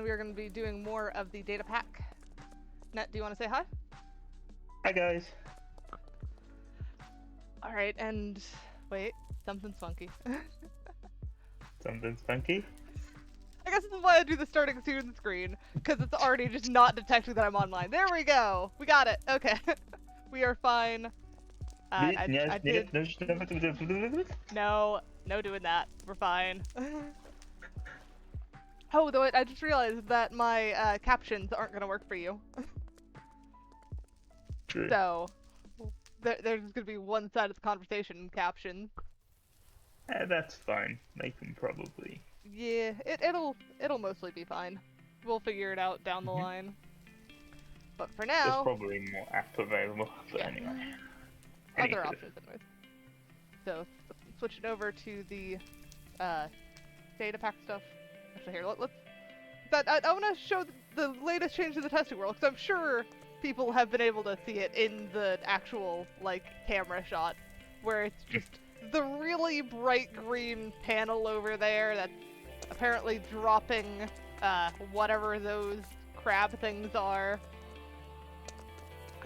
we are going to be doing more of the data pack. Net, do you want to say hi? Hi guys. Alright, and wait, something's funky. Something's funky. I guess this is why I do the starting student screen, because it's already just not detecting that I'm online. There we go! We got it! Okay. We are fine. I did... No doing that. We're fine. Oh, though I just realized that my captions aren't going to work for you. True. So, there's going to be one side of the conversation captions. That's fine. They can probably. Yeah, it'll mostly be fine. We'll figure it out down the line. But for There's now, probably more app available. But yeah. anyway. Other options, anyways. So switching over to the data pack stuff. Actually, here I want to show the latest change to the testing world, because I'm sure people have been able to see it in the actual like camera shot, where it's just the really bright green panel over there that's apparently dropping whatever those crab things are.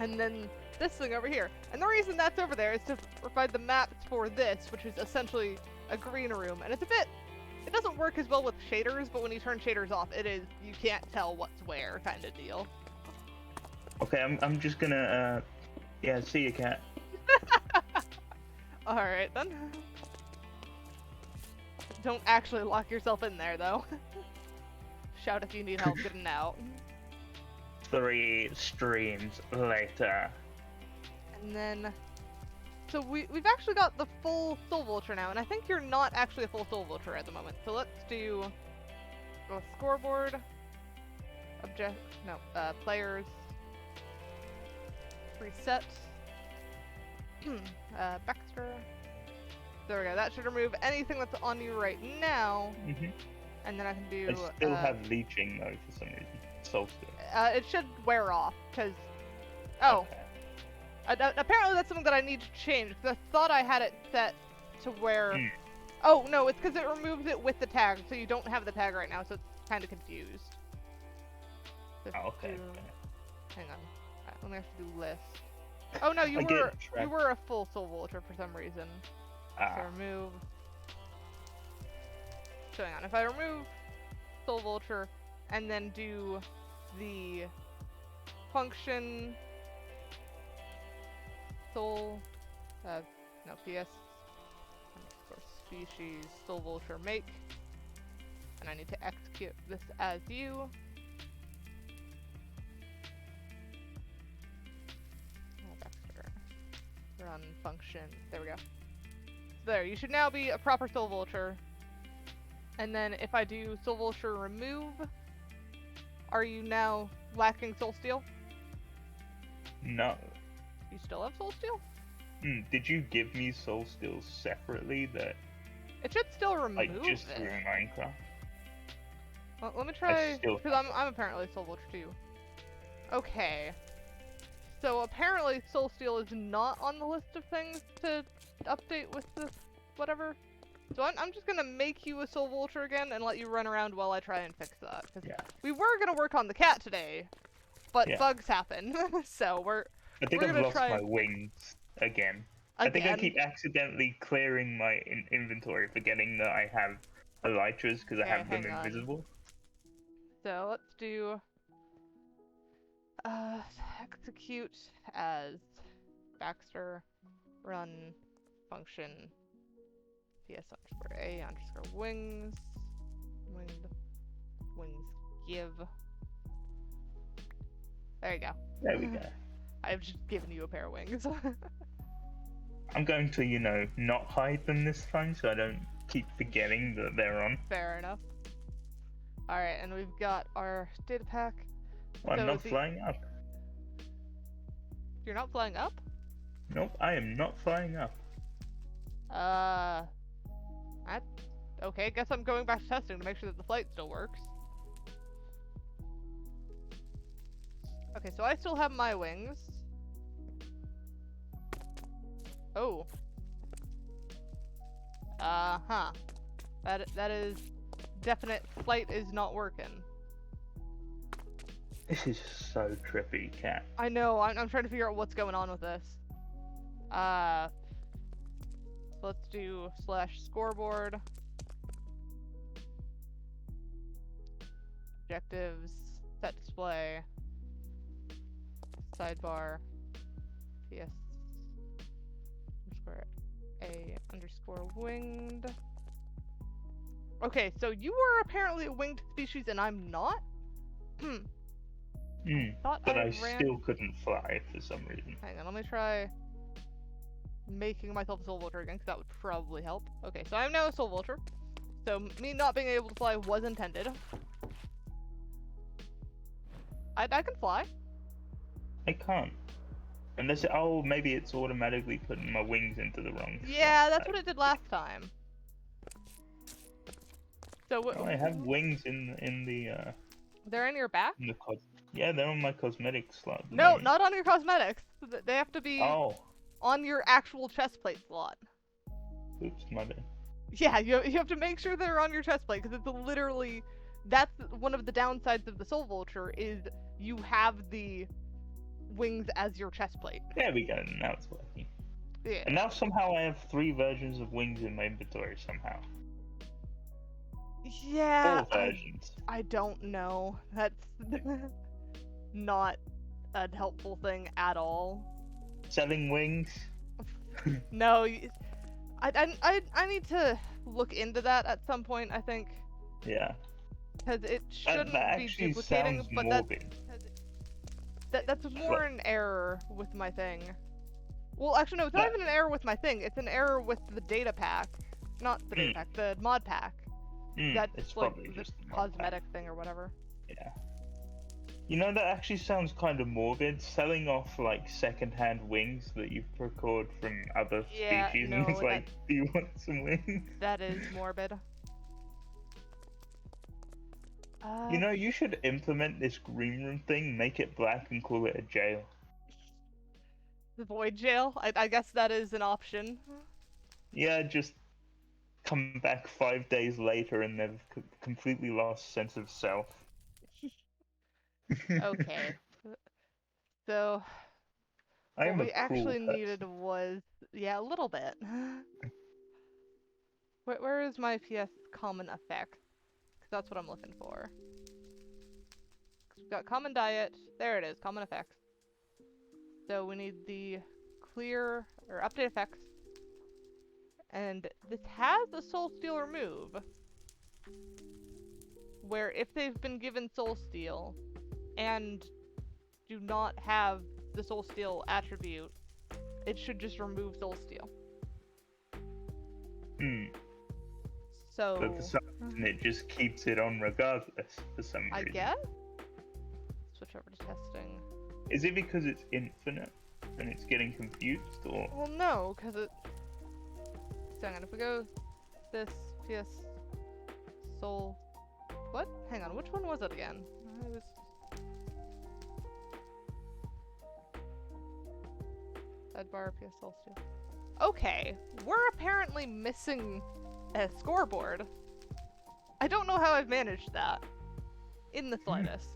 And then this thing over here. And the reason that's over there is to provide the maps for this, which is essentially a green room. And it doesn't work as well with shaders, but when you turn shaders off, you can't tell what's where kind of deal. Okay, I'm just gonna, yeah, see you, cat. Alright then. Don't actually lock yourself in there, though. Shout if you need help getting out. 3 streams later. And then... So we've actually got the full Soul Vulture now, and I think you're not actually a full Soul Vulture at the moment. So let's do a scoreboard, players, reset, Baxter. There we go. That should remove anything that's on you right now, and then I can do. I still have leeching though for some reason. Soul Steel. It should wear off because. Oh. Okay. Apparently that's something that I need to change, because I thought I had it set to where... Oh, no, it's because it removes it with the tag, so you don't have the tag right now, so it's kind of confused. Oh, okay. Hang on. Right, let me have to do list. Oh, no, you were a full Soul Vulture for some reason. So remove... So hang on, if I remove Soul Vulture, and then do the function... Soul, no, PS, species, Soul Vulture make, and I need to execute this as you. Run function, there we go. There, you should now be a proper Soul Vulture. And then if I do Soul Vulture remove, are you now lacking Soul Steel? No. You still have Soul Steel? Did you give me Soul Steel separately that... It should still remove like, just through Minecraft? Well, let me try, because I'm apparently Soul Vulture too. Okay. So apparently Soul Steel is not on the list of things to update with this whatever. So I'm just gonna make you a Soul Vulture again and let you run around while I try and fix that. Because we were gonna work on the cat today, but bugs happen. So I think I've lost my wings again. I think I keep accidentally clearing my inventory, forgetting that I have elytras because I have them invisible. So let's do execute as Baxter run function ps_a_wings give. There you go. There we go. I've just given you a pair of wings. I'm going to, not hide them this time so I don't keep forgetting that they're on. Fair enough. Alright, and we've got our data pack. Well, I'm not flying up. You're not flying up? Nope, I am not flying up. Okay, guess I'm going back to testing to make sure that the flight still works. Okay, so I still have my wings. Oh. That is definite. Flight is not working. This is so trippy, Cat. I know. I'm trying to figure out what's going on with this. So let's do /scoreboard. Objectives. Set display. Sidebar. PS underscore A underscore winged. Okay, so you were apparently a winged species and I'm not? But I still couldn't fly for some reason. Hang on, let me try making myself a soul vulture again, because that would probably help. Okay, so I'm now a soul vulture. So me not being able to fly was intended. I can fly. I can't. Unless maybe it's automatically putting my wings into the wrong spot. Yeah, that's what it did last time. So I have wings in the they're in your back? Yeah, they're on my cosmetic slot. No, not on your cosmetics. They have to be on your actual chest plate slot. Oops, my bad. Yeah, you have to make sure they're on your chest plate, because it's literally, that's one of the downsides of the soul vulture, is you have the wings as your chest plate. There we go, now it's working. Yeah. And now somehow I have 3 versions of wings in my inventory somehow. Yeah. 4 versions. I don't know. That's not a helpful thing at all. Selling wings? No, I need to look into that at some point, I think. Yeah. Because it shouldn't that be actually duplicating, sounds but morbid. that's more an error with my thing. Well, actually, no, it's not even an error with my thing. It's an error with the data pack. Not the data pack, the mod pack. That's like the cosmetic thing or whatever. Yeah. You know, that actually sounds kind of morbid, selling off like second-hand wings that you've procured from other species, and it's like, do you want some wings? That is morbid. You know, you should implement this green room thing, make it black, and call it a jail. The void jail? I guess that is an option. Yeah, just come back 5 days later and they've completely lost sense of self. Okay. So, what we actually needed was, yeah, a little bit. Where is my PS common effect? Because that's what I'm looking for. We've got common diet. There it is, common effects. So we need the clear, or update effects. And this has a soul steal remove. Where if they've been given soul steal, and do not have the soul steal attribute, it should just remove soul steal. So but for some reason it just keeps it on regardless for some reason. I guess? Switch over to testing. Is it because it's infinite and it's getting confused, or? Well, no, because it... So hang on, if we go this PS soul... What? Hang on, which one was it again? It was... Sidebar, PS soul steal. Okay, we're apparently missing a scoreboard. I don't know how I've managed that. In the slightest.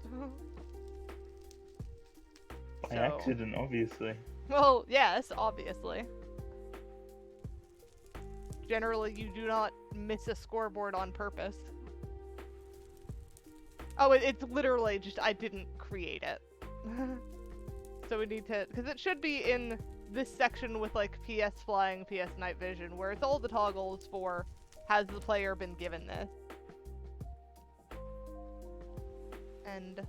By accident, obviously. Well, yes, obviously. Generally, you do not miss a scoreboard on purpose. Oh, it's literally just I didn't create it. So we need to... Because it should be in this section with, like, PS flying, PS night vision, where it's all the toggles for has the player been given this. And...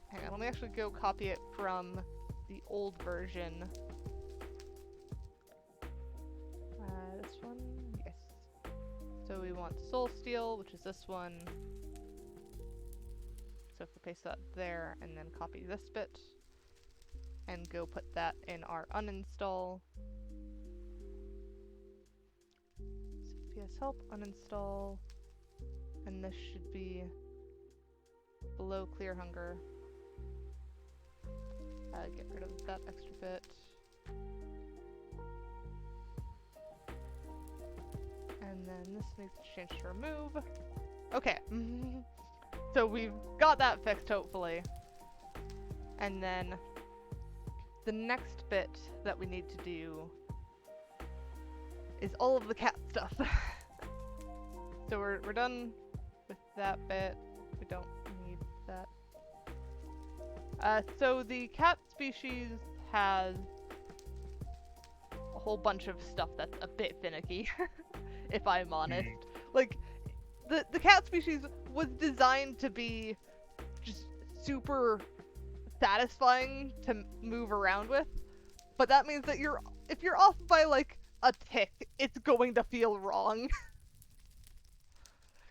Hang on, let me actually go copy it from the old version. This one? Yes. So we want Soul Steal, which is this one. So if we paste that there, and then copy this bit, and go put that in our uninstall. So PS help, uninstall, and this should be below clear hunger. Get rid of that extra bit. And then this needs to change to remove. Okay. So we've got that fixed, hopefully. And then the next bit that we need to do is all of the cat stuff. So we're done with that bit. We don't need that. So the cat species has a whole bunch of stuff that's a bit finicky, if I'm honest. Like, the cat species was designed to be just super satisfying to move around with, but that means that if you're off by like a tick, it's going to feel wrong.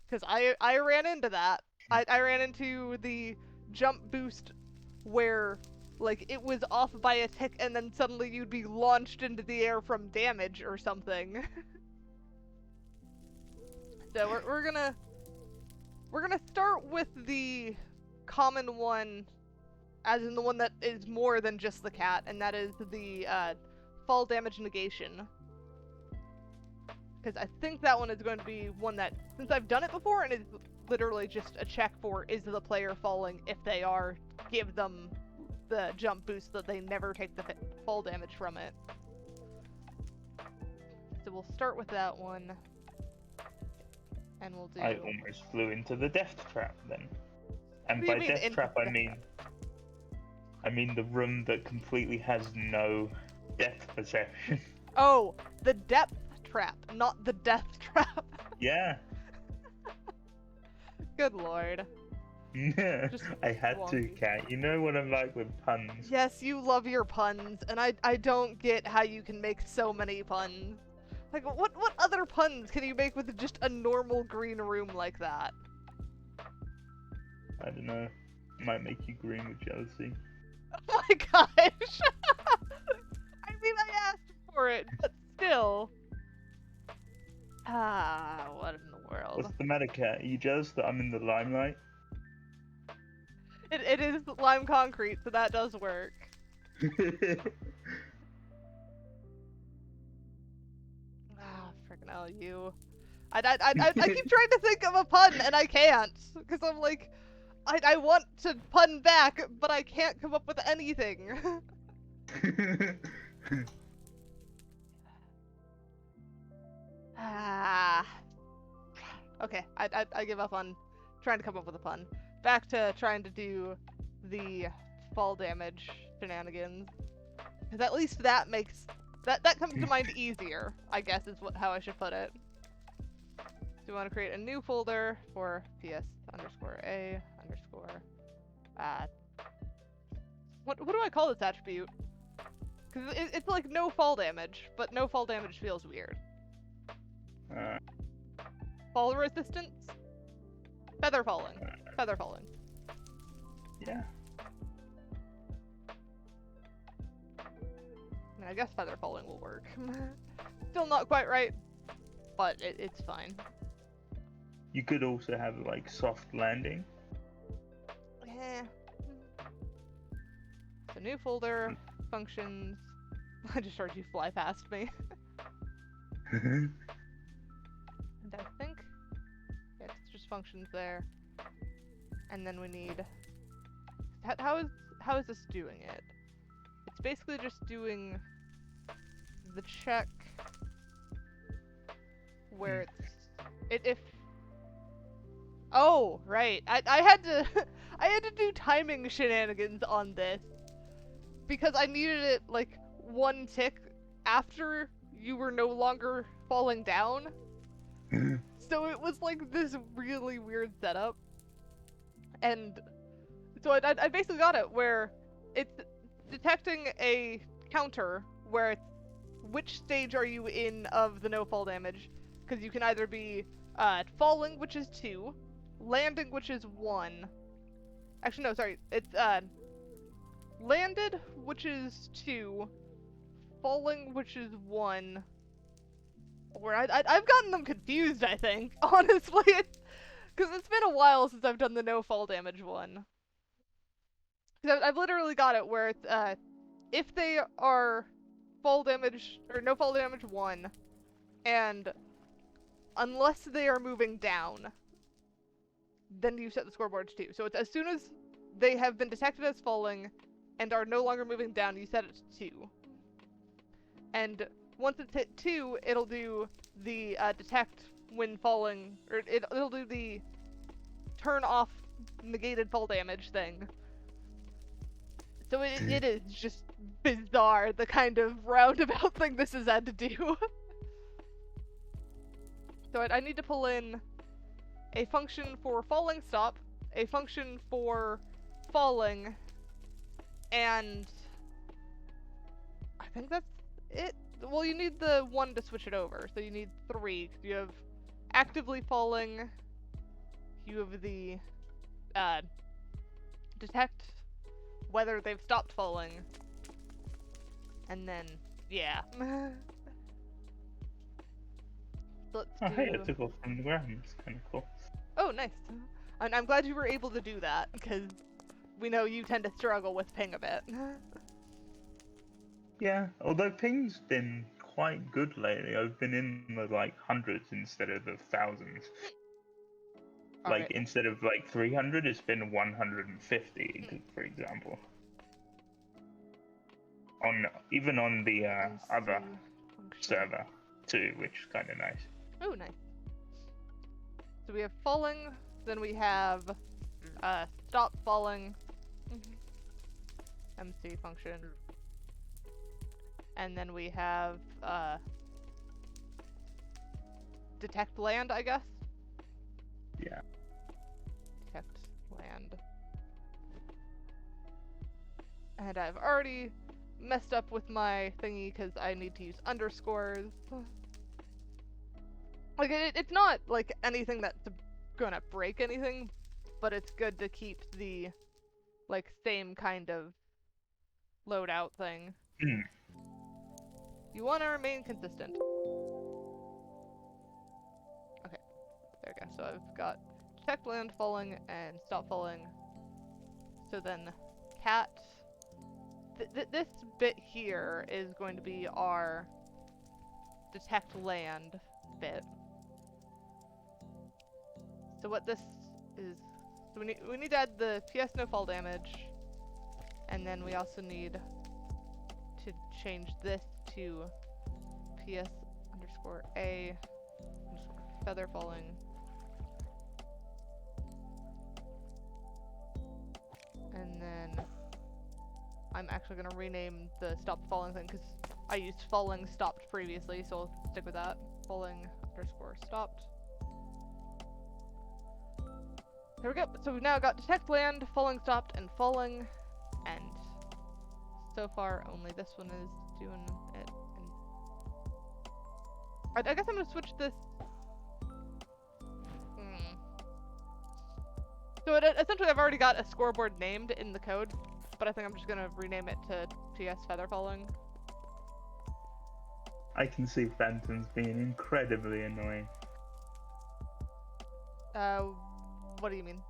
Because I ran into that. I ran into the jump boost where like it was off by a tick and then suddenly you'd be launched into the air from damage or something. So we're gonna start with the common one, as in the one that is more than just the cat, and that is the fall damage negation. Because I think that one is going to be one that, since I've done it before, and it's literally just a check for is the player falling, if they are, give them the jump boost so that they never take the fall damage from it. So we'll start with that one. And we'll do... I almost flew into the death trap then. And by death trap I mean the room that completely has no depth perception. Oh, the depth trap, not the death trap. Yeah. Good lord. I had to, Kat. You know what I'm like with puns. Yes, you love your puns, and I don't get how you can make so many puns. Like, what other puns can you make with just a normal green room like that? I don't know. Might make you green with jealousy. Oh my gosh! I mean, I asked for it, but still. Ah, what in the world? What's the matter, Kat? Are you jealous that I'm in the limelight? It is lime concrete, so that does work. Ah, freaking hell, you. I keep trying to think of a pun, and I can't. Because I'm like, I want to pun back, but I can't come up with anything. Ah. Okay, I give up on trying to come up with a pun. Back to trying to do the fall damage shenanigans. Because at least that makes... That comes to mind easier, I guess is how I should put it. So we want to create a new folder for ps_a_. What do I call this attribute? Because it's like no fall damage, but no fall damage feels weird. Fall resistance? Feather falling. Feather falling. Yeah. I mean, I guess feather falling will work. Still not quite right, but it's fine. You could also have like soft landing. Eh. So new folder, functions. I just heard you fly past me. And I think it's just functions there. And then we need... How is this doing it? It's basically just doing the check where if oh right, I had to I had to do timing shenanigans on this because I needed it like one tick after you were no longer falling down. So it was like this really weird setup, and so I basically got it where it's detecting a counter where it's which stage are you in of the no fall damage, because you can either be falling, which is 2, landing, which is 1. Actually, no, sorry, it's landed, which is 2, falling, which is 1. Or I've gotten them confused, I think, honestly, because it's been a while since I've done the no fall damage one. Because I've literally got it where it's if they are fall damage or no fall damage 1, and unless they are moving down, then you set the scoreboard to 2. So it's as soon as they have been detected as falling, and are no longer moving down, you set it to 2. And once it's hit 2, it'll do the detect when falling, or it'll do the turn off negated fall damage thing. So it is just bizarre, the kind of roundabout thing this has had to do. So I need to pull in a function for falling stop, a function for falling, and I think that's it. Well, you need the 1 to switch it over, so you need 3, because you have actively falling, you have the detect whether they've stopped falling, and then, yeah. Let's do... Oh, hey, it took off from the ground. It's kind of cool. Oh, nice. I'm glad you were able to do that, because we know you tend to struggle with ping a bit. Yeah, although ping's been quite good lately. I've been in the like hundreds instead of the thousands. Like Alright. instead of like 300, it's been 150, for example. Even on the other server too, which is kind of nice. Oh, nice. So we have falling, then we have stop falling, MC function, and then we have detect land, I guess? Yeah. Detect land. And I've already messed up with my thingy because I need to use underscores. Like, it's not, like, anything that's gonna break anything, but it's good to keep the, like, same kind of loadout thing. You want to remain consistent. Okay, there we go. So I've got detect land falling and stop falling. So then cat. This bit here is going to be our detect land bit. So what this is, so we need to add the PS no fall damage, and then we also need to change this to PS underscore A underscore feather falling. And then I'm actually gonna rename the stop falling thing because I used falling stopped previously, so I'll stick with that. Falling underscore stopped. There we go. So we've now got detect land, falling stopped, and falling, and so far only this one is doing it. And I guess I'm gonna switch this. So essentially I've already got a scoreboard named in the code, but I think I'm just gonna rename it to PS feather falling. I can see phantoms being incredibly annoying. What do you mean?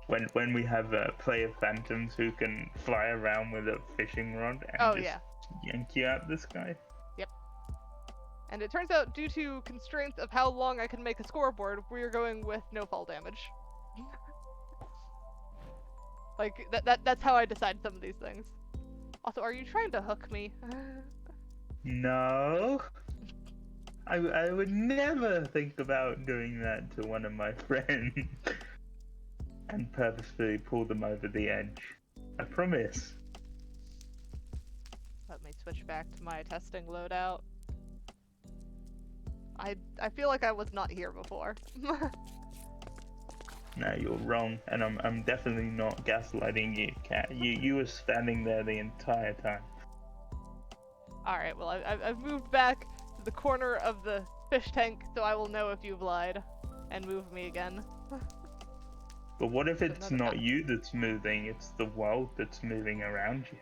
When we have player phantoms who can fly around with a fishing rod and just yank you out the sky. Yep. And it turns out, due to constraints of how long I can make a scoreboard, we're going with no fall damage. Like, that's how I decide some of these things. Also, are you trying to hook me? No. I would never think about doing that to one of my friends and purposefully pull them over the edge. I promise. Let me switch back to my testing loadout. I feel like I was not here before. No, you're wrong, and I'm definitely not gaslighting you, Cat. You were standing there the entire time. Alright, well I've moved back to the corner of the fish tank, so I will know if you've lied, and move me again. But what if it's not you that's moving, it's the world that's moving around you?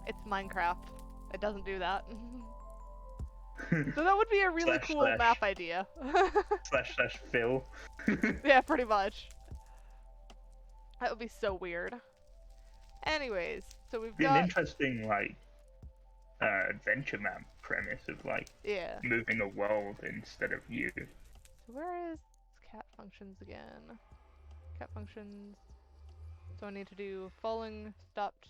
It's Minecraft. It doesn't do that. So that would be a really cool map idea. / Phil. Yeah, pretty much. That would be so weird. Anyways, so we've got... an interesting, like, adventure map premise of, like, moving a world instead of you. So where is cat functions again? Cat functions. So I need to do falling, stopped,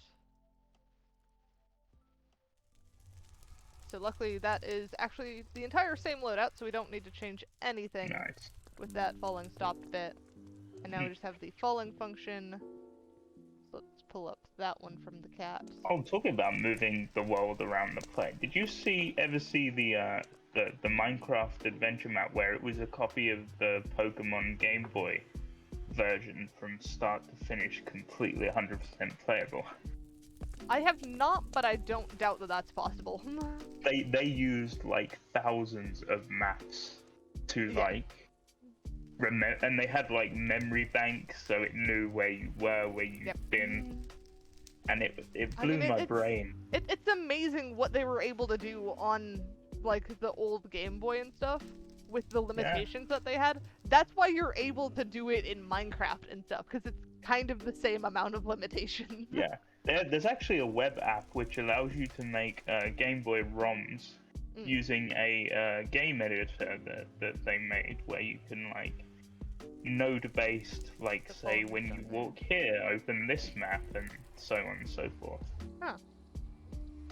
So luckily that is actually the entire same loadout, so we don't need to change anything Nice. with that falling stopped bit. And now we just have the falling function. So let's pull up that one from the cat. Oh, talking about moving the world around the plane. Did you ever see the Minecraft adventure map where it was a copy of the Pokemon Game Boy version from start to finish, completely 100% playable? I have not, but I don't doubt that that's possible. They used like thousands of maps to like remember, and they had like memory banks, so it knew where you were, where you've been, and it blew my brain. It's amazing what they were able to do on like the old Game Boy and stuff with the limitations that they had. That's why you're able to do it in Minecraft and stuff, because it's kind of the same amount of limitations. Yeah. There's actually a web app which allows you to make Game Boy ROMs using a game editor that they made, where you can like node-based, like say when you walk here, open this map, and so on and so forth. Huh.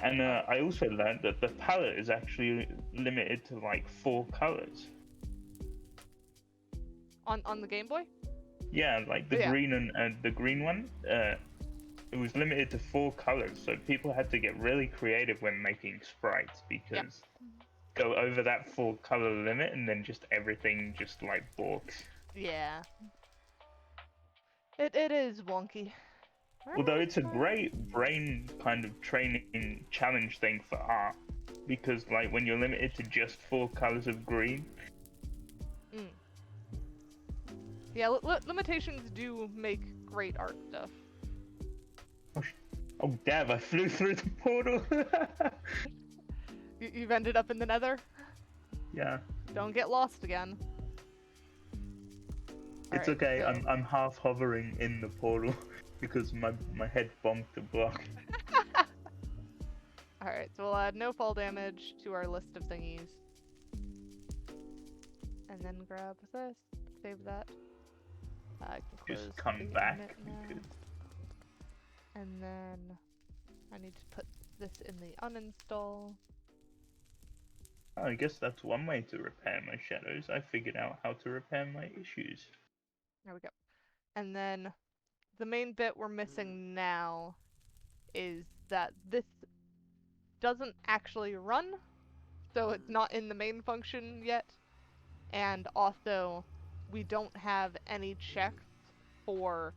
And I also learned that the palette is actually limited to like 4 colors. On the Game Boy? Yeah, like the green and the green one. It was limited to 4 colors, so people had to get really creative when making sprites, because go over that 4 color limit and then just everything just like balks. Yeah. It is wonky. Although it's a great brain kind of training challenge thing for art, because like when you're limited to just 4 colors of green. Yeah, limitations do make great art stuff. Oh damn, I flew through the portal! You've ended up in the nether? Yeah. Don't get lost again. It's okay, I'm half hovering in the portal because my head bonked a block. Alright, so we'll add no fall damage to our list of thingies. And then grab this, save that. I can just come back. And then I need to put this in the uninstall. Oh, I guess that's one way to repair my shadows. I figured out how to repair my issues. There we go. And then the main bit we're missing now is that this doesn't actually run, so it's not in the main function yet. And also, we don't have any checks for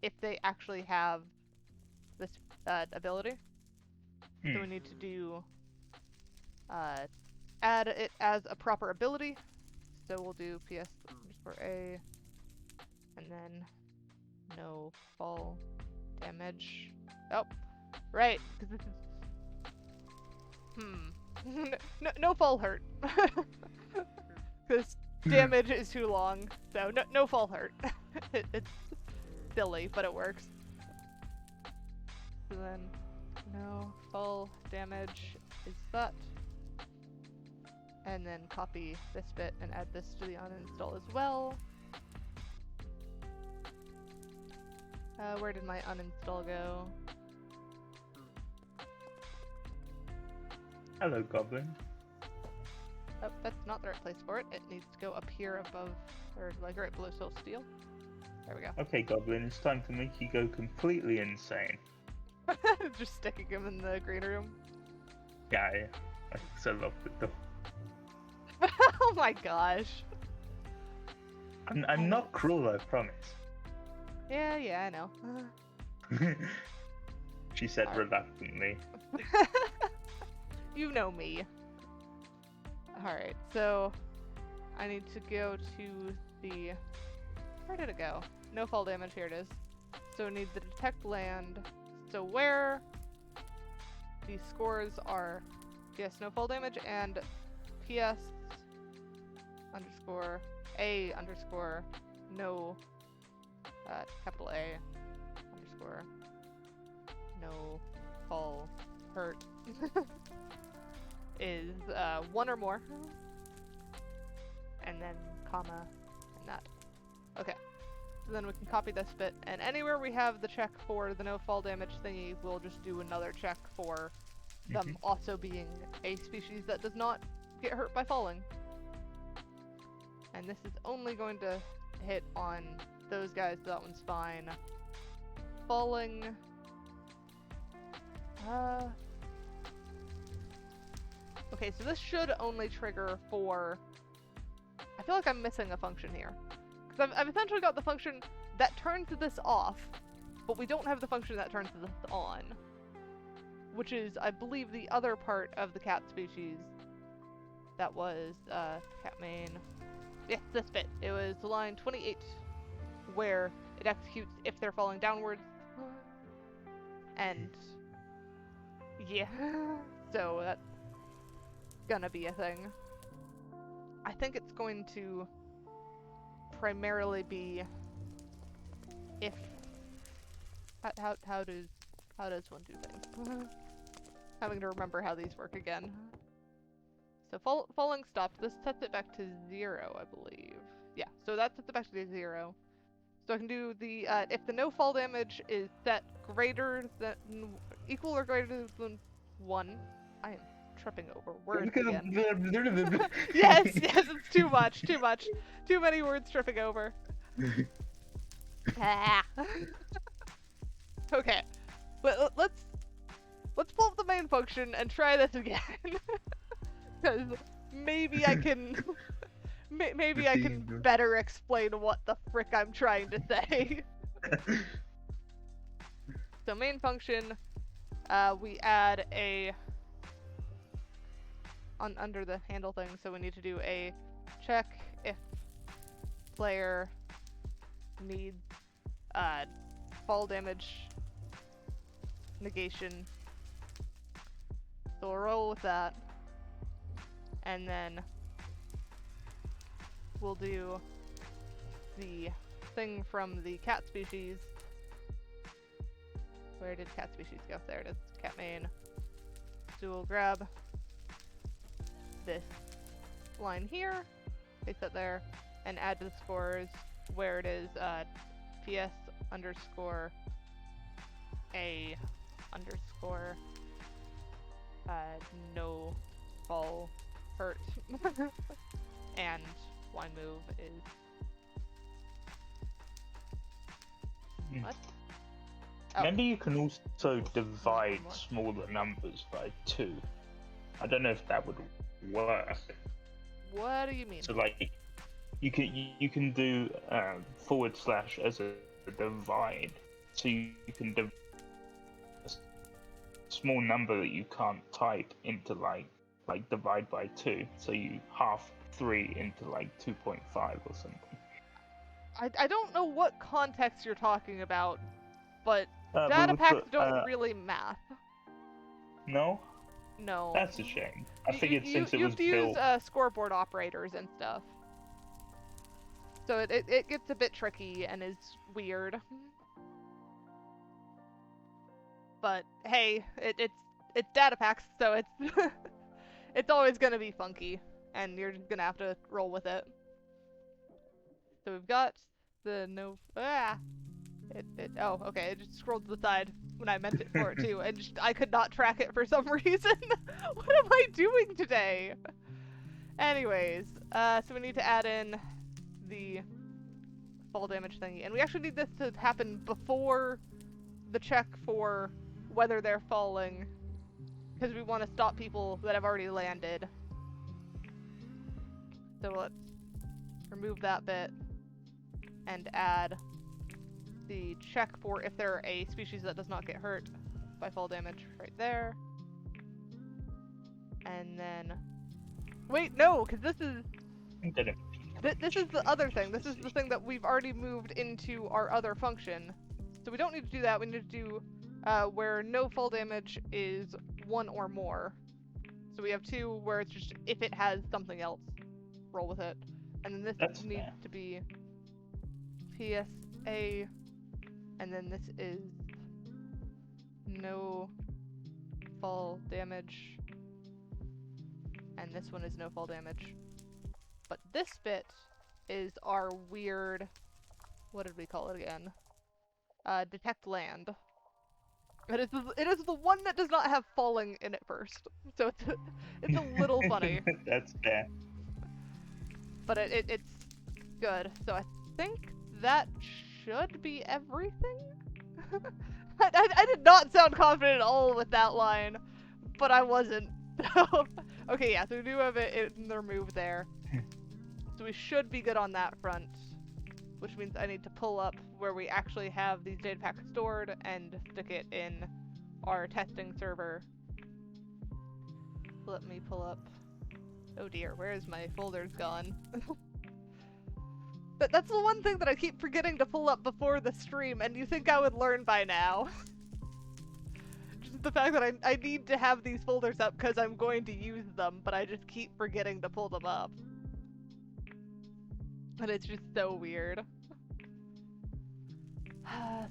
if they actually have this ability. So we need to do add it as a proper ability. So we'll do ps_a and then no fall damage. Oh, right, because this is no fall hurt. Because damage is too long, so no fall hurt. It's silly, but it works. So then, no fall damage is that. And then copy this bit and add this to the uninstall as well. Where did my uninstall go? Hello, Goblin. Oh, that's not the right place for it. It needs to go up here above, or like right below Soul Steel. There we go. Okay, Goblin, it's time to make you go completely insane. Just sticking him in the green room. Yeah, I so love the door. Oh my gosh. I'm not cruel, I promise. Yeah, I know. She said reluctantly. You know me. Alright, so I need to go to the... Where did it go? No fall damage, here it is. So we need the detect land. So where the scores are PS no fall damage and PS underscore A underscore no capital A underscore no fall hurt is 1 or more, and then comma and that. Okay, so then we can copy this bit, and anywhere we have the check for the no fall damage thingy, we'll just do another check for them also being a species that does not get hurt by falling. And this is only going to hit on those guys, so that one's fine. Falling... Okay, so this should only trigger for... I feel like I'm missing a function here. Because I've essentially got the function that turns this off, but we don't have the function that turns this on. Which is, I believe, the other part of the cat species. That was, cat main. Yes, this bit. It was line 28, where it executes if they're falling downwards. And... yeah. So, that's gonna be a thing. I think it's going to primarily be if... How does one do things? Having to remember how these work again. So falling stopped. This sets it back to 0, I believe. Yeah, so that sets it back to 0. So I can do the, if the no fall damage is set greater than, equal or greater than 1. I am tripping over words again. Yes, it's too much. Too many words tripping over. Okay, but let's pull up the main function and try this again. Because maybe I can maybe I can better explain what the frick I'm trying to say. So main function, we add a under the handle thing, so we need to do a check if player needs fall damage negation. So we'll roll with that. And then we'll do the thing from the cat species. Where did cat species go? There it is. Cat main. So we'll grab this line here, paste that there, and add to the scores where it is PS underscore A underscore no fall hurt. And Y move is what? Oh. Maybe you can also divide smaller numbers by 2. I don't know if that would work. What do you mean? So like, you can do / as a divide, so you can divide a small number that you can't type into like divide by 2. So you half 3 into like 2.5 or something. I don't know what context you're talking about, but Datapacks don't really math. No? No. That's a shame. I figured since it was built... You have to use scoreboard operators and stuff. So it gets a bit tricky and is weird. But hey, it's Datapacks, so it's it's always gonna be funky, and you're just gonna have to roll with it. So we've got the no... oh, okay, it just scrolled to the side when I meant it for it too, and I could not track it for some reason. What am I doing today? Anyways, so we need to add in the fall damage thingy, and we actually need this to happen before the check for whether they're falling, because we want to stop people that have already landed. So let's remove that bit and add the check for if they're a species that does not get hurt by fall damage right there. And then... Wait, no, because this is... This is the other thing. This is the thing that we've already moved into our other function. So we don't need to do that. We need to do where no fall damage is 1 or more. So we have 2 where it's just if it has something else, roll with it. And then this needs to be PSA, and then this is no fall damage, and this one is no fall damage. But this bit is our weird, what did we call it again? Detect land. It is the one that does not have falling in it first, so it's a little funny, That's fair. but it's good. So I think that should be everything. I did not sound confident at all with that line, but I wasn't. Okay, yeah, so we do have it in the remove there. So we should be good on that front, which means I need to pull up where we actually have these data packs stored and stick it in our testing server. Let me pull up. Oh dear, where is my folders gone? But that's the one thing that I keep forgetting to pull up before the stream, and you think I would learn by now. Just the fact that I need to have these folders up because I'm going to use them, but I just keep forgetting to pull them up. And it's just so weird.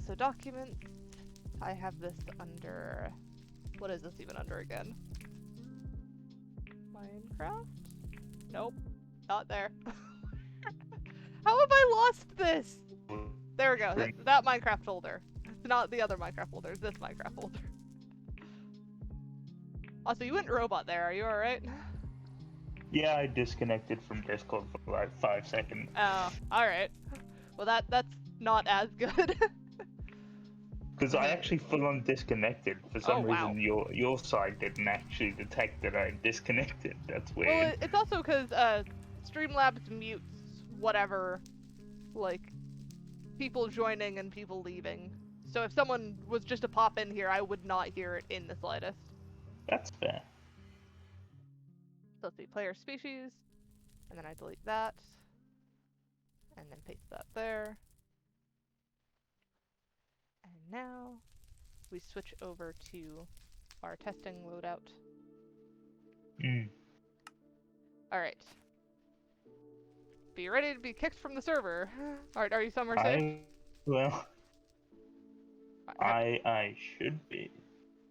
So documents, I have this under, what is this even under again? Minecraft? Nope, not there. How have I lost this? There we go, that Minecraft folder. It's not the other Minecraft folder, it's this Minecraft folder. Also, you went robot there, are you alright? Yeah, I disconnected from Discord for like 5 seconds. Oh, alright. Well, that's not as good. Because I actually full on disconnected. For some wow. reason, your side didn't actually detect that I disconnected. That's weird. Well, it's also because Streamlabs mutes whatever, like, people joining and people leaving. So if someone was just to pop in here, I would not hear it in the slightest. That's fair. So let's see, player species, and then I delete that, and then paste that there. And now we switch over to our testing loadout. Alright. Be ready to be kicked from the server. Are you somewhere safe? Well, I should be.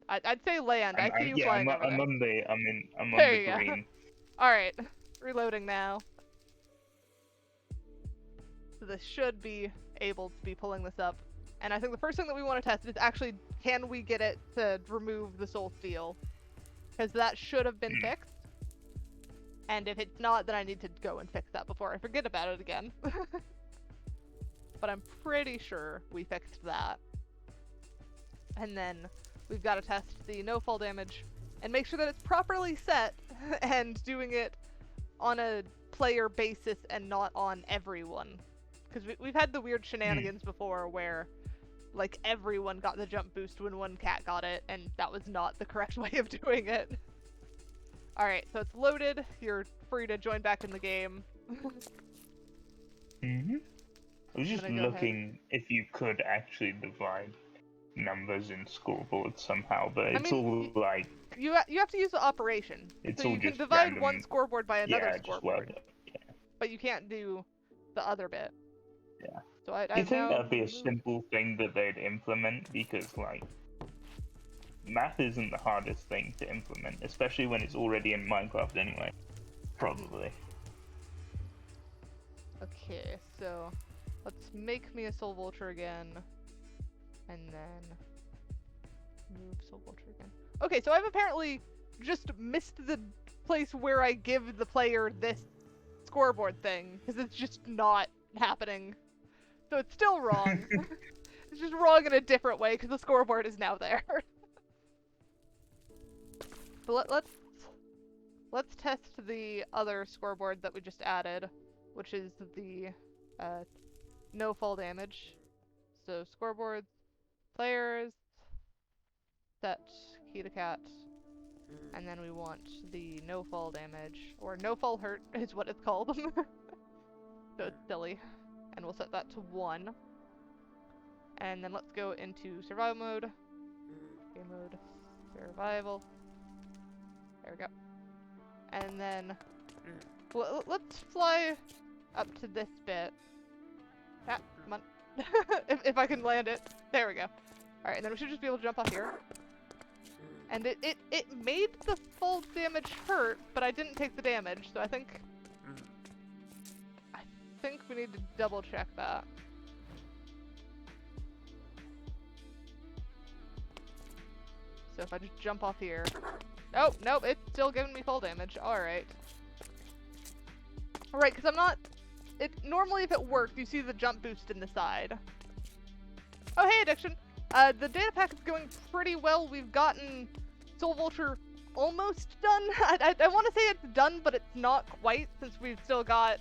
I'd say land. I see you flying over there. I'm on the green. Alright. Reloading now. So this should be able to be pulling this up. And I think the first thing that we want to test is actually, can we get it to remove the soul steel? Because that should have been fixed. And if it's not, then I need to go and fix that before I forget about it again. But I'm pretty sure we fixed that. And then we've got to test the no fall damage and make sure that it's properly set and doing it on a player basis and not on everyone. Because we've had the weird shenanigans before where like everyone got the jump boost when one cat got it, and that was not the correct way of doing it. Alright, so it's loaded. You're free to join back in the game. I was just looking if you could actually divide numbers in scoreboards somehow, but it's all like... You have to use the operation. It's so all you can just divide random... one scoreboard by another scoreboard. Just but you can't do the other bit. Yeah. So I Do you think that'd be a simple thing that they'd implement? Because, like, math isn't the hardest thing to implement, especially when it's already in Minecraft anyway. Probably. Okay, so let's make me a soul vulture again, and then move soul vulture again. Okay, so I've apparently just missed the place where I give the player this scoreboard thing, because it's just not happening. So it's still wrong. It's just wrong in a different way, because the scoreboard is now there. But let's test the other scoreboard that we just added, which is the no fall damage. So scoreboards, players, set key to cat, and then we want the no fall damage, or no fall hurt is what it's called. So it's silly. And we'll set that to 1. And then let's go into survival mode. Game mode, survival. There we go. And then let's fly up to this bit. Ah, come on. if I can land it. There we go. Alright, and then we should just be able to jump off here. And it made the fall damage hurt, but I didn't take the damage, so I think we need to double check that. So if I just jump off here... Oh, nope, it's still giving me fall damage. Alright. Alright, because I'm not... Normally if it worked, you see the jump boost in the side. Oh, hey, Addiction! The data pack is going pretty well. We've gotten Soul Vulture almost done. I want to say it's done, but it's not quite, since we've still got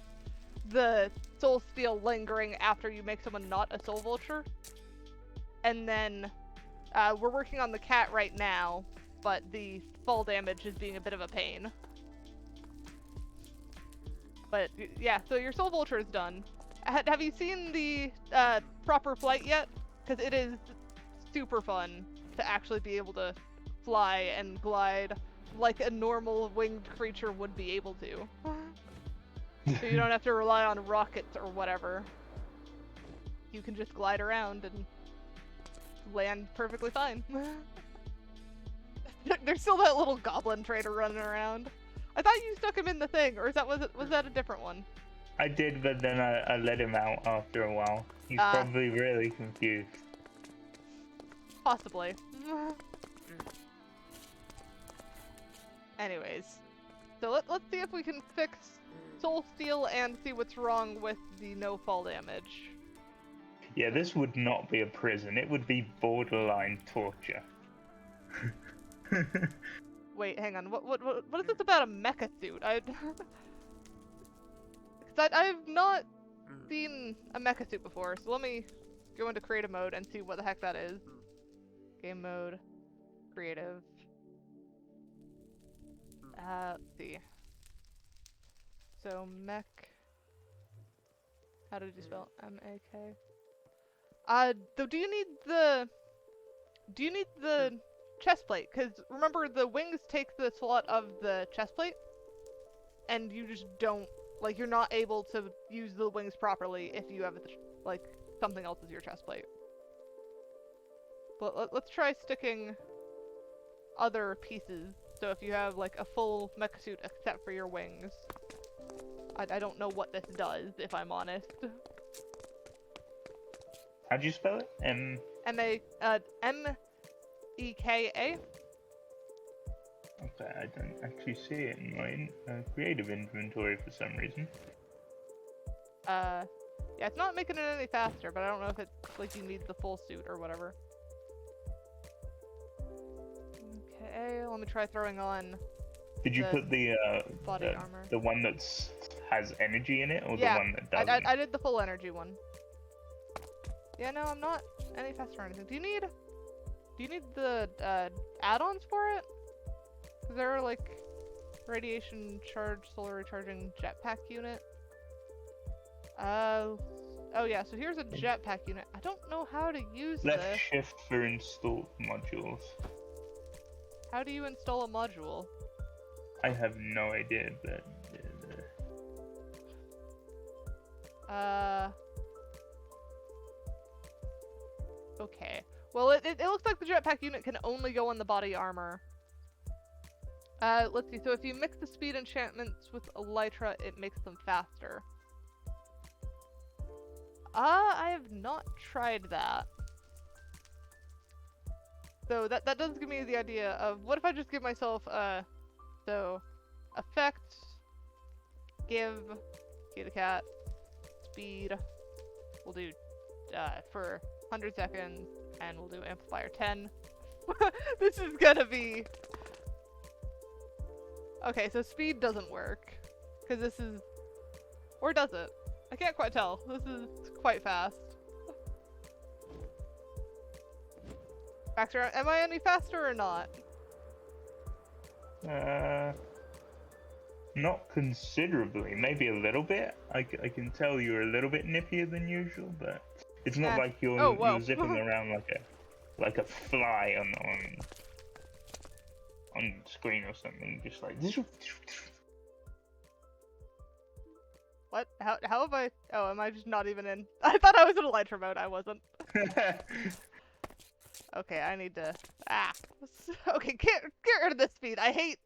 the Soul Steel lingering after you make someone not a Soul Vulture. And then we're working on the cat right now, but the fall damage is being a bit of a pain. But yeah, so your Soul Vulture is done. Have you seen the proper flight yet? Because it is super fun to actually be able to fly and glide like a normal winged creature would be able to. So you don't have to rely on rockets or whatever. You can just glide around and land perfectly fine. There's still that little goblin trader running around. I thought you stuck him in the thing, or was that a different one? I did, but then I let him out after a while. He's probably really confused. Possibly. Anyways, so let's see if we can fix Soul Steel and see what's wrong with the no fall damage. Yeah, this would not be a prison. It would be borderline torture. Wait, hang on. What is this about a mecha suit? I've not seen a mecha suit before, so let me go into creative mode and see what the heck that is. Game mode, creative. Let's see. So mech. How did you spell M-A-K? Though do you need the chest plate? Because remember, the wings take the slot of the chest plate, and you just don't, like, you're not able to use the wings properly if you have, like, something else as your chest plate. But let's try sticking other pieces. So if you have, like, a full mecha suit except for your wings. I don't know what this does, if I'm honest. How'd you spell it? M-E-K-A? Okay, I don't actually see it in my creative inventory for some reason. Yeah, it's not making it any faster, but I don't know if it's, like, you need the full suit or whatever. Okay, let me try throwing on. Did you put the body armor? The one that has energy in it, or yeah, the one that doesn't? I did the full energy one. Yeah, no, I'm not any faster or anything. Do you need the add-ons for it? Because there are, like, radiation charge, solar recharging jetpack unit. Oh yeah, so here's a jetpack unit. I don't know how to use this. Left shift for installed modules. How do you install a module? I have no idea, but... Okay. Well, it looks like the jetpack unit can only go on the body armor. Let's see. So if you mix the speed enchantments with Elytra, it makes them faster. I have not tried that. So that does give me the idea of, what if I just give myself, so, effect, give, kitty cat, speed, we'll do, for 100 seconds, and we'll do amplifier 10. This is gonna be... Okay, so speed doesn't work, because this is... Or does it? I can't quite tell. This is quite fast. Baxter, am I any faster or not? Not considerably. Maybe a little bit. I can tell you're a little bit nippier than usual, but it's not like you're zipping around like a fly on screen or something. Just like... What? How have I... Oh, am I just not even in... I thought I was in Elytra mode. I wasn't. Okay, I need to... Ah. Okay, get rid of this speed. I hate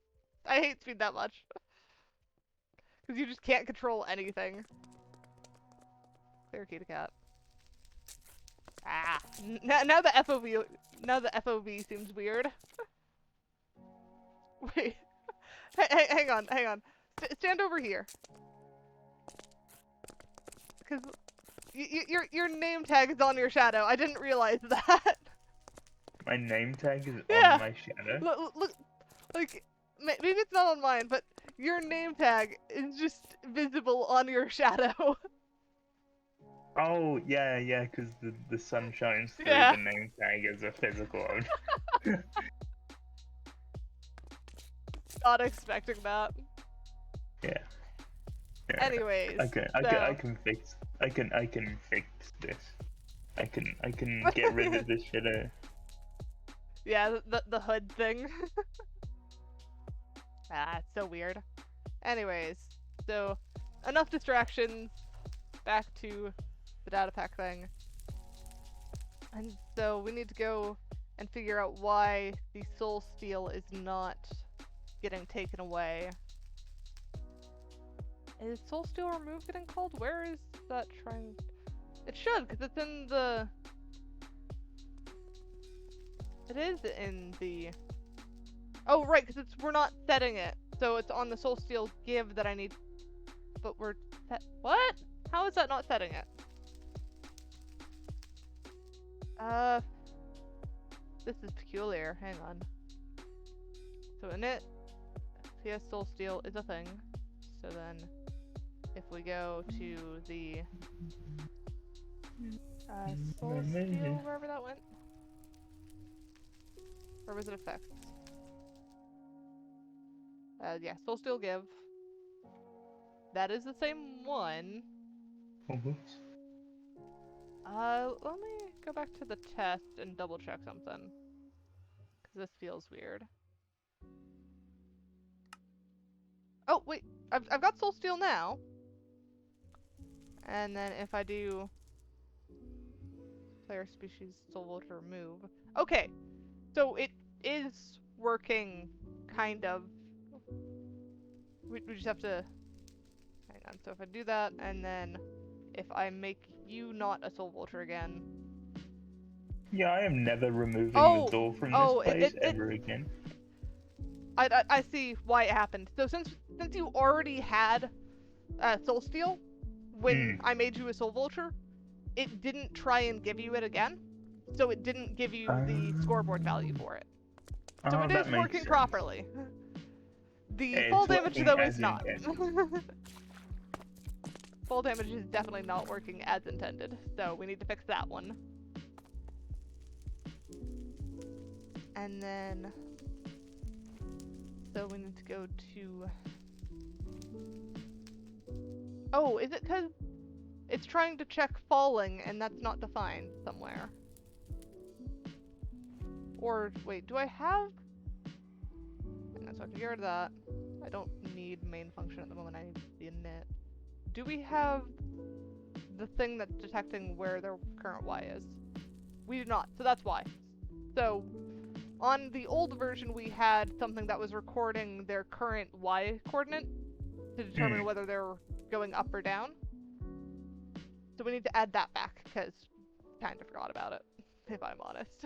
speed that much. Because you just can't control anything. Clear kitty cat. Ah. Now the FOV seems weird. Wait. Hang on, hang on. Stand over here. Because your name tag is on your shadow. I didn't realize that. My name tag is Yeah. on my shadow. Look, like, maybe it's not on mine, but your name tag is just visible on your shadow. Oh, yeah, yeah, because the sun shines through Yeah. the name tag as a physical object. Not expecting that. Yeah. Yeah. Anyways, I can fix this. I can get rid of this shadow. Yeah, the hood thing. It's so weird. Anyways, so enough distractions. Back to the data pack thing. And so we need to go and figure out why the soul steel is not getting taken away. Is soul steel remove getting called? Where is that trying? It should, because it's in the... It is in the... Oh, right, because we're not setting it. So it's on the soul steel give that I need... But we're set... What? How is that not setting it? This is peculiar. Hang on. So init CS soul steel is a thing. So then if we go to the soul steel, wherever that went. Or was it effects? Yeah, soul steel give. That is the same one. Let me go back to the test and double check something. Because this feels weird. Oh, wait. I've got soul steel now. And then if I do player species soul vulture remove. Okay. So it is working, kind of. We just have to... Hang on. So if I do that, and then if I make you not a soul vulture again... Yeah, I am never removing the door from this place ever again. I see why it happened. So since you already had soul steel, when I made you a soul vulture, it didn't try and give you it again. So it didn't give you the scoreboard value for it. So it is working properly. The fall damage though is not. Fall damage is definitely not working as intended. So we need to fix that one. And then, so we need to go to, oh, is it because it's trying to check falling and that's not defined somewhere? Or, wait, do I have, hang on, so I can get rid of that. I don't need main function at the moment, I need the init. Do we have the thing that's detecting where their current Y is? We do not, so that's why. So, on the old version, we had something that was recording their current Y coordinate to determine whether they're going up or down. So we need to add that back, because I kind of forgot about it, if I'm honest.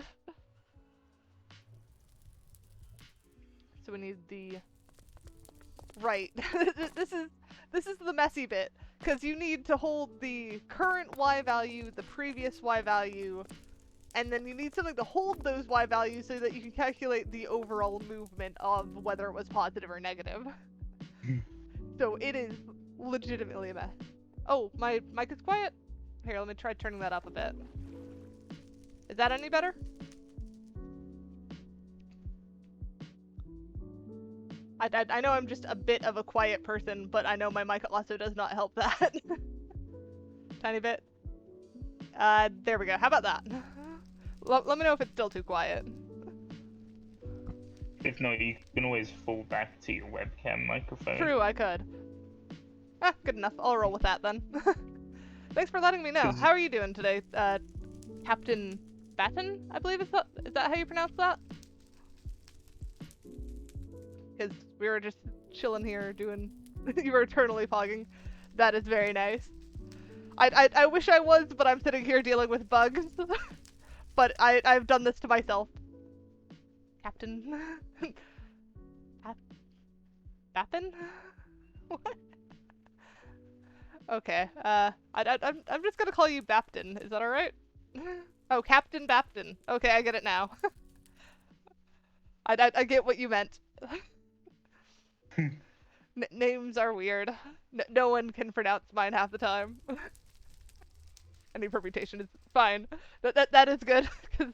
So we need the... Right. This is the messy bit, because you need to hold the current Y value, the previous Y value, and then you need something to hold those Y values so that you can calculate the overall movement of whether it was positive or negative. So it is legitimately a mess. Oh, my mic is quiet? Here, let me try turning that up a bit. Is that any better? I know I'm just a bit of a quiet person, but I know my mic also does not help that. Tiny bit. There we go. How about that? Let me know if it's still too quiet. If not, you can always fall back to your webcam microphone. True, I could. Ah, good enough. I'll roll with that then. Thanks for letting me know. How are you doing today, Captain Batten? I believe is that how you pronounce that? Because we were just chilling here doing... You were eternally fogging. That is very nice. I wish I was, but I'm sitting here dealing with bugs. But I've done this to myself. Captain. Bappin? What? Okay, I'm just gonna call you Baptin. Is that alright? Oh, Captain Baptin. Okay, I get it now. I get what you meant. Names are weird. No one can pronounce mine half the time. Any permutation is fine. That is good, because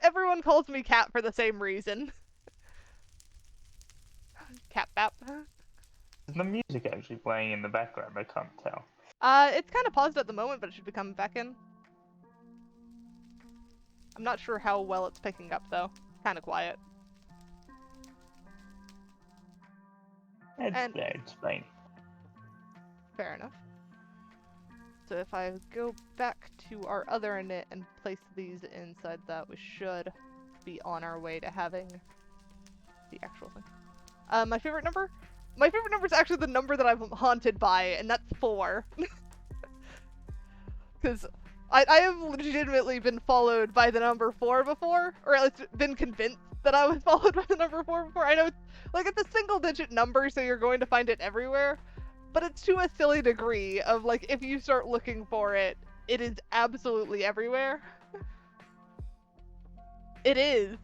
everyone calls me Cat for the same reason. Cat Bap. Is the music actually playing in the background? I can't tell. It's kind of paused at the moment, but it should be coming back in. I'm not sure how well it's picking up, though. Kind of quiet. It's fine. Fair enough. So if I go back to our other init and place these inside that, we should be on our way to having the actual thing. My favorite number? My favorite number is actually the number that I'm haunted by, and that's 4. Because I have legitimately been followed by the number 4 before, or at least been convinced that I was followed by the number 4 before. I know, like, it's a single-digit number, so you're going to find it everywhere, but it's to a silly degree of, like, if you start looking for it, it is absolutely everywhere. It is.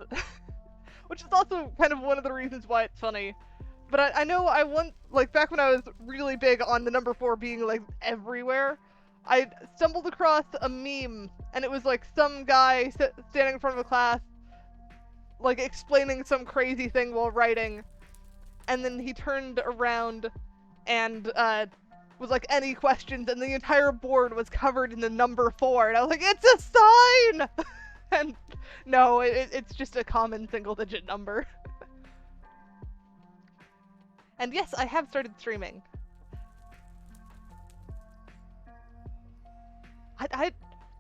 Which is also kind of one of the reasons why it's funny. But I know I once, like, back when I was really big on the number 4 being, like, everywhere, I stumbled across a meme, and it was, like, some guy standing in front of a class, like, explaining some crazy thing while writing, and then he turned around and, was like, any questions, and the entire board was covered in the number 4, and I was like, it's a sign! And no, it's just a common single-digit number. And yes, I have started streaming.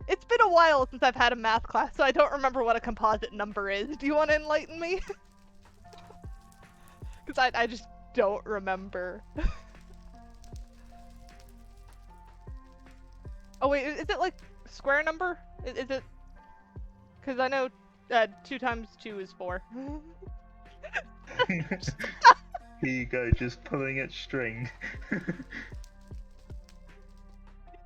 It's been a while since I've had a math class, so I don't remember what a composite number is. Do you want to enlighten me? Because I just don't remember. Oh wait, is it like square number? Is it? Because I know 2 times 2 is 4. Here you go, just pulling at string.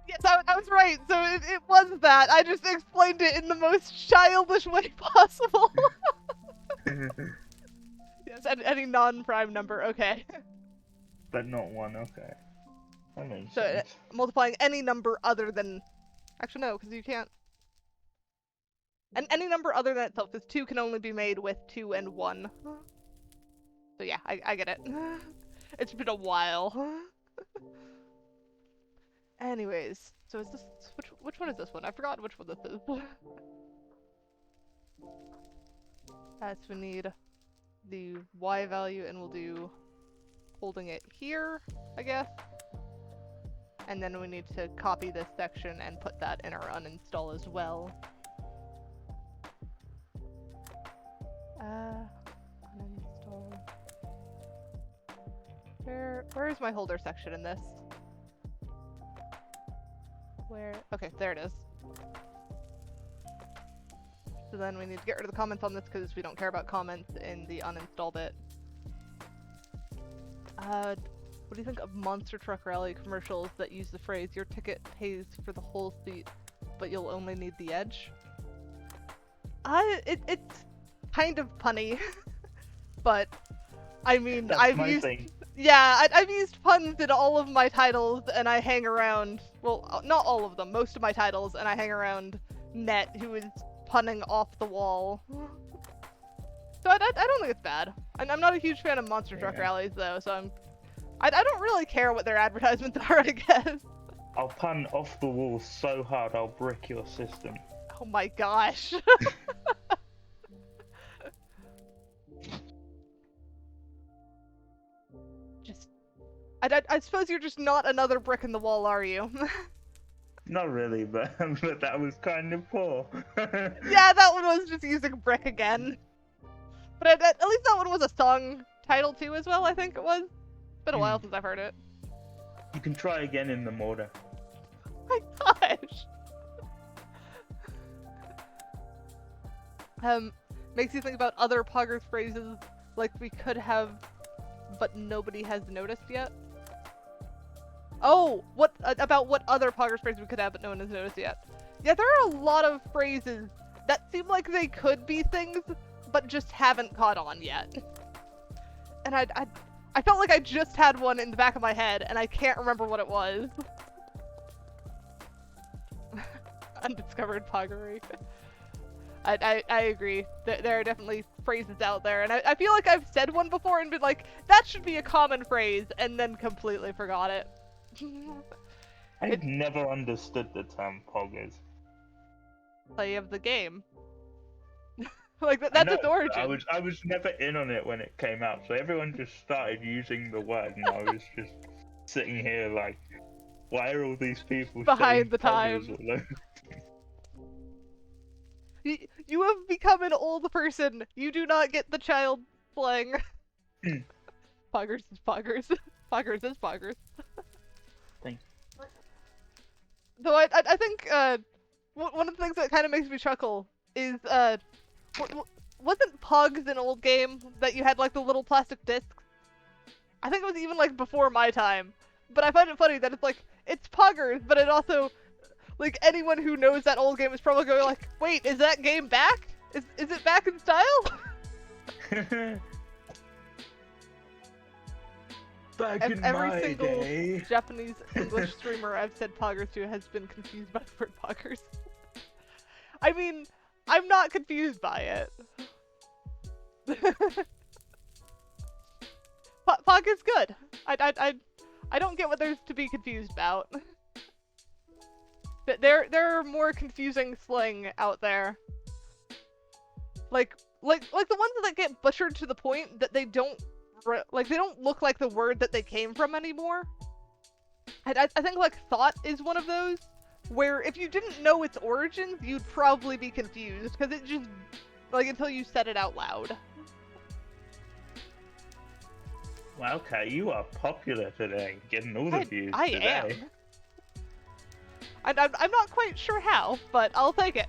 Yes, I was right. So it was that. I just explained it in the most childish way possible. Yes, any non-prime number, okay. But not 1, okay. That makes So sense. multiplying any number other than... Actually, no, because you can't... And any number other than itself, because 2 can only be made with 2 and 1. So yeah, I get it. It's been a while. Anyways, so is this... Which one is this one? I forgot which one this is. So we need the Y value, and we'll do holding it here, I guess. And then we need to copy this section and put that in our uninstall as well. Uninstall. Where is my holder section in this? Where? Okay, there it is. So then we need to get rid of the comments on this because we don't care about comments in the uninstall bit. What do you think of Monster Truck Rally commercials that use the phrase, your ticket pays for the whole seat, but you'll only need the edge? It's kind of punny, but I mean, I've used puns in all of my titles, and I hang around, well, not all of them, most of my titles, and I hang around Net, who is punning off the wall. So I don't think it's bad. I'm not a huge fan of Monster Truck Rallies, though, so I don't really care what their advertisements are, I guess. I'll pun off the wall so hard I'll brick your system. Oh my gosh. I suppose you're just not another brick in the wall, are you? Not really, but that was kind of poor. Yeah, that one was just using brick again. But at least that one was a song title too as well, I think it was. It's been a while since I've heard it. You can try again in the mortar. Oh my gosh! Makes you think about other Poggers phrases like we could have, but nobody has noticed yet? Oh, about what other poggers phrases we could have, but no one has noticed yet? Yeah, there are a lot of phrases that seem like they could be things, but just haven't caught on yet. And I felt like I just had one in the back of my head, and I can't remember what it was. Undiscovered poggery. I agree. There are definitely phrases out there, and I feel like I've said one before and been like, that should be a common phrase, and then completely forgot it. I've never understood the term poggers. Play of the game. Like that's its origin. I was never in on it when it came out, so everyone just started using the word, and I was just sitting here like, why are all these people behind the times? You have become an old person. You do not get the child slang. Poggers is poggers. Poggers is poggers. Thanks. Though I think one of the things that kind of makes me chuckle is wasn't Pogs an old game that you had like the little plastic discs? I think it was even like before my time. But I find it funny that it's like, it's Poggers, but it also, like, anyone who knows that old game is probably going like, wait, is that game back? Is it back in style? Every single Japanese English streamer I've said Poggers to has been confused by the word Poggers. I mean, I'm not confused by it. Pog is good. I don't get what there's to be confused about. There are more confusing slang out there. Like the ones that get butchered to the point that they don't look like the word that they came from anymore. I think like thought is one of those where if you didn't know its origins, you'd probably be confused because it just like until you said it out loud. Wow, okay, you are popular today, getting all the views I today. am. I'm not quite sure how, but I'll take it.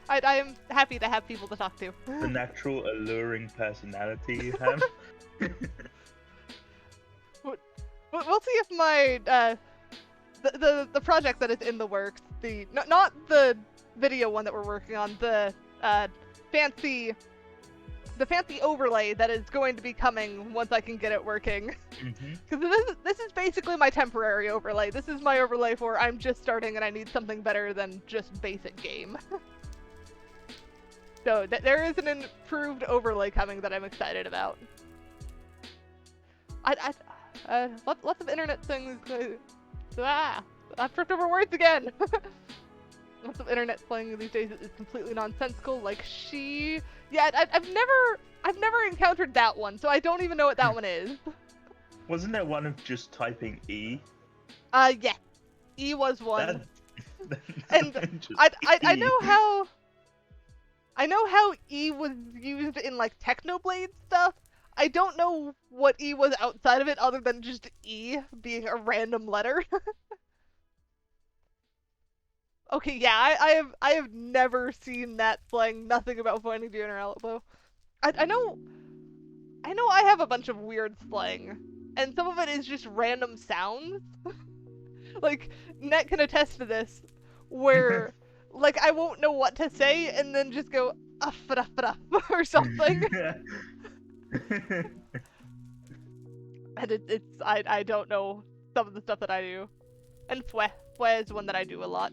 I am happy to have people to talk to. The natural, alluring personality you have. We'll see if my the project that is in the works, not the video one that we're working on, the fancy overlay that is going to be coming once I can get it working. Because this is basically my temporary overlay. This is my overlay for I'm just starting and I need something better than just basic game. So there is an improved overlay coming that I'm excited about. Lots of internet things. I've tripped over words again. Lots of internet slang these days is completely nonsensical. Like she, yeah, I've never encountered that one, so I don't even know what that one is. Wasn't there one of just typing E? Yeah, E was one. And I know how E was used in like Technoblade stuff. I don't know what E was outside of it other than just E being a random letter. Okay, yeah, I have never seen that slang. Nothing about pointing to your elbow. I know I have a bunch of weird slang, and some of it is just random sounds. Like, Net can attest to this, where, like, I won't know what to say, and then just go, or something. And I don't know some of the stuff that I do. And fue is one that I do a lot.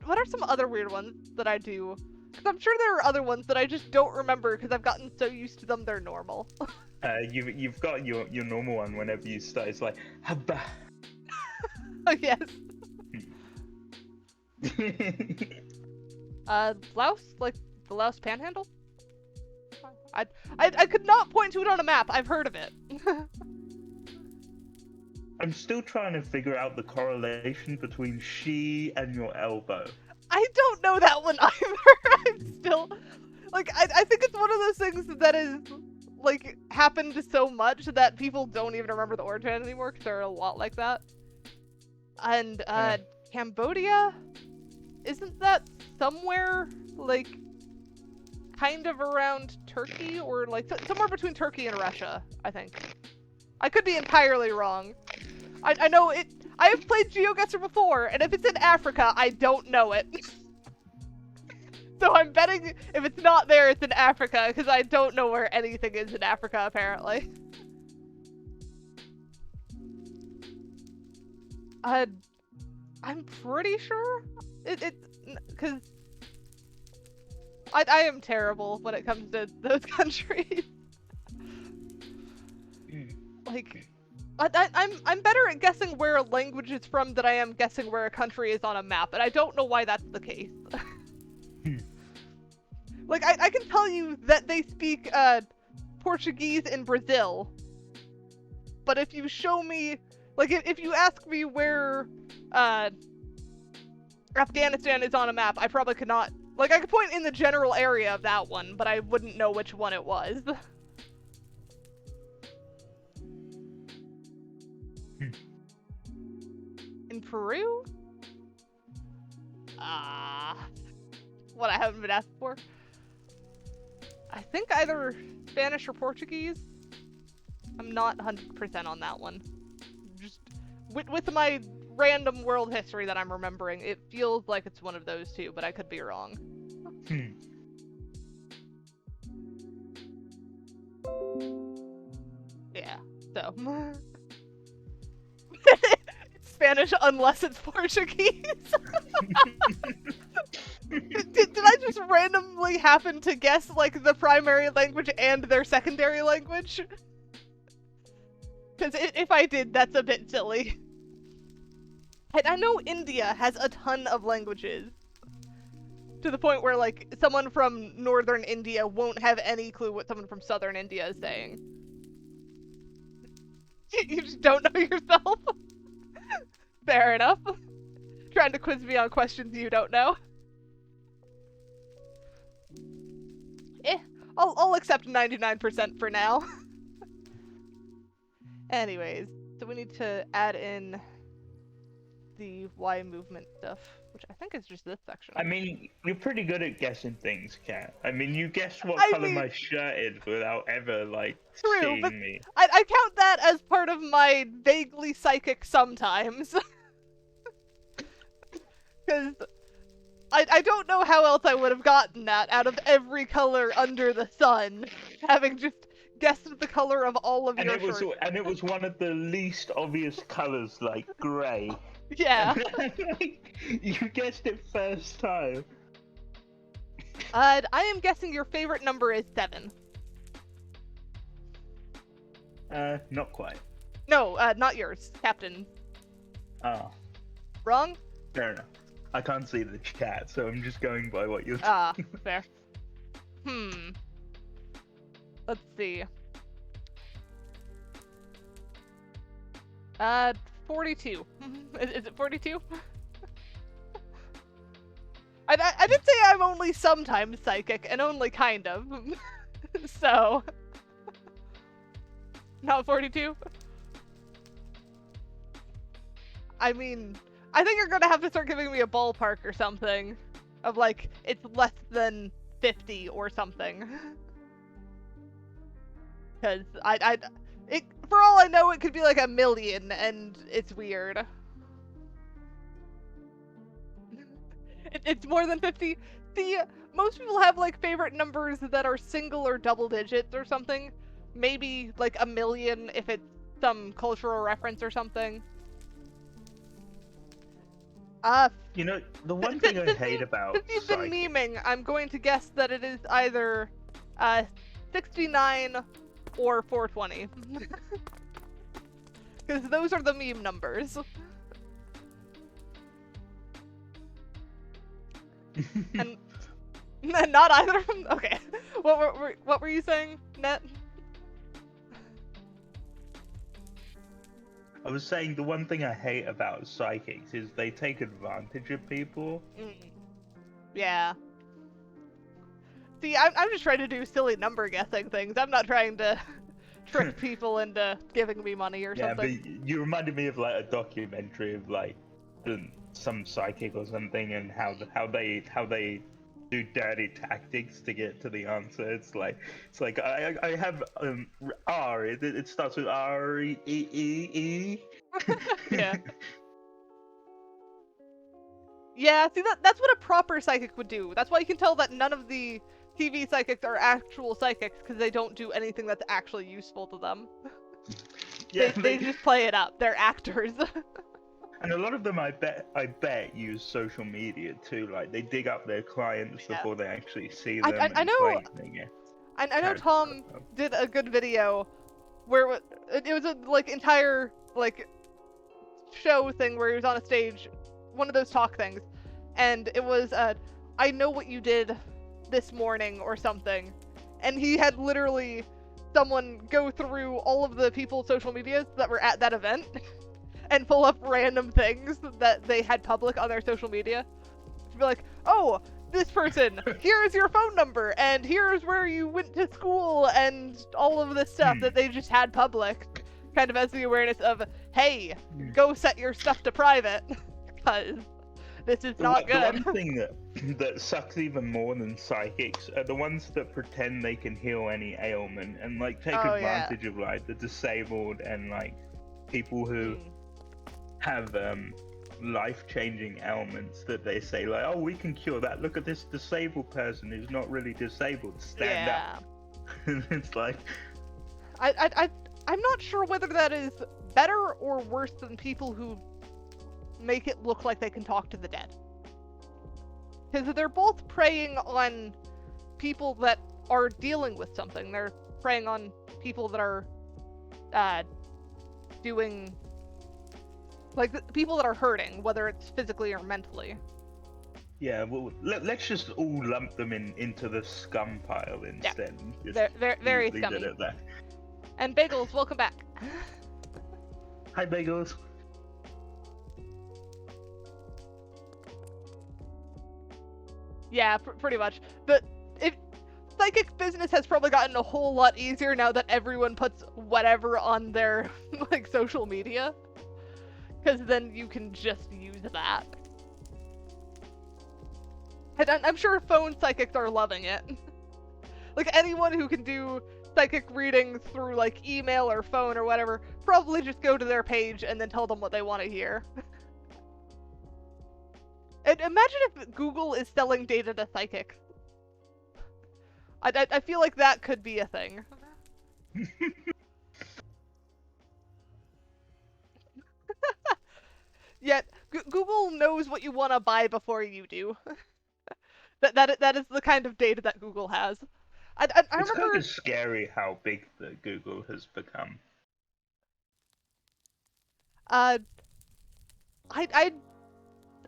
What are some other weird ones that I do? Because I'm sure there are other ones that I just don't remember because I've gotten so used to them they're normal. You've got your normal one whenever you start. It's like habba. Oh yes. Laos, like the Laos Panhandle. I could not point to it on a map. I've heard of it. I'm still trying to figure out the correlation between she and your elbow. I don't know that one either. I'm still, like, I think it's one of those things that is, like, happened so much that people don't even remember the origin anymore, because there are a lot like that. And, Yeah. Cambodia? Isn't that somewhere, like, kind of around Turkey, or like somewhere between Turkey and Russia, I think. I could be entirely wrong. I know it. I have played GeoGuessr before, and if it's in Africa, I don't know it. So I'm betting if it's not there, it's in Africa, because I don't know where anything is in Africa, apparently. I'm pretty sure because I am terrible when it comes to those countries. Like, I'm better at guessing where a language is from than I am guessing where a country is on a map, and I don't know why that's the case. Like, I can tell you that they speak Portuguese in Brazil, but if you show me, like, if you ask me where Afghanistan is on a map, I probably could not. Like, I could point in the general area of that one, but I wouldn't know which one it was. In Peru? What I haven't been asked for. I think either Spanish or Portuguese. I'm not 100% on that one. Just with my random world history that I'm remembering, it feels like it's one of those two, but I could be wrong. Yeah, so. It's Spanish unless it's Portuguese. Did I just randomly happen to guess, like, the primary language and their secondary language? Because if I did, that's a bit silly. And I know India has a ton of languages. To the point where, like, someone from northern India won't have any clue what someone from southern India is saying. You just don't know yourself? Fair enough. Trying to quiz me on questions you don't know. I'll accept 99% for now. Anyways, so we need to add in the Y movement stuff, which I think is just this section. I mean, you're pretty good at guessing things, Kat. I mean, you guessed what color my shirt is without ever, like, seeing me. I count that as part of my vaguely psychic sometimes. Because I don't know how else I would have gotten that out of every color under the sun, having just guessed the color of all of your shirts. And it was one of the least obvious colors, like grey. Yeah. You guessed it first time. I am guessing your favorite number is 7. Not quite. No, not yours, Captain. Oh. Wrong? Fair enough. I can't see the chat, so I'm just going by what you're saying. Fair. Let's see. 42. Is it 42? I did say I'm only sometimes psychic, and only kind of. So. Not 42? I mean, I think you're gonna have to start giving me a ballpark or something. Of like, it's less than 50 or something. Because for all I know, it could be like 1 million, and it's weird. It's more than 50. See, most people have like favorite numbers that are single or double digits or something. Maybe like 1 million if it's some cultural reference or something. You know, the one thing I hate about since you've been memeing, I'm going to guess that it is either 69 or 420. Because those are the meme numbers. And not either of them? Okay. What were you saying, Net? I was saying the one thing I hate about psychics is they take advantage of people. Yeah. See, I'm just trying to do silly number guessing things. I'm not trying to trick people into giving me money or something. Yeah, but you reminded me of like a documentary of like some psychic or something, and how they do dirty tactics to get to the answer. It's like I have R. It starts with R-E-E-E. Yeah. Yeah, see, that's what a proper psychic would do. That's why you can tell that none of the TV psychics are actual psychics, because they don't do anything that's actually useful to them. Yeah, they just play it up. They're actors. And a lot of them, I bet, use social media too. Like they dig up their clients before they actually see them. I know. I know Tom did a good video where it was a entire show thing where he was on a stage, one of those talk things, and it was I know what you did this morning or something, and he had literally someone go through all of the people's social medias that were at that event and pull up random things that they had public on their social media. To be like, oh, this person, here's your phone number, and here's where you went to school, and all of this stuff that they just had public, kind of as the awareness of, hey, go set your stuff to private, because this is not good. The one thing that sucks even more than psychics are the ones that pretend they can heal any ailment and take advantage of the disabled and people who have life-changing ailments that they say oh, we can cure that. Look at this disabled person who's not really disabled. Stand up. It's like I'm not sure whether that is better or worse than people who make it look like they can talk to the dead. Because they're both preying on people that are dealing with something. They're preying on people that are doing people that are hurting, whether it's physically or mentally. Yeah, well, let's just all lump them into the scum pile instead. Yeah. They're very scummy. And Bagels, welcome back. Hi, Bagels. Yeah, pretty much. Psychic business has probably gotten a whole lot easier now that everyone puts whatever on their social media. Because then you can just use that. And I'm sure phone psychics are loving it. Anyone who can do psychic readings through email or phone or whatever, probably just go to their page and then tell them what they want to hear. And imagine if Google is selling data to psychics. I feel like that could be a thing. Yet Google knows what you want to buy before you do. that is the kind of data that Google has. I it's remember... kind of scary how big the Google has become. I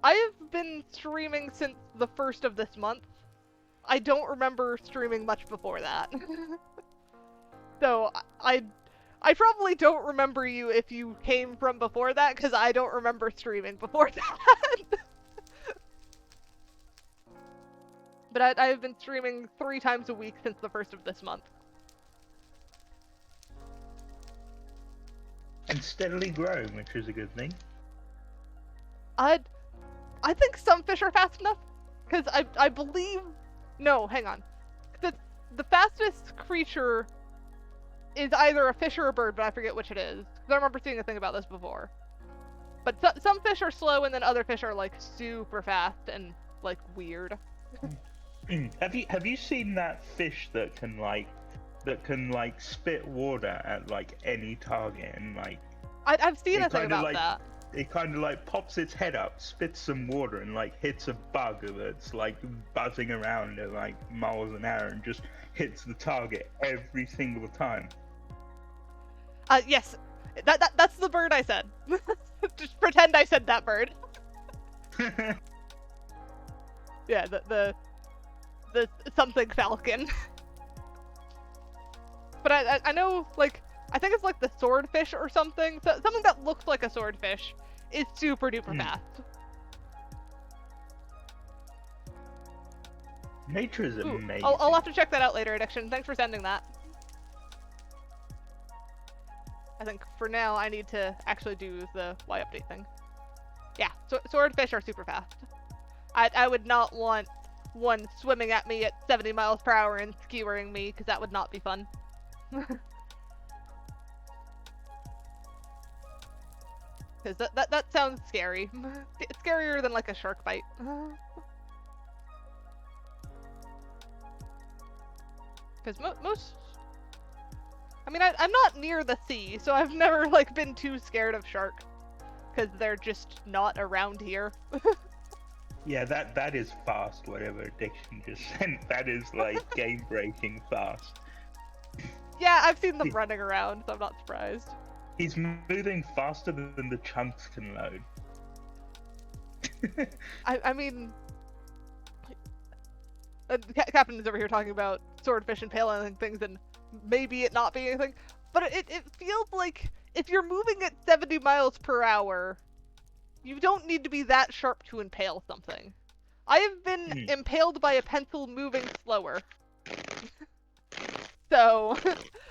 have been streaming since the 1st of this month. I don't remember streaming much before that. So I probably don't remember you if you came from before that, because I don't remember streaming before that. But I've been streaming 3 times a week since the 1st of this month. And steadily growing, which is a good thing. I think some fish are fast enough, because I believe... No, hang on. The fastest creature is either a fish or a bird, but I forget which it is. Because I remember seeing a thing about this before. But some fish are slow, and then other fish are super fast and weird. Have you seen that fish that can spit water at any target and I've seen a thing about that. It kind of pops its head up, spits some water, and hits a bug that's buzzing around at miles an hour and just hits the target every single time. Yes, that's the bird I said. Just pretend I said that bird. Yeah, the something falcon. But I know I think it's the swordfish or something. So something that looks like a swordfish is super duper fast. Nature is amazing. I'll have to check that out later, Addiction. Thanks for sending that. I think for now I need to actually do the Y update thing. Yeah, so swordfish are super fast. I would not want one swimming at me at 70 miles per hour and skewering me, because that would not be fun. Because that sounds scary. It's scarier than like a shark bite. Because most... I mean, I'm not near the sea, so I've never, like, been too scared of sharks. Because they're just not around here. Yeah, that is fast, whatever Addiction just sent. That is, like, game-breaking fast. Yeah, I've seen them running around, so I'm not surprised. He's moving faster than the chunks can load. I mean... Captain is over here talking about swordfish and pale things and maybe it not being anything, but it feels like if you're moving at 70 miles per hour, you don't need to be that sharp to impale something. I have been impaled by a pencil moving slower. So,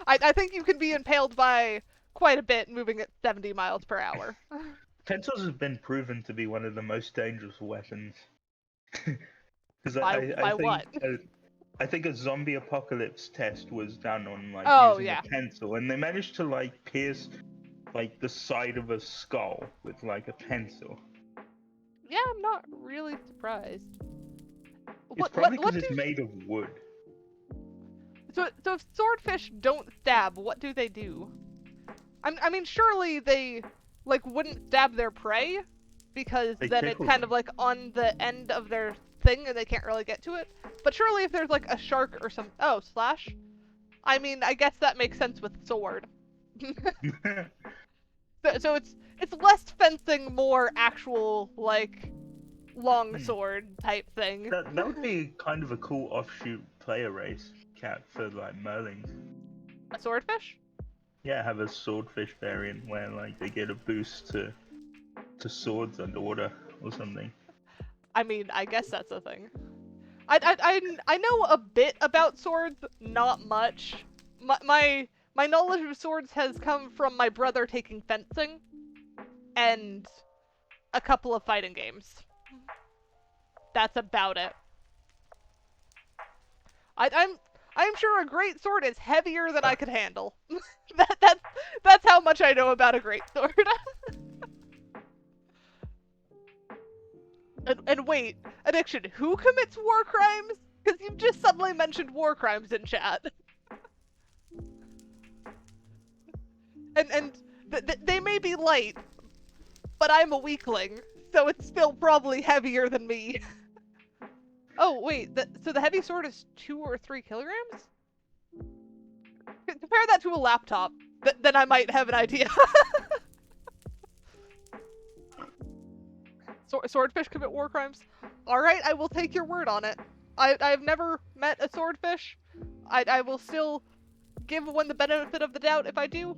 I think you can be impaled by quite a bit moving at 70 miles per hour. Pencils have been proven to be one of the most dangerous weapons. By what? I think a zombie apocalypse test was done on like using a pencil, and they managed to like pierce like the side of a skull with like a pencil. Yeah, I'm not really surprised. It's probably because it's made of wood. So if swordfish don't stab, what do they do? I mean, surely they like wouldn't stab their prey because then it's kind of like on the end of their thing and they can't really get to it. But surely if there's like a shark or some slash. I mean, I guess that makes sense with sword. So it's less fencing, more actual like long sword type thing. That would be kind of a cool offshoot player race, Cat, for like Merlings. A swordfish? Yeah, have a swordfish variant where like they get a boost to swords underwater or something. I mean, I guess that's a thing. I know a bit about swords, not much. My knowledge of swords has come from my brother taking fencing and a couple of fighting games. That's about it. I'm sure a great sword is heavier than I could handle. That's how much I know about a great sword. And wait, Addiction, who commits war crimes? Because you've just suddenly mentioned war crimes in chat. And they may be light, but I'm a weakling, so it's still probably heavier than me. Oh, wait, so the heavy sword is 2 or 3 kilograms? Compare that to a laptop, then I might have an idea. Swordfish commit war crimes? Alright, I will take your word on it. I've never met a swordfish. I will still give one the benefit of the doubt if I do.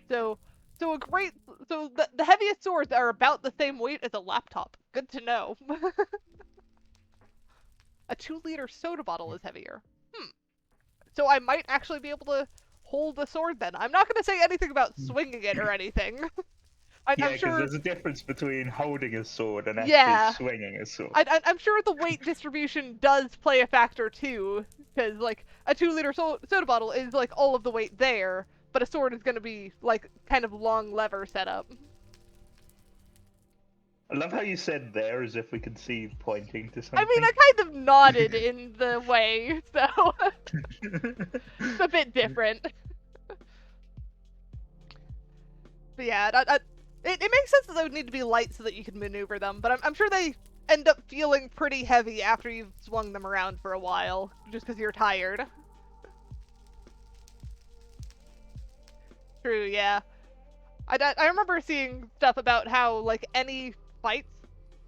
So the heaviest swords are about the same weight as a laptop. Good to know. A 2-liter soda bottle is heavier. So I might actually be able to hold the sword then. I'm not going to say anything about swinging it or anything. I'm because sure there's a difference between holding a sword and actually swinging a sword. I'm sure the weight distribution does play a factor too, because like a 2-liter soda bottle is like all of the weight there, but a sword is going to be like kind of long lever setup. I love how you said there as if we could see you pointing to something. I mean, I kind of nodded in the way, so it's a bit different. But yeah, it makes sense that they would need to be light so that you can maneuver them, but I'm sure they end up feeling pretty heavy after you've swung them around for a while, just because you're tired. True, yeah. I remember seeing stuff about how, like, any fights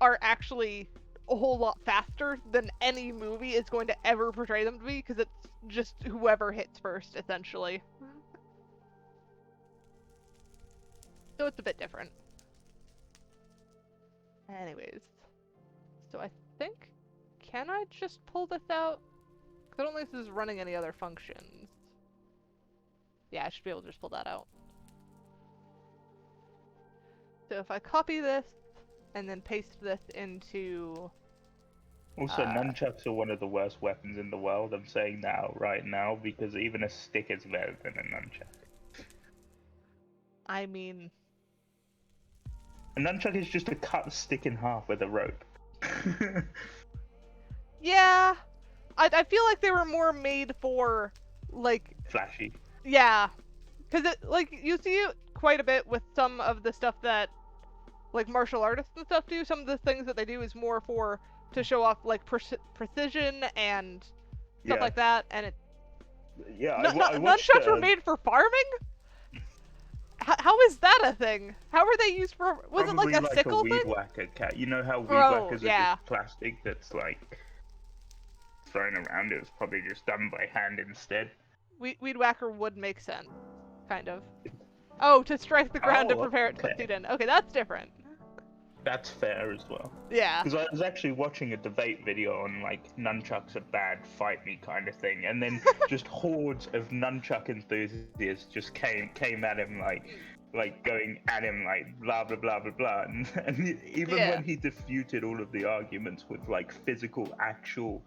are actually a whole lot faster than any movie is going to ever portray them to be, because it's just whoever hits first, essentially. So it's a bit different. Anyways. So I think... Can I just pull this out? Because I don't think this is running any other functions. Yeah, I should be able to just pull that out. So if I copy this, and then paste this into. Also, nunchucks are one of the worst weapons in the world. I'm saying that right now because even a stick is better than a nunchuck. I mean, a nunchuck is just a cut stick in half with a rope. yeah, I feel like they were more made for like flashy. Yeah, because like you see it quite a bit with some of the stuff that like martial artists and stuff do. Some of the things that they do is more for to show off like precision and stuff like that. And it nunchucks were made for farming. How is that a thing? How are they used for? Was it like a sickle thing? Weed whacker cat. You know how weed whackers are just plastic that's like thrown around? It was probably just done by hand instead. Weed whacker would make sense, kind of. Oh, to strike the ground to prepare it to succeed in. Okay, that's different. That's fair as well. Yeah. Because I was actually watching a debate video on like nunchucks are bad, fight me kind of thing, and then just hordes of nunchuck enthusiasts just came at him like going at him like blah blah blah blah blah, and even when he disputed all of the arguments with like physical actual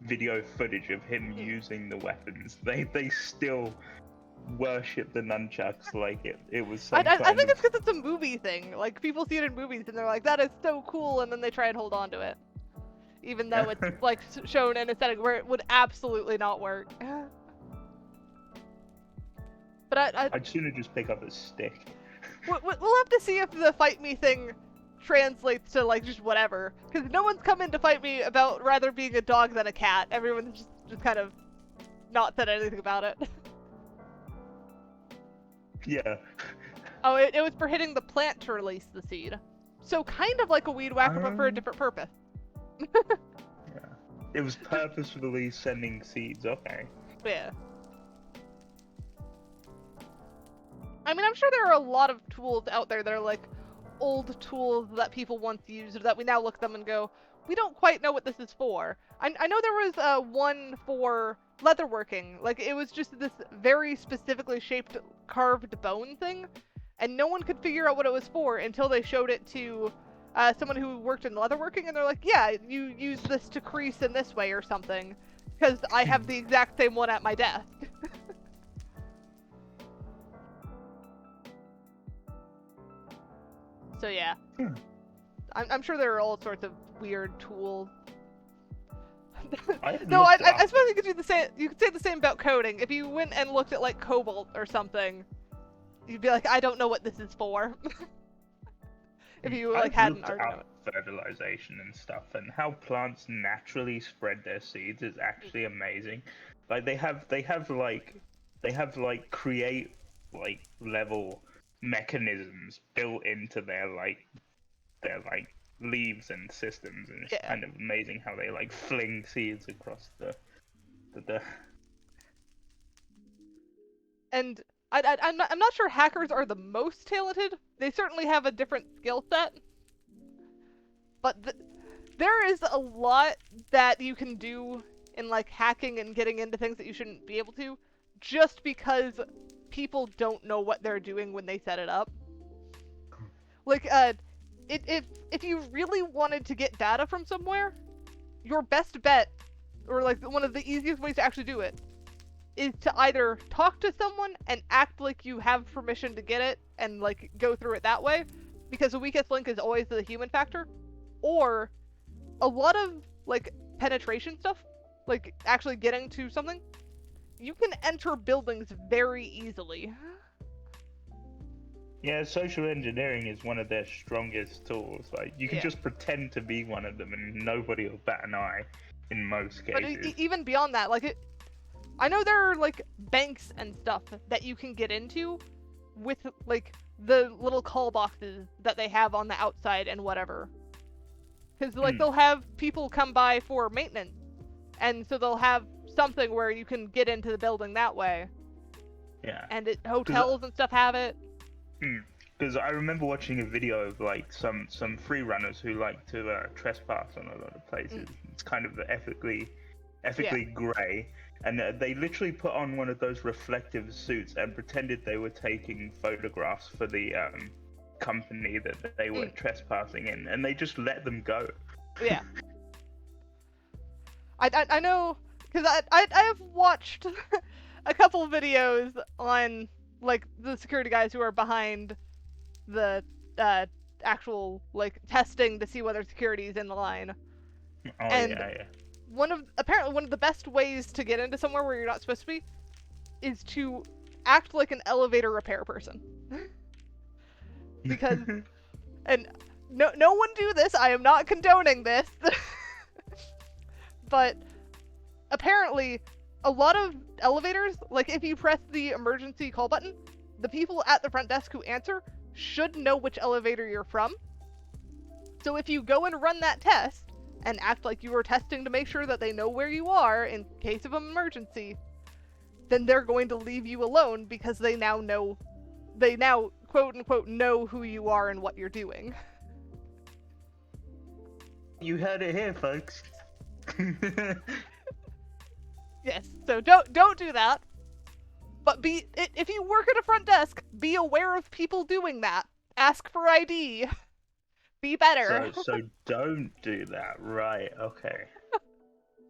video footage of him using the weapons, they still worship the nunchucks like it was some I think it's because it's a movie thing. Like, people see it in movies and they're like, that is so cool, and then they try and hold on to it. Even though it's, like, shown in a setting where it would absolutely not work. But I'd sooner just pick up a stick. We'll have to see if the fight me thing translates to, like, just whatever. Because no one's come in to fight me about rather being a dog than a cat. Everyone's just kind of not said anything about it. Yeah. Oh, it was for hitting the plant to release the seed. So kind of like a weed whacker, but for a different purpose. Yeah. It was purposefully sending seeds, okay. Yeah. I mean, I'm sure there are a lot of tools out there that are like old tools that people once used that we now look at them and go, we don't quite know what this is for. I know there was one for leatherworking. Like, it was just this very specifically shaped carved bone thing, and no one could figure out what it was for until they showed it to someone who worked in leatherworking, and they're like, yeah, you use this to crease in this way or something, because I have the exact same one at my desk. So yeah. I'm sure there are all sorts of weird tools. No, I suppose you could do the same. You could say the same about coding. If you went and looked at like Cobalt or something, you'd be like, I don't know what this is for. If you like hadn't already known it. Fertilization and stuff, and how plants naturally spread their seeds is actually amazing. Like they have create like level mechanisms built into their leaves and systems, and it's kind of amazing how they like fling seeds across the And I'm not sure hackers are the most talented. They certainly have a different skill set, but there is a lot that you can do in like hacking and getting into things that you shouldn't be able to, just because people don't know what they're doing when they set it up. Like, if you really wanted to get data from somewhere, your best bet, or like one of the easiest ways to actually do it, is to either talk to someone and act like you have permission to get it and like go through it that way, because the weakest link is always the human factor, or a lot of like penetration stuff, like actually getting to something, you can enter buildings very easily. Yeah, social engineering is one of their strongest tools. Like, you can just pretend to be one of them and nobody will bat an eye in most cases. But even beyond that, like, I know there are, like, banks and stuff that you can get into with, like, the little call boxes that they have on the outside and whatever. Because, like, they'll have people come by for maintenance, and so they'll have something where you can get into the building that way. Yeah. And hotels and stuff have it. Because I remember watching a video of like some free runners who like to trespass on a lot of places. It's kind of ethically grey, and they literally put on one of those reflective suits and pretended they were taking photographs for the company that they were trespassing in, and they just let them go. Yeah. I know, because I have watched a couple videos on, like, the security guys who are behind the actual, like, testing to see whether security is in the line. Oh, and yeah. Apparently one of the best ways to get into somewhere where you're not supposed to be is to act like an elevator repair person. Because, and no one do this, I am not condoning this, but apparently a lot of elevators, like if you press the emergency call button, the people at the front desk who answer should know which elevator you're from. So if you go and run that test and act like you were testing to make sure that they know where you are in case of an emergency, then they're going to leave you alone because they now quote unquote know who you are and what you're doing. You heard it here, folks. Yes, so don't do that. But if you work at a front desk, be aware of people doing that. Ask for ID. Be better. So don't do that, right? Okay.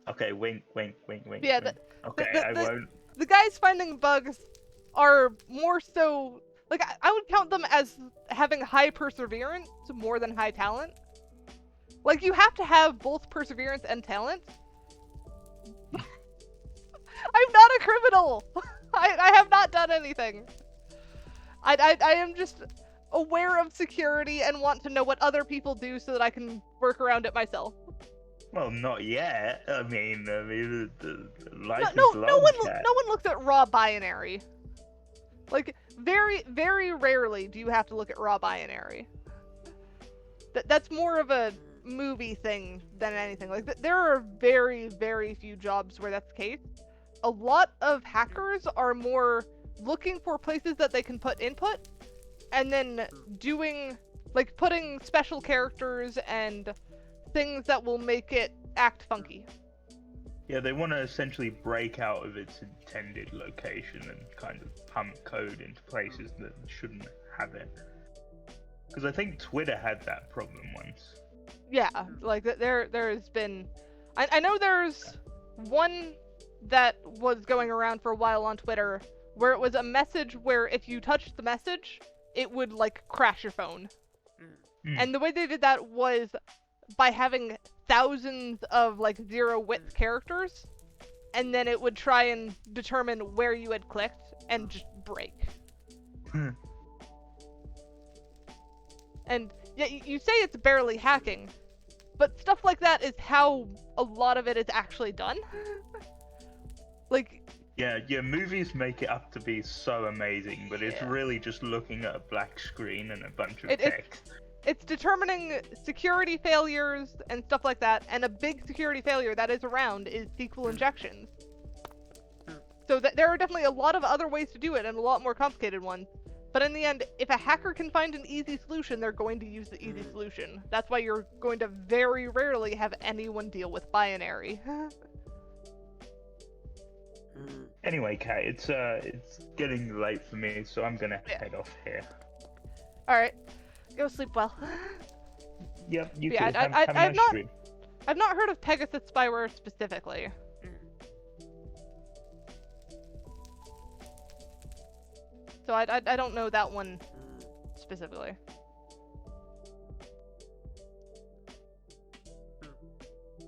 Okay, wink, wink, wink, wink. Yeah. Wink. Okay, I won't. The guys finding bugs are more so, like, I would count them as having high perseverance more than high talent. Like, you have to have both perseverance and talent. I'm not a criminal. I have not done anything. I am just aware of security and want to know what other people do so that I can work around it myself. Well, not yet. I mean, the life is No long, one looks at raw binary. Like, very, very rarely do you have to look at raw binary. That's more of a movie thing than anything. Like, there are very, very few jobs where that's the case. A lot of hackers are more looking for places that they can put input, and then doing, like, putting special characters and things that will make it act funky. Yeah, they want to essentially break out of its intended location and kind of pump code into places that shouldn't have it. Because I think Twitter had that problem once. Yeah, like there's been, I know there's one that was going around for a while on Twitter where it was a message where if you touched the message, it would, like, crash your phone. And the way they did that was by having thousands of, like, zero-width characters, and then it would try and determine where you had clicked and just break. And yeah, you say it's barely hacking, but stuff like that is how a lot of it is actually done. Like, yeah, movies make it up to be so amazing, but it's really just looking at a black screen and a bunch of text. It's determining security failures and stuff like that, and a big security failure that is around is SQL injections. So there are definitely a lot of other ways to do it, and a lot more complicated ones. But in the end, if a hacker can find an easy solution, they're going to use the easy solution. That's why you're going to very rarely have anyone deal with binary. Anyway, Kat, it's getting late for me, so I'm gonna head off here. Alright. Go sleep well. Yep, you Yeah, too. Have a nice stream. I've not heard of Pegasus spyware specifically. So I don't know that one specifically.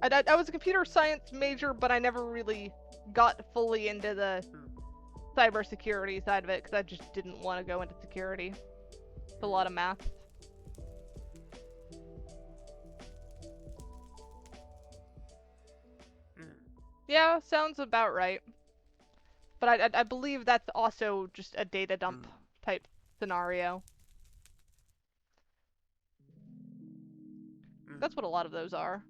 I was a computer science major, but I never really got fully into the cybersecurity side of it because I just didn't want to go into security. It's a lot of math. Yeah, sounds about right. But I believe that's also just a data dump type scenario. That's what a lot of those are.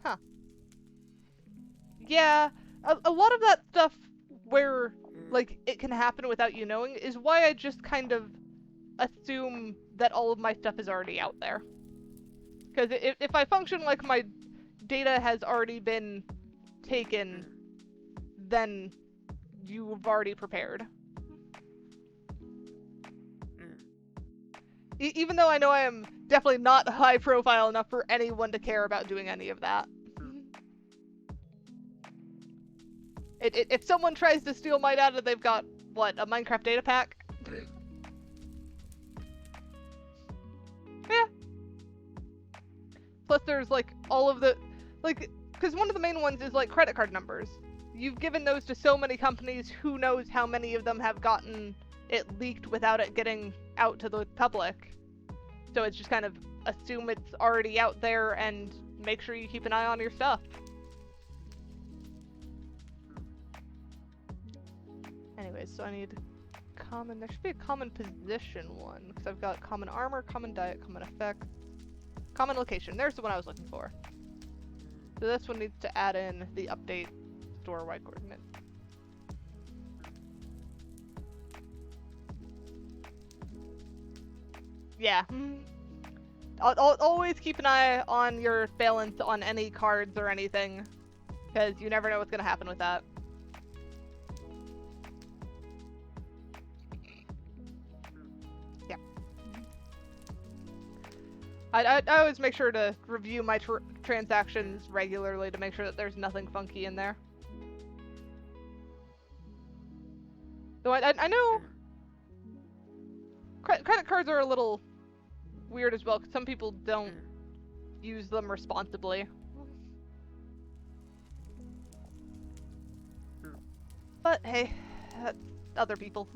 Huh. Yeah, a lot of that stuff where, like, it can happen without you knowing is why I just kind of assume that all of my stuff is already out there. Because if I function like my data has already been taken, than you've already prepared. Even though I know I am definitely not high profile enough for anyone to care about doing any of that. If someone tries to steal my data, they've got, what, a Minecraft Datapack? Yeah. Plus there's, like, all of the, like, because one of the main ones is, like, credit card numbers. You've given those to so many companies, who knows how many of them have gotten it leaked without it getting out to the public. So it's just kind of assume it's already out there and make sure you keep an eye on your stuff. Anyways, so I need common, there should be a common position one, because I've got common armor, common diet, common effects, common location. There's the one I was looking for. So this one needs to add in the update store Y coordinate. Yeah. I'll always keep an eye on your balance on any cards or anything, because you never know what's going to happen with that. Yeah. I always make sure to review my transactions regularly to make sure that there's nothing funky in there. Though I know credit cards are a little weird as well, because some people don't use them responsibly. But hey, that's other people.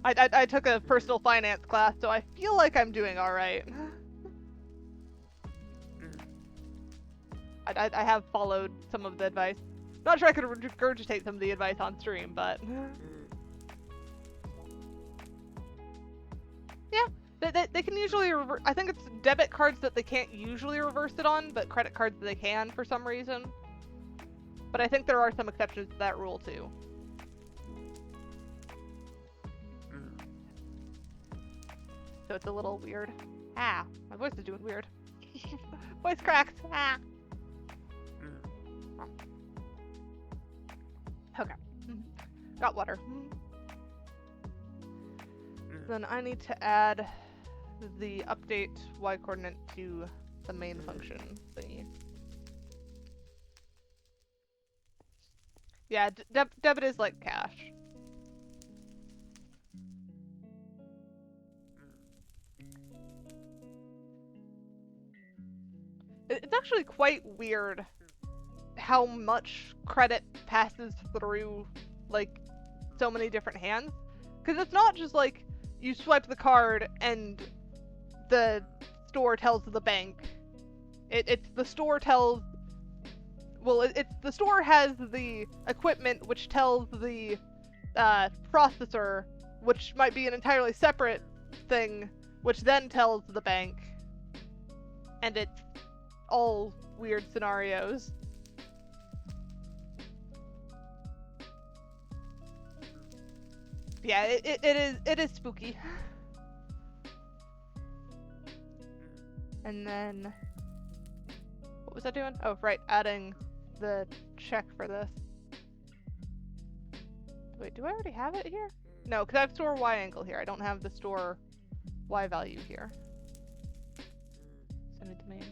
I took a personal finance class, so I feel like I'm doing alright. I have followed some of the advice. Not sure I could regurgitate some of the advice on stream, but... yeah, they can usually I think it's debit cards that they can't usually reverse it on, but credit cards they can for some reason. But I think there are some exceptions to that rule too. So it's a little weird. Ah, my voice is doing weird. Voice cracked. Ah. Okay. Got water. Then I need to add the update Y coordinate to the main function thingy. Yeah, debit is like cash. It's actually quite weird how much credit passes through, like, so many different hands. Because it's not just like you swipe the card and the store tells the bank. It's the store tells... well, it's the store has the equipment which tells the processor, which might be an entirely separate thing, which then tells the bank. And it's all weird scenarios. Yeah, it is spooky. And then what was I doing? Oh, right, adding the check for this. Wait, do I already have it here? No, because I have store Y angle here. I don't have the store Y value here. So I need the main.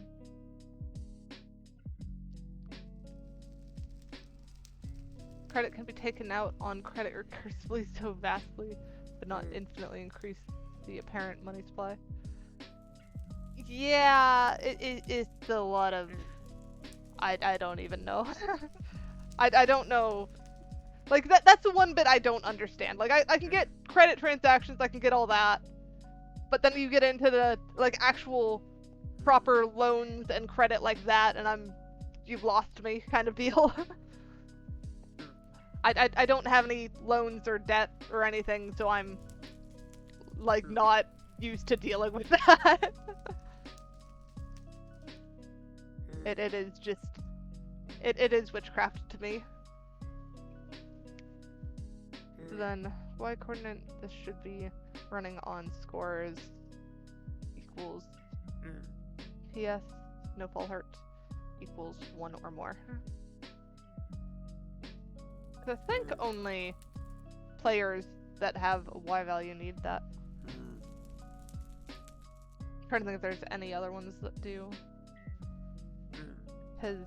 Credit can be taken out on credit recursively so vastly, but not infinitely increase the apparent money supply. Yeah, it's a lot of... I don't even know. I don't know. Like, that's the one bit I don't understand. Like, I can get credit transactions, I can get all that. But then you get into the, like, actual proper loans and credit like that, and you've lost me kind of deal. I don't have any loans or debt or anything, so I'm, like, not used to dealing with that. It is just... It is witchcraft to me. So then, Y coordinate, this should be running on scores equals PS, no fall hurt, equals 1 or more. 'Cause I think only players that have a Y value need that. I'm trying to think if there's any other ones that do. Because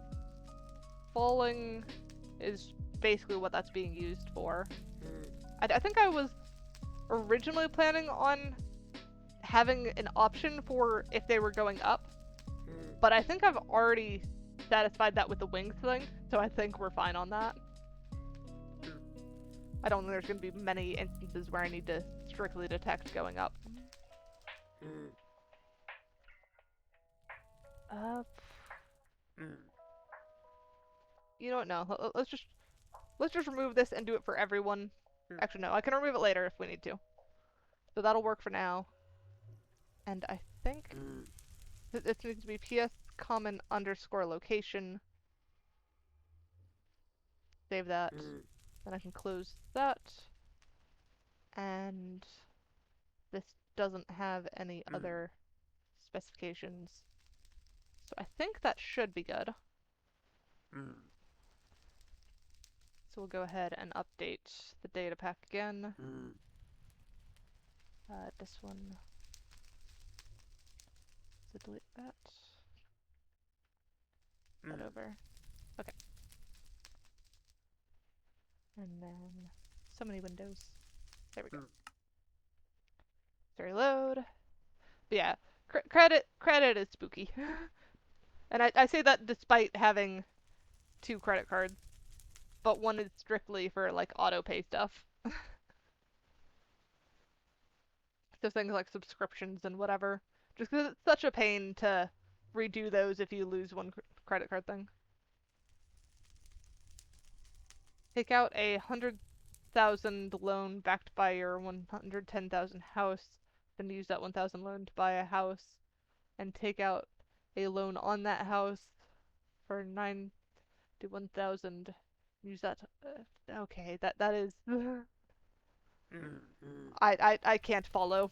falling is basically what that's being used for. I think I was originally planning on having an option for if they were going up, but I think I've already satisfied that with the wings thing, so I think we're fine on that. I don't think there's going to be many instances where I need to strictly detect going up. You know what? No, let's just remove this and do it for everyone. Actually, no, I can remove it later if we need to. So that'll work for now. And I think it needs to be PS common underscore location. Save that. Then I can close that. And this doesn't have any other specifications. So I think that should be good. So we'll go ahead and update the data pack again. This one. So delete that. That over. Okay. And then so many windows. There we go. Sorry, load. But yeah, credit is spooky. And I say that despite having 2 credit cards, but one is strictly for like auto pay stuff. So things like subscriptions and whatever. Just because it's such a pain to redo those if you lose one credit card thing. Take out a 100,000 loan backed by your 110,000 house, then use that 1,000 loan to buy a house, and take out a loan on that house for 9 to 1,000. Use that. Okay, that is. I can't follow.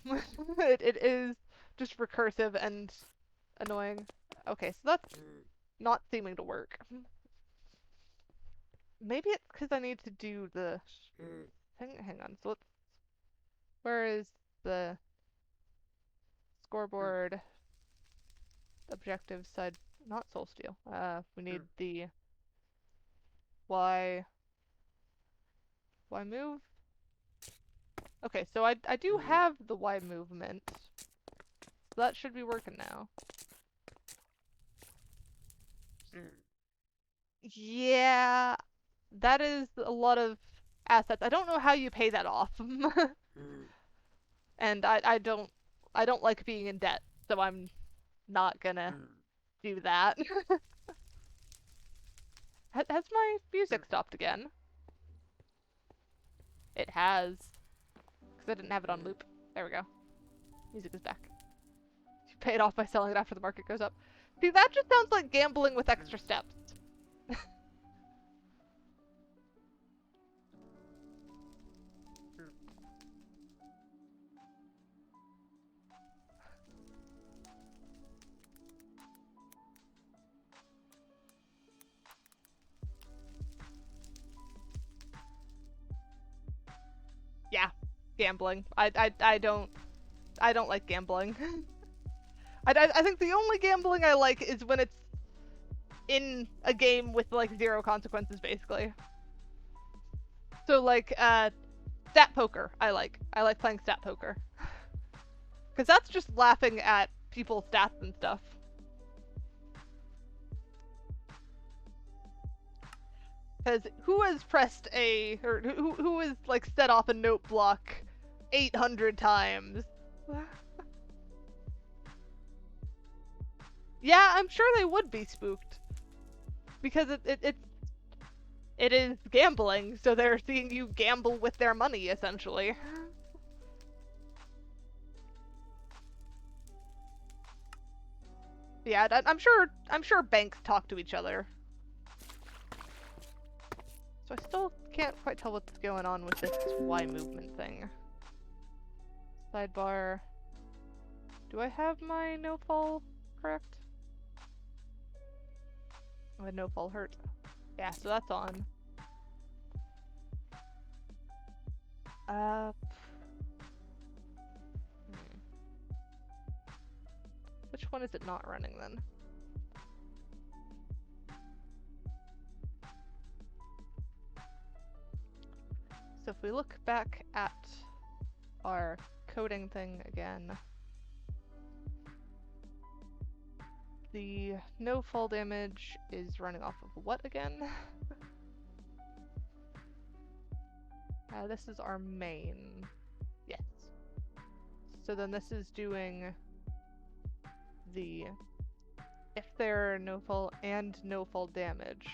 It is just recursive and annoying. Okay, so that's not seeming to work. Maybe it's because I need to do the thing. Hang on. So let's. Where is the scoreboard objective side? Not soul steel. We need the Y move. Okay, so I do have the Y movement. So that should be working now. Yeah, that is a lot of assets. I don't know how you pay that off. And I don't like being in debt, so I'm not gonna do that. Has my music stopped again? It has. Because I didn't have it on loop. There we go. Music is back. You pay it off by selling it after the market goes up. See, that just sounds like gambling with extra steps. Yeah, gambling. I don't like gambling. I think the only gambling I like is when it's in a game with like 0 consequences, basically. So like stat poker, I like playing stat poker. Because that's just laughing at people's stats and stuff. Because who has pressed or who has like set off a note block 800 times? Yeah, I'm sure they would be spooked. Because it is gambling, so they're seeing you gamble with their money, essentially. Yeah, I'm sure banks talk to each other. So I still can't quite tell what's going on with this Y movement thing. Sidebar. Do I have my no fall correct? My no fall hurt. Yeah, so that's on. Uh, which one is it not running then? So if we look back at our coding thing again, the no fall damage is running off of what again? This is our main. Yes. So then this is doing the if there are no fall and no fall damage.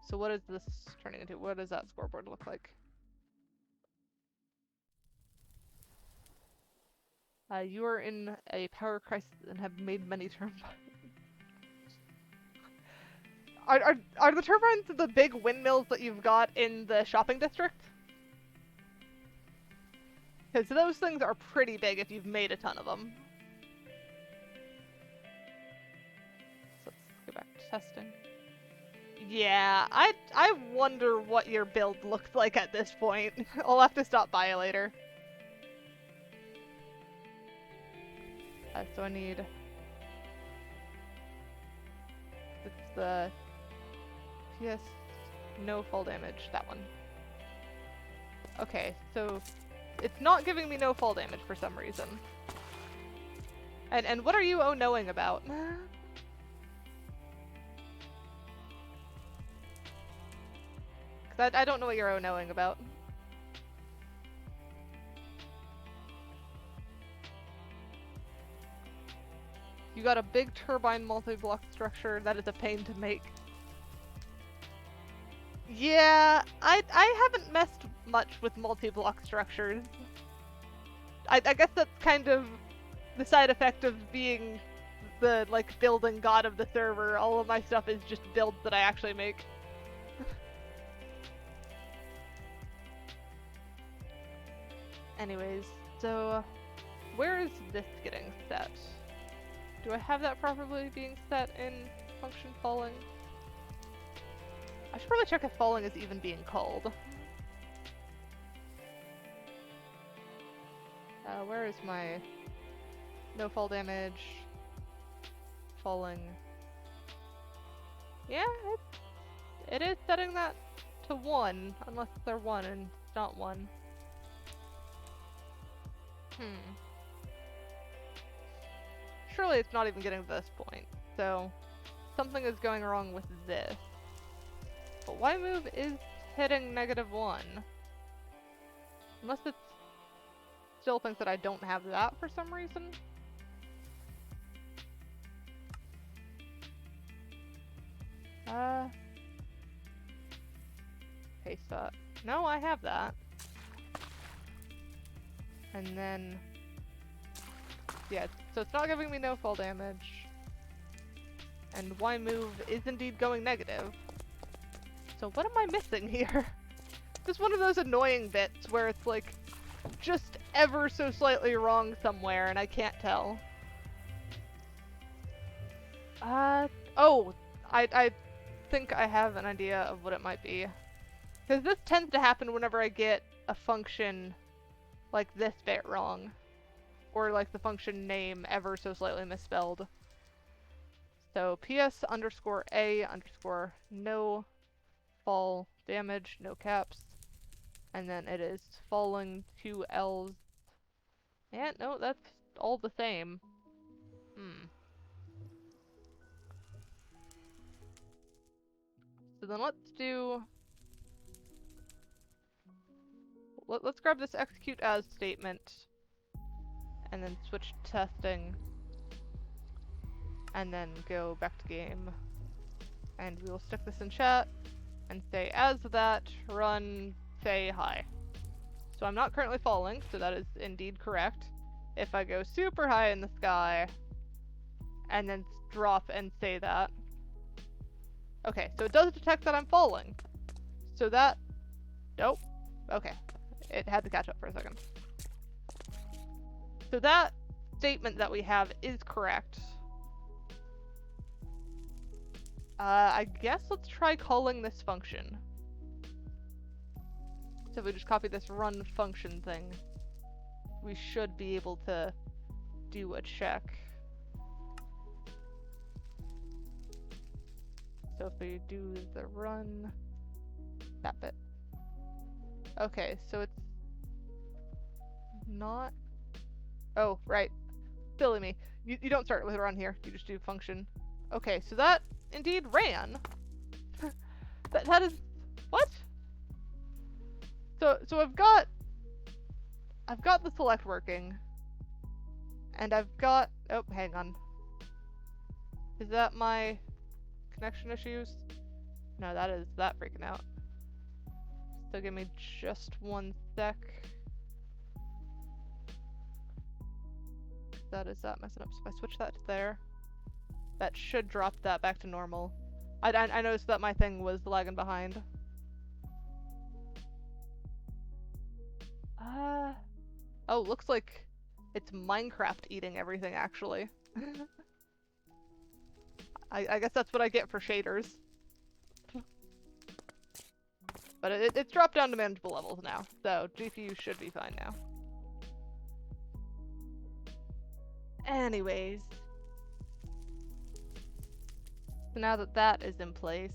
So what is this turning into? What does that scoreboard look like? You are in a power crisis and have made many turbines. Are the turbines the big windmills that you've got in the shopping district? Because those things are pretty big if you've made a ton of them. So let's go back to testing. Yeah, I wonder what your build looks like at this point. I'll have to stop by later. So I need... It's the... PS... No fall damage, that one. Okay, so... It's not giving me no fall damage for some reason. And what are you oh-knowing about? Cause I don't know what you're oh-knowing about. You got a big turbine multi-block structure that is a pain to make. Yeah, I haven't messed much with multi-block structures. I guess that's kind of the side effect of being the, like, building god of the server. All of my stuff is just builds that I actually make. Anyways, so where is this getting set? Do I have that properly being set in function falling? I should probably check if falling is even being called. Where is my no fall damage? Falling. Yeah, it is setting that to 1, unless they're 1 and it's not 1. Surely it's not even getting to this point, so something is going wrong with this. But why move is hitting -1? Unless it still thinks that I don't have that for some reason. Paste that. No, I have that. And then... yeah, so it's not giving me no fall damage. And Y move is indeed going negative. So what am I missing here? Just one of those annoying bits where it's like just ever so slightly wrong somewhere and I can't tell. Oh, I think I have an idea of what it might be. Because this tends to happen whenever I get a function like this bit wrong. Or like the function name ever so slightly misspelled. So ps_a_ no fall damage, no caps. And then it is falling 2 L's. Yeah, no, that's all the same. So then let's do... let's grab this execute as statement. And then switch to testing. And then go back to game. And we will stick this in chat. And say, as that, run, say hi. So I'm not currently falling, so that is indeed correct. If I go super high in the sky, and then drop and say that. Okay, so it does detect that I'm falling. So that... nope. Okay. It had to catch up for a second. So that statement that we have is correct. I guess let's try calling this function. So if we just copy this run function thing, we should be able to do a check. So if we do the run, that bit. Okay, so it's not... Oh, right. Silly me. You don't start with a run here. You just do function. Okay, so that indeed ran. that is... What? So I've got the select working. And I've got... Oh, hang on. Is that my connection issues? No, that is that freaking out. So give me just 1 sec. That is that messing up. So if I switch that to there, that should drop that back to normal. I noticed that my thing was lagging behind. Oh, looks like it's Minecraft eating everything, actually. I guess that's what I get for shaders. But it's dropped down to manageable levels now, so GPU should be fine now. Anyways. So now that that is in place,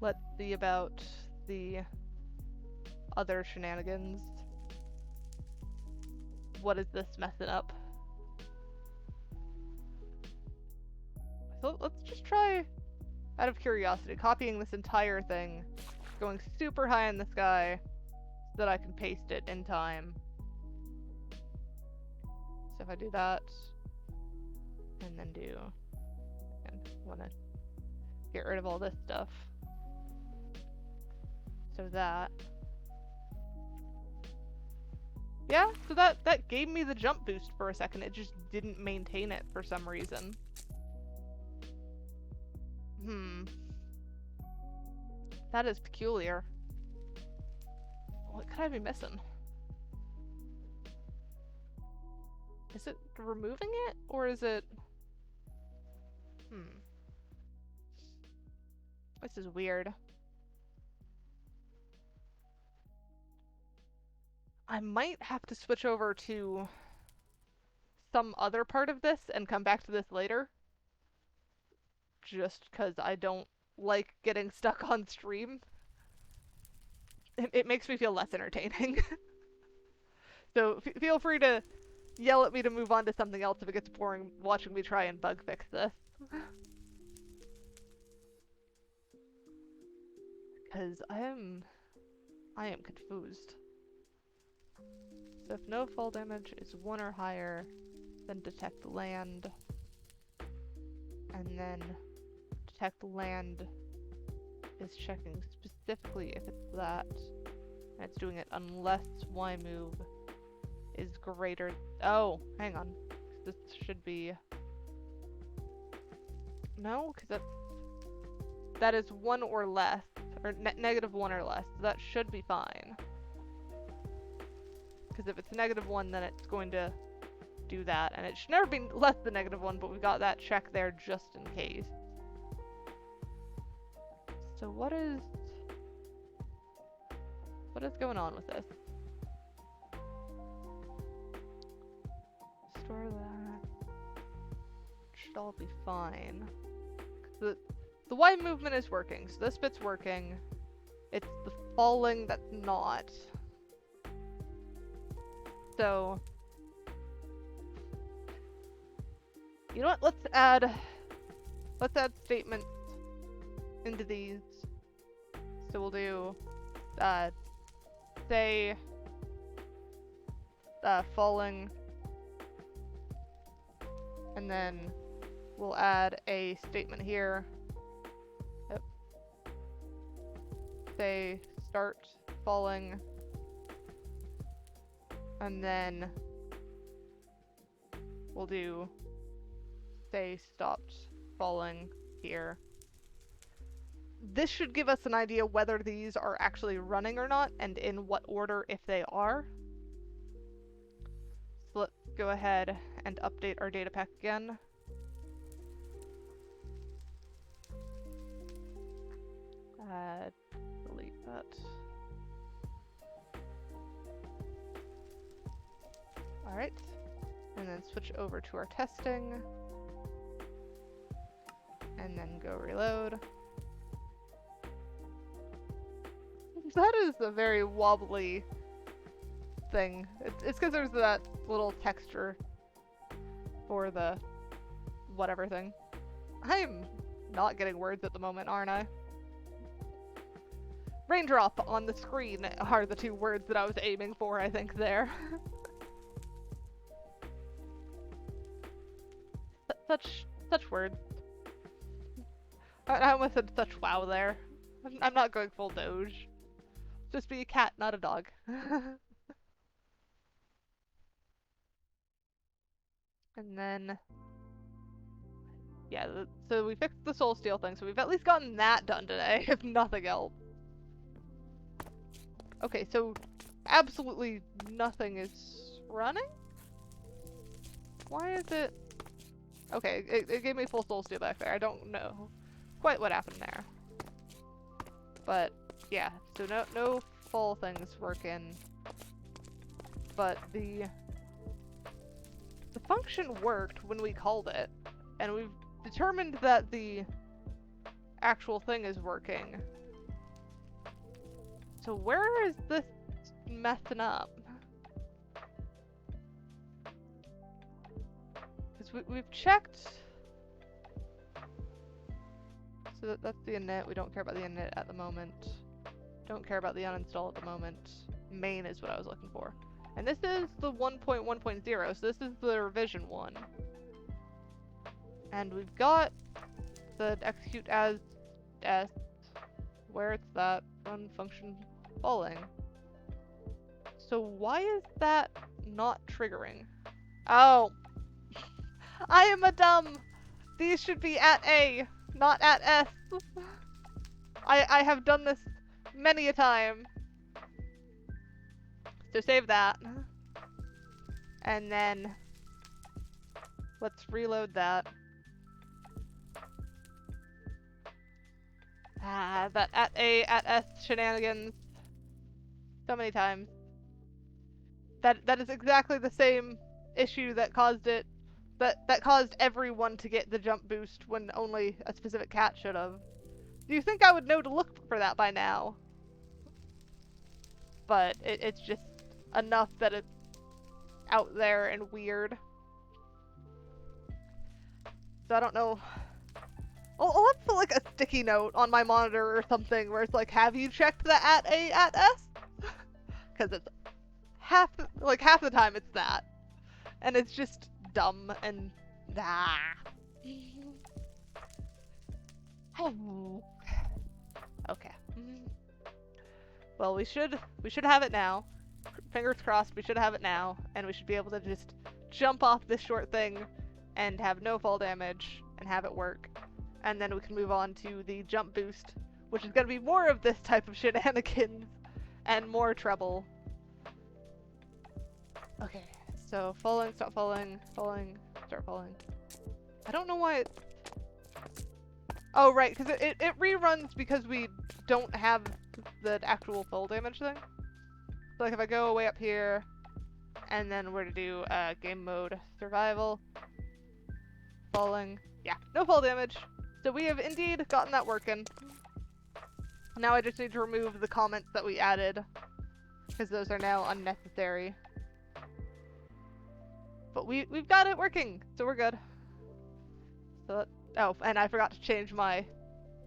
let's see about the other shenanigans. What is this messing up? So let's just try, out of curiosity, copying this entire thing, going super high in the sky, so that I can paste it in time. So if I do that, and then do, and want to get rid of all this stuff. So that. Yeah, so that gave me the jump boost for a second. It just didn't maintain it for some reason. That is peculiar. What could I be missing? Is it removing it, or is it... This is weird. I might have to switch over to some other part of this and come back to this later. Just because I don't like getting stuck on stream. It makes me feel less entertaining. So feel free to yell at me to move on to something else if it gets boring watching me try and bug fix this. Because I am confused. So if no fall damage is 1 or higher, then detect land. And then detect land is checking specifically if it's that. And it's doing it unless Y move is greater. Oh, hang on. This should be... No, because that is 1 or less. Or negative 1 or less. So that should be fine. Because if it's -1, then it's going to do that. And it should never be less than -1, but we got that check there just in case. So what is going on with this? Store that. Should all be fine. The Y movement is working, so this bit's working. It's the falling that's not. So, you know what? Let's add statements into these. So we'll do say falling, and then we'll add a statement here. Yep. Say start falling, and then we'll do say stopped falling here. This should give us an idea whether these are actually running or not, and in what order if they are. So let's go ahead and update our data pack again. Delete that. Alright. And then switch over to our testing. And then go reload. That is a very wobbly thing. It's because there's that little texture for the whatever thing. I'm not getting words at the moment, aren't I? Raindrop on the screen are the two words that I was aiming for, I think, there. Such words. I almost said such wow there. I'm not going full Doge. Just be a cat, not a dog. And then... yeah, so we fixed the soul steal thing, so we've at least gotten that done today, if nothing else. Okay, so absolutely nothing is running? Why is it... okay, it gave me full soul steal back there. I don't know quite what happened there. But, yeah, so no full things working. But the function worked when we called it, and we've determined that the actual thing is working. So where is this messing up? Because we've checked... so that's the init. We don't care about the init at the moment. Don't care about the uninstall at the moment. Main is what I was looking for. And this is the 1.1.0, so this is the revision one. And we've got the execute as s, where it's that run function falling. So why is that not triggering? Oh! I am a dumb! These should be at A, not at S. I have done this many a time. So save that. And then let's reload that. That at A, at S shenanigans. So many times. That is exactly the same issue that caused it. That caused everyone to get the jump boost when only a specific cat should have. Do you think I would know to look for that by now? But it's just enough that it's out there and weird. So I don't know. I'll have to put like a sticky note on my monitor or something where it's like, have you checked the at A, at S? Because it's half the time it's that. And it's just dumb and okay. Well, we should have it now. Fingers crossed, we should have it now, and we should be able to just jump off this short thing and have no fall damage and have it work. And then we can move on to the jump boost, which is going to be more of this type of shenanigans and more trouble. Okay, so falling, stop falling, falling, start falling. I don't know why it... oh, right, because it reruns because we don't have the actual fall damage thing. So like if I go way up here, and then we're to do game mode survival, falling, yeah, no fall damage. So we have indeed gotten that working. Now I just need to remove the comments that we added, because those are now unnecessary. But we've got it working, so we're good. So oh, and I forgot to change my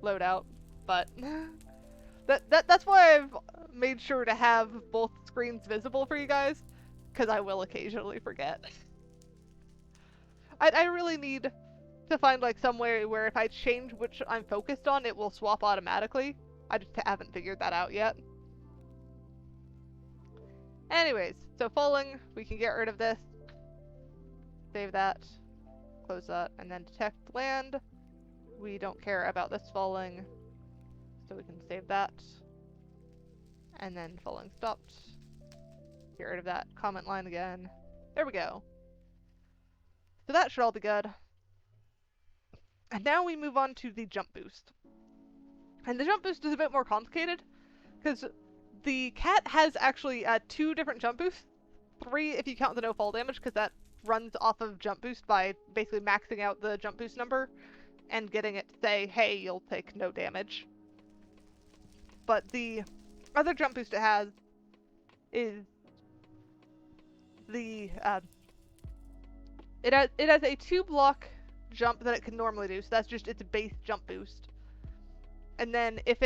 loadout, but that's why I've made sure to have both screens visible for you guys, because I will occasionally forget. I really need to find like some way where if I change which I'm focused on, it will swap automatically. I just haven't figured that out yet. Anyways, so falling, we can get rid of this. Save that, close that, and then detect land. We don't care about this falling, so we can save that. And then falling stopped. Get rid of that comment line again. There we go. So that should all be good. And now we move on to the jump boost. And the jump boost is a bit more complicated, because the cat has actually 2 different jump boosts. 3 if you count the no fall damage, because that runs off of jump boost by basically maxing out the jump boost number and getting it to say, hey, you'll take no damage. But the other jump boost it has is the it has a 2-block jump that it can normally do, so that's just its base jump boost. And then if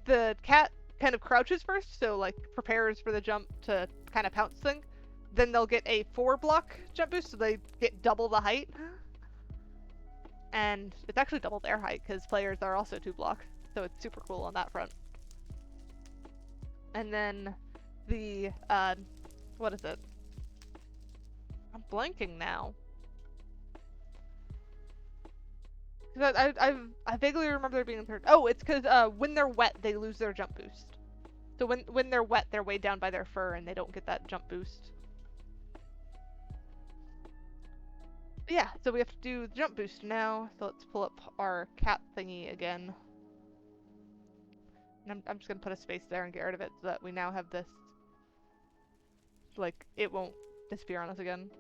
the cat kind of crouches first, so like prepares for the jump to kind of pounce thing, then they'll get a 4-block jump boost, so they get double the height. And it's actually double their height because players are also 2-block, so it's super cool on that front. And then the what is it? I'm blanking now. I vaguely remember there being a third. Oh, it's because when they're wet, they lose their jump boost. So when they're wet, they're weighed down by their fur, and they don't get that jump boost. Yeah, so we have to do the jump boost now. So let's pull up our cat thingy again. And I'm just gonna put a space there and get rid of it so that we now have this. Like, it won't disappear on us again.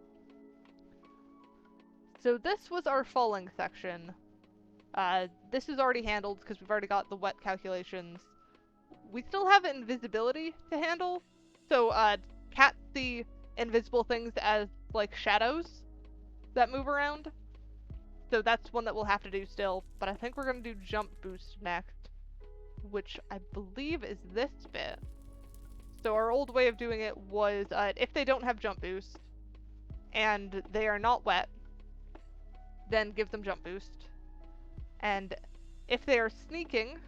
So this was our falling section. This is already handled because we've already got the wet calculations. We still have invisibility to handle. So, cats see invisible things as, like, shadows that move around. So that's one that we'll have to do still. But I think we're going to do jump boost next, which I believe is this bit. So our old way of doing it was, if they don't have jump boost, and they are not wet, then give them jump boost. And if they are sneaking,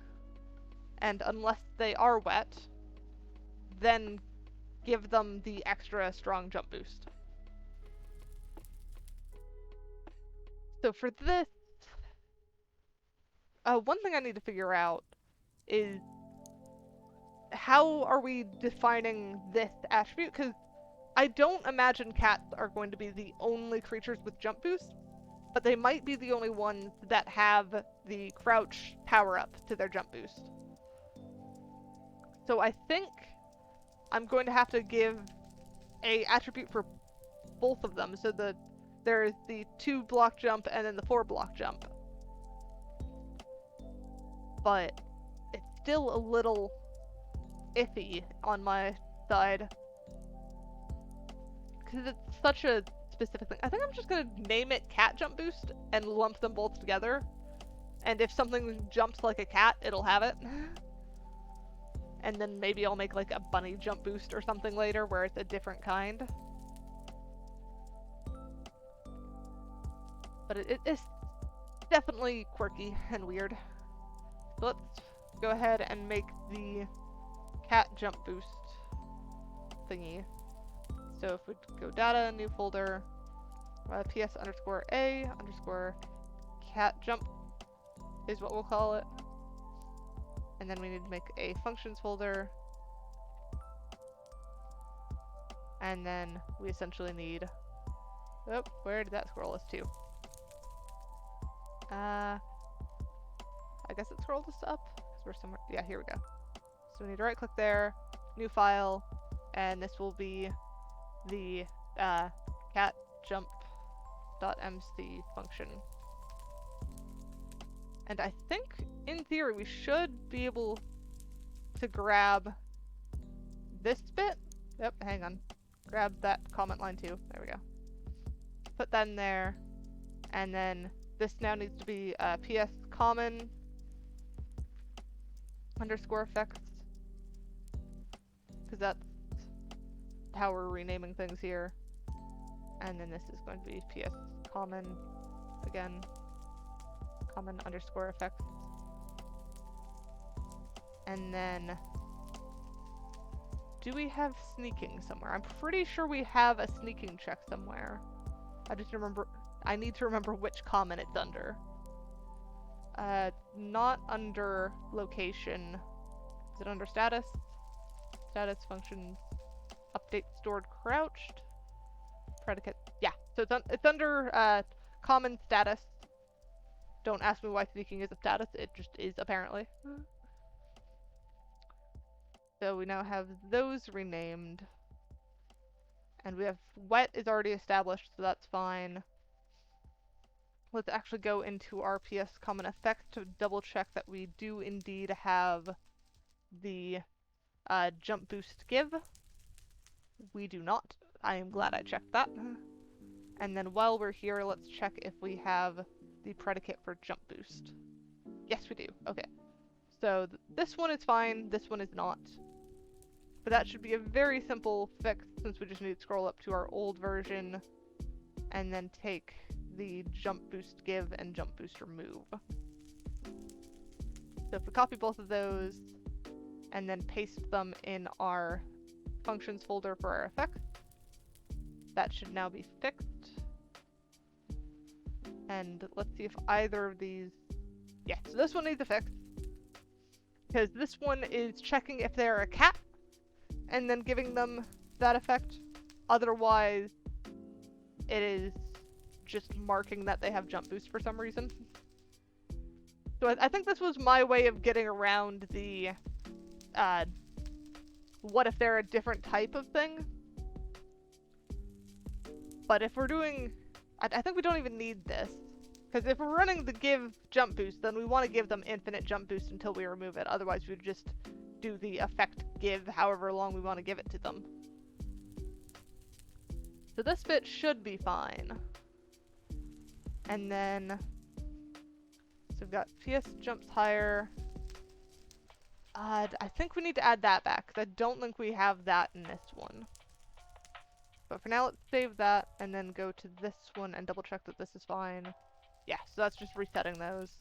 and unless they are wet, then give them the extra strong jump boost. So for this, one thing I need to figure out is how are we defining this attribute? Because I don't imagine cats are going to be the only creatures with jump boost, but they might be the only ones that have the crouch power-up to their jump boost. So I think I'm going to have to give a attribute for both of them. So there's the 2-block jump and then the 4-block jump. But it's still a little iffy on my side, because it's such a specific thing. I think I'm just gonna name it cat jump boost and lump them both together, and if something jumps like a cat, it'll have it. And then maybe I'll make like a bunny jump boost or something later where it's a different kind. But it is definitely quirky and weird. So let's go ahead and make the cat jump boost thingy. So if we go data, new folder, ps_a_cat jump is what we'll call it. And then we need to make a functions folder. And then we essentially need, oh, where did that scroll us to? I guess it scrolled us up, because we're somewhere, yeah, here we go. So we need to right click there, new file, and this will be the cat jump.mc function. And I think, in theory, we should be able to grab this bit. Yep, hang on. Grab that comment line too. There we go. Put that in there. And then this now needs to be ps common _effects. Because that's how we're renaming things here. And then this is going to be ps common, again, common _effects. And then, do we have sneaking somewhere? I'm pretty sure we have a sneaking check somewhere. I need to remember which common it's under. Not under location. Is it under status? Status functions, update stored crouched, predicate. Yeah, so it's under common status. Don't ask me why sneaking is a status, it just is apparently. So we now have those renamed. And we have wet is already established, so that's fine. Let's actually go into our PS common effect to double check that we do indeed have the jump boost give. We do not. I am glad I checked that. And then while we're here, let's check if we have the predicate for jump boost. Yes, we do. Okay. So this one is fine, this one is not. But that should be a very simple fix, since we just need to scroll up to our old version and then take the jump boost give and jump boost remove. So if we copy both of those and then paste them in our functions folder for our effect, that should now be fixed. And let's see if either of these... Yeah, so this one needs a fix, because this one is checking if they're a cat and then giving them that effect. Otherwise, it is just marking that they have jump boost for some reason. So I think this was my way of getting around the what if they're a different type of thing. But if we're doing... I think we don't even need this. Because if we're running the give jump boost, then we want to give them infinite jump boost until we remove it. Otherwise, we would just do the effect give however long we want to give it to them. So this bit should be fine. And then... So we've got PS jumps higher. I think we need to add that back, because I don't think we have that in this one. But for now, let's save that, and then go to this one and double check that this is fine. Yeah, so that's just resetting those.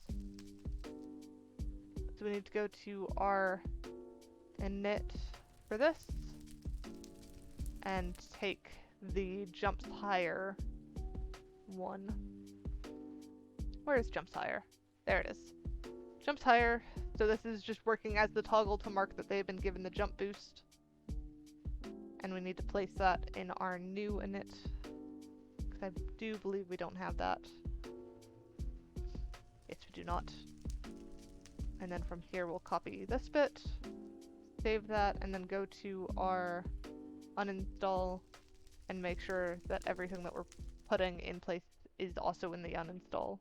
So we need to go to our init for this, and take the jumps higher one. Where is jumps higher? There it is. Jumps higher, so this is just working as the toggle to mark that they've been given the jump boost. And we need to place that in our new init, because I do believe we don't have that. Yes, we do not. And then from here we'll copy this bit, save that, and then go to our uninstall and make sure that everything that we're putting in place is also in the uninstall.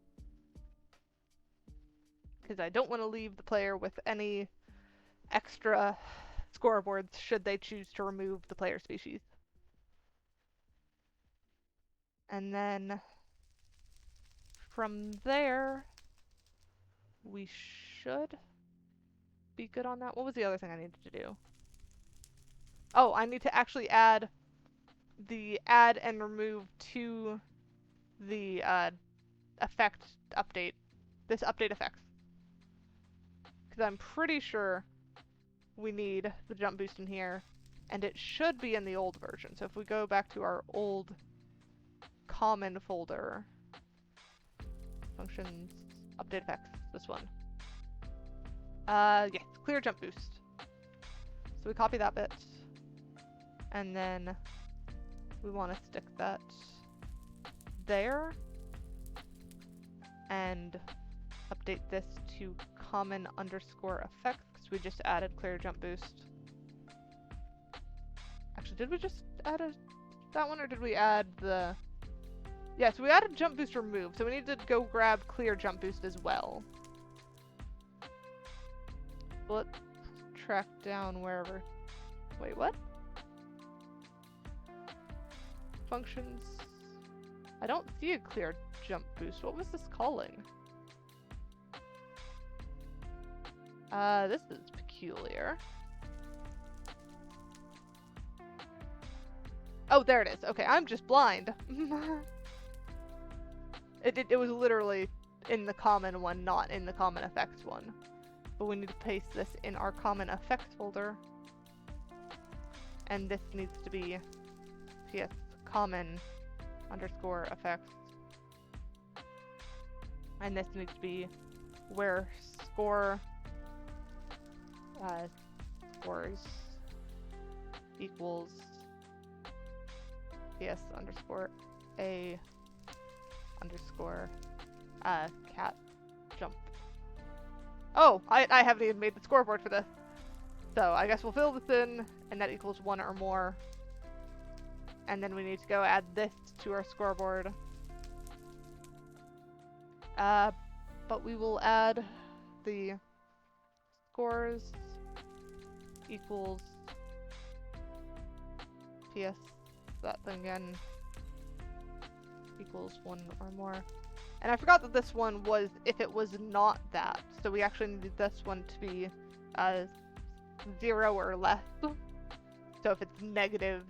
Because I don't want to leave the player with any extra scoreboards should they choose to remove the player species. And then from there, we should be good on that. What was the other thing I needed to do? Oh, I need to actually add the add and remove to the effect update. This update effects. Because I'm pretty sure we need the jump boost in here, and it should be in the old version. So if we go back to our old common folder, functions, update effects, this one. Yes, clear jump boost. So we copy that bit, and then we want to stick that there, and update this to common underscore effect, because we just added clear jump boost. Actually, did we just add that one, or did we add the... Yeah, so we added jump boost remove, so we need to go grab clear jump boost as well. Let's track down wherever... Wait, what? Functions... I don't see a clear jump boost. What was this calling? This is peculiar. Oh, there it is. Okay, I'm just blind. It was literally in the common one, not in the common effects one. But we need to paste this in our common effects folder. And this needs to be PS common underscore effects. And this needs to be where score scores equals PS underscore A underscore cat jump. Oh, I haven't even made the scoreboard for this. So I guess we'll fill this in, and that equals 1 or more. And then we need to go add this to our scoreboard. But we will add the scores equals PS, that thing again, equals 1 or more. And I forgot that this one was if it was not that. So we actually needed this one to be 0 or less. So if it's negative,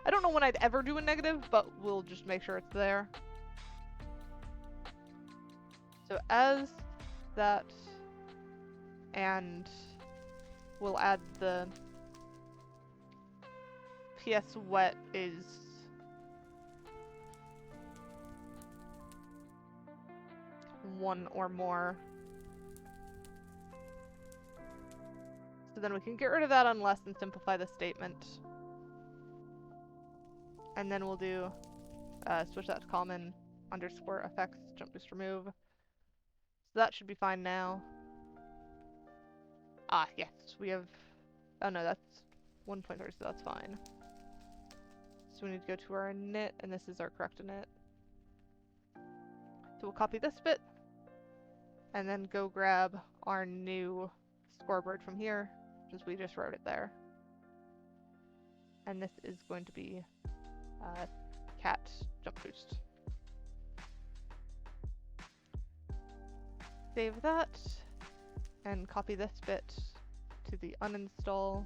I don't know when I'd ever do a negative, but we'll just make sure it's there. So as that, and we'll add the PS wet is one or more. So then we can get rid of that unless and simplify the statement. And then we'll do switch that to common underscore effects jump boost remove. So that should be fine now. Ah, yes, we have, oh no, that's 1.3, so that's fine. So we need to go to our init, and this is our correct init. So we'll copy this bit, and then go grab our new scoreboard from here, since we just wrote it there. And this is going to be cat jump boost. Save that, and copy this bit to the uninstall.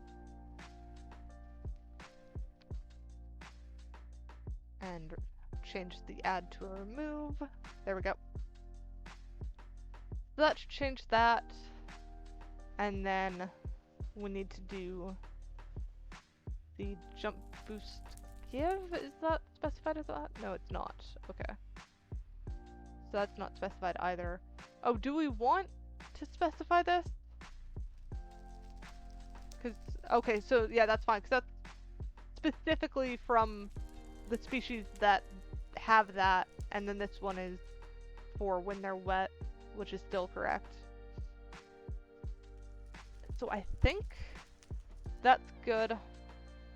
And change the add to a remove. There we go. So that should change that. And then we need to do the jump boost give. Is that specified as that? No, it's not. Okay. So that's not specified either. Oh, do we want to specify this? Because, okay, so yeah, that's fine. Because that's specifically from the species that have that, and then this one is for when they're wet, which is still correct. So I think that's good.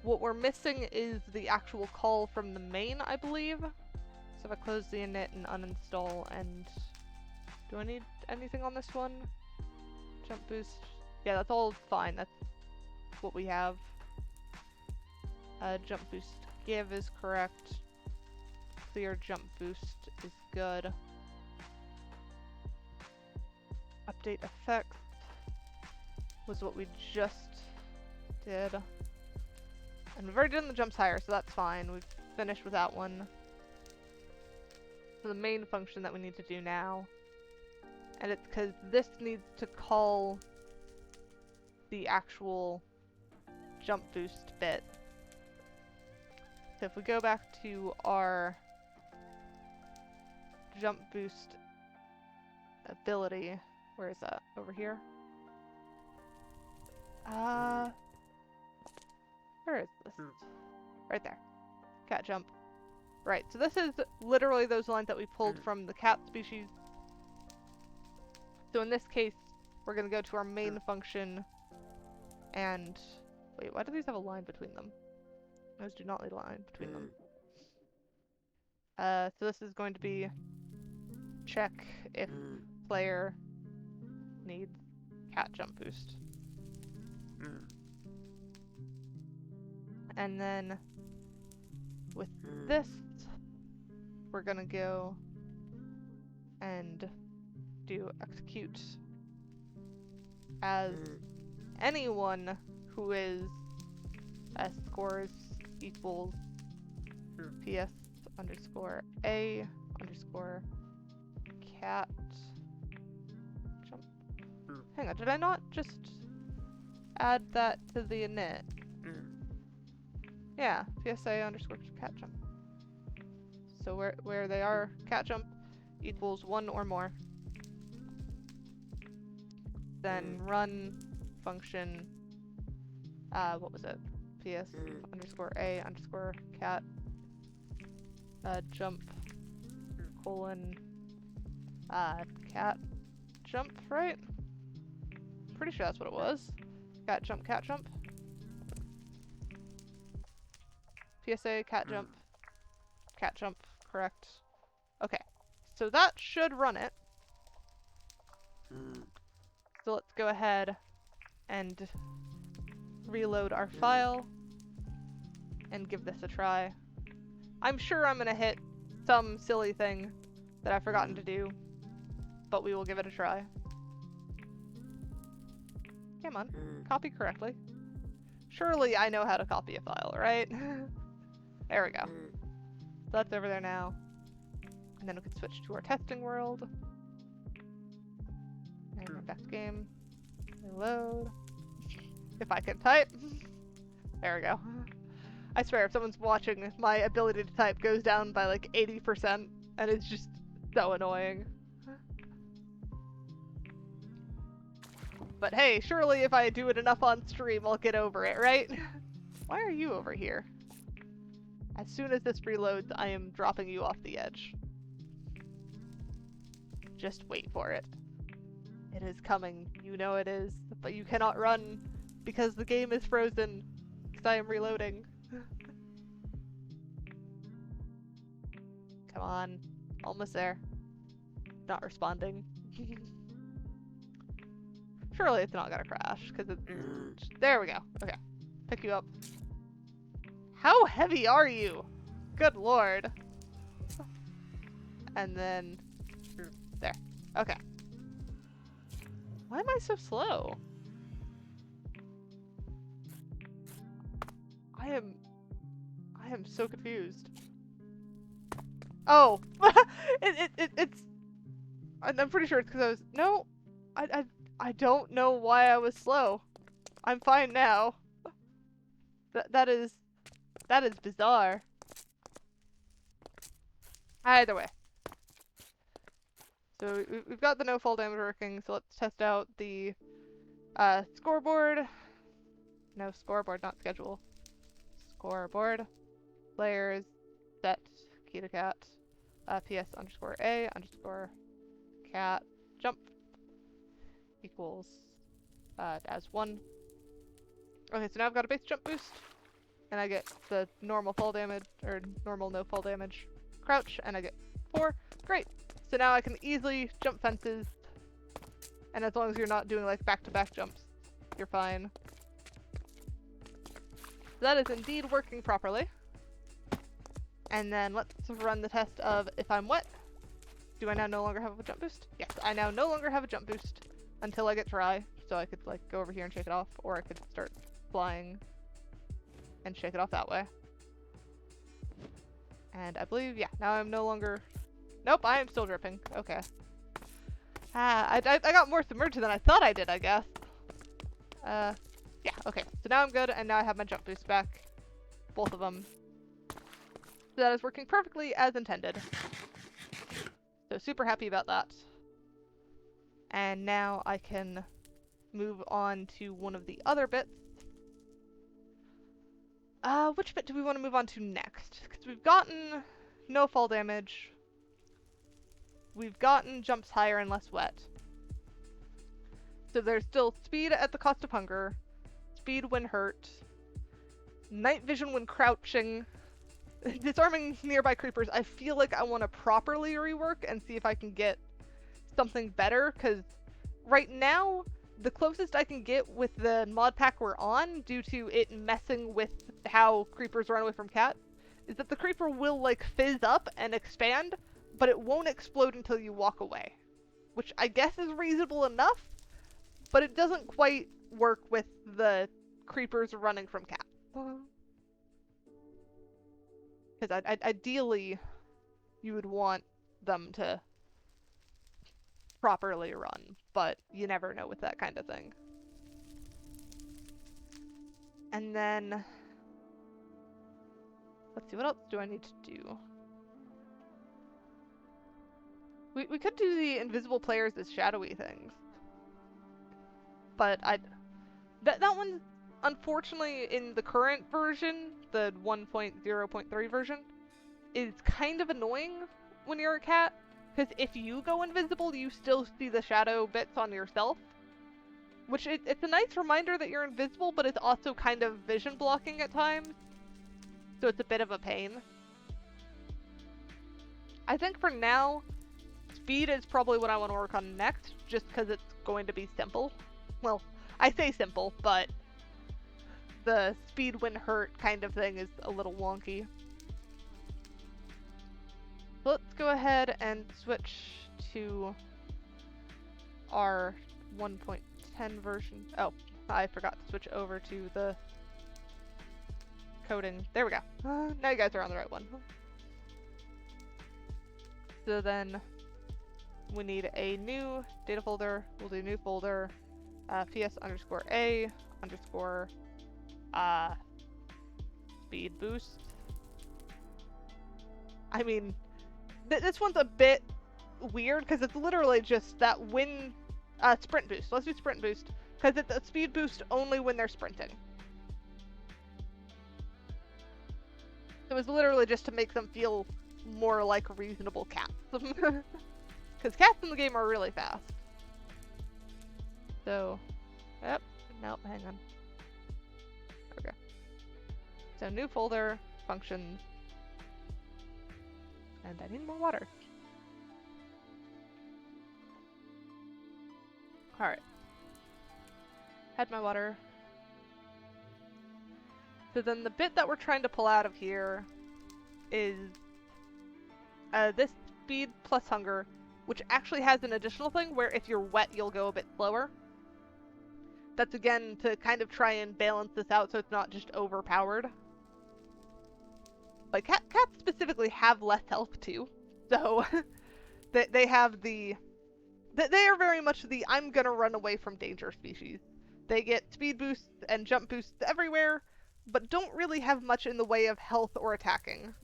What we're missing is the actual call from the main, I believe. So if I close the init and uninstall, and do I need anything on this one? Jump boost. Yeah, that's all fine. That's what we have. Jump boost give is correct. Clear jump boost is good. Update effects was what we just did. And we've already done the jumps higher, so that's fine. We've finished with that one. So the main function that we need to do now, and it's because this needs to call the actual jump boost bit. So if we go back to our jump boost ability, where is that? Over here? Where is this? Right there. Cat jump. Right, so this is literally those lines that we pulled from the cat species. So in this case, we're going to go to our main function and... Wait, why do these have a line between them? Those do not need a line between them. So this is going to be check if player needs cat jump boost. And then with this, we're gonna go and do execute as anyone who is scores equals ps underscore a underscore cat jump. Hang on, did I not just add that to the init? Yeah, PSA underscore cat jump. So where they are, cat jump equals 1 or more. Then run function, what was it? PS underscore a underscore cat jump colon cat jump, right? Pretty sure that's what it was. Cat jump, cat jump. PSA cat jump cat jump, correct? Okay, so that should run it. So let's go ahead and reload our file and give this a try. I'm sure I'm gonna hit some silly thing that I've forgotten to do, but we will give it a try. Come on, copy correctly. Surely I know how to copy a file, right? There we go. So that's over there now. And then we can switch to our testing world. And go back to game. Reload. If I can type. There we go. I swear, if someone's watching, my ability to type goes down by like 80%, and it's just so annoying. But hey, surely if I do it enough on stream, I'll get over it, right? Why are you over here? As soon as this reloads, I am dropping you off the edge. Just wait for it. It is coming. You know it is. But you cannot run because the game is frozen. Because I am reloading. Come on. Almost there. Not responding. Surely it's not gonna crash, because it's... There we go. Okay. Pick you up. How heavy are you? Good lord. And then... There. Okay. Why am I so slow? I am so confused. Oh! It's... I'm pretty sure it's because I was... No! I don't know why I was slow. I'm fine now. That is bizarre. Either way. So we've got the no fall damage working, so let's test out the scoreboard. No, scoreboard, not schedule. Scoreboard. Layers. Set. Key to cat. PS underscore A underscore cat jump equals as 1. Okay, so now I've got a base jump boost, and I get the normal fall damage, or normal no fall damage crouch, and I get 4. Great! So now I can easily jump fences, and as long as you're not doing like back-to-back jumps, you're fine. So that is indeed working properly. And then let's run the test of if I'm wet. Do I now no longer have a jump boost? Yes, I now no longer have a jump boost until I get dry. So I could like go over here and shake it off, or I could start flying and shake it off that way. And I believe, yeah, now I'm no longer... Nope, I am still dripping. Okay. I got more submerged than I thought I did, I guess. Yeah, okay. So now I'm good, and now I have my jump boost back. Both of them. So that is working perfectly as intended. So super happy about that. And now I can move on to one of the other bits. Which bit do we want to move on to next? Because we've gotten no fall damage. We've gotten jumps higher and less wet. So there's still speed at the cost of hunger, speed when hurt, night vision when crouching, disarming nearby creepers. I feel like I want to properly rework and see if I can get something better, because right now, the closest I can get with the mod pack we're on, due to it messing with how creepers run away from cats, is that the creeper will like fizz up and expand, but it won't explode until you walk away. Which I guess is reasonable enough, but it doesn't quite work with the creepers running from cats. Because ideally, you would want them to properly run, but you never know with that kind of thing. And then, let's see, what else do I need to do? We could do the invisible players as shadowy things. But that one's unfortunately in the current version, the 1.0.3 version, is kind of annoying when you're a cat. Because if you go invisible, you still see the shadow bits on yourself. Which, it's a nice reminder that you're invisible, but it's also kind of vision blocking at times. So it's a bit of a pain. I think for now, speed is probably what I want to work on next, just because it's going to be simple. Well, I say simple, but the speed when hurt kind of thing is a little wonky. So let's go ahead and switch to our 1.10 version. Oh, I forgot to switch over to the coding. There we go. Now you guys are on the right one. So then we need a new data folder. We'll do new folder, ps_a_ speed boost. I mean, this one's a bit weird because it's literally just that when sprint boost. Let's do sprint boost because it's a speed boost only when they're sprinting. It was literally just to make them feel more like reasonable cats. Because cats in the game are really fast. So, yep, nope, hang on. There we go. So new folder, functions, and I need more water. Alright. Had my water. So then the bit that we're trying to pull out of here is this speed plus hunger, which actually has an additional thing where if you're wet, you'll go a bit slower. That's again to kind of try and balance this out so it's not just overpowered. But cats specifically have less health too, so they have the... They are very much the I'm gonna run away from danger species. They get speed boosts and jump boosts everywhere, but don't really have much in the way of health or attacking.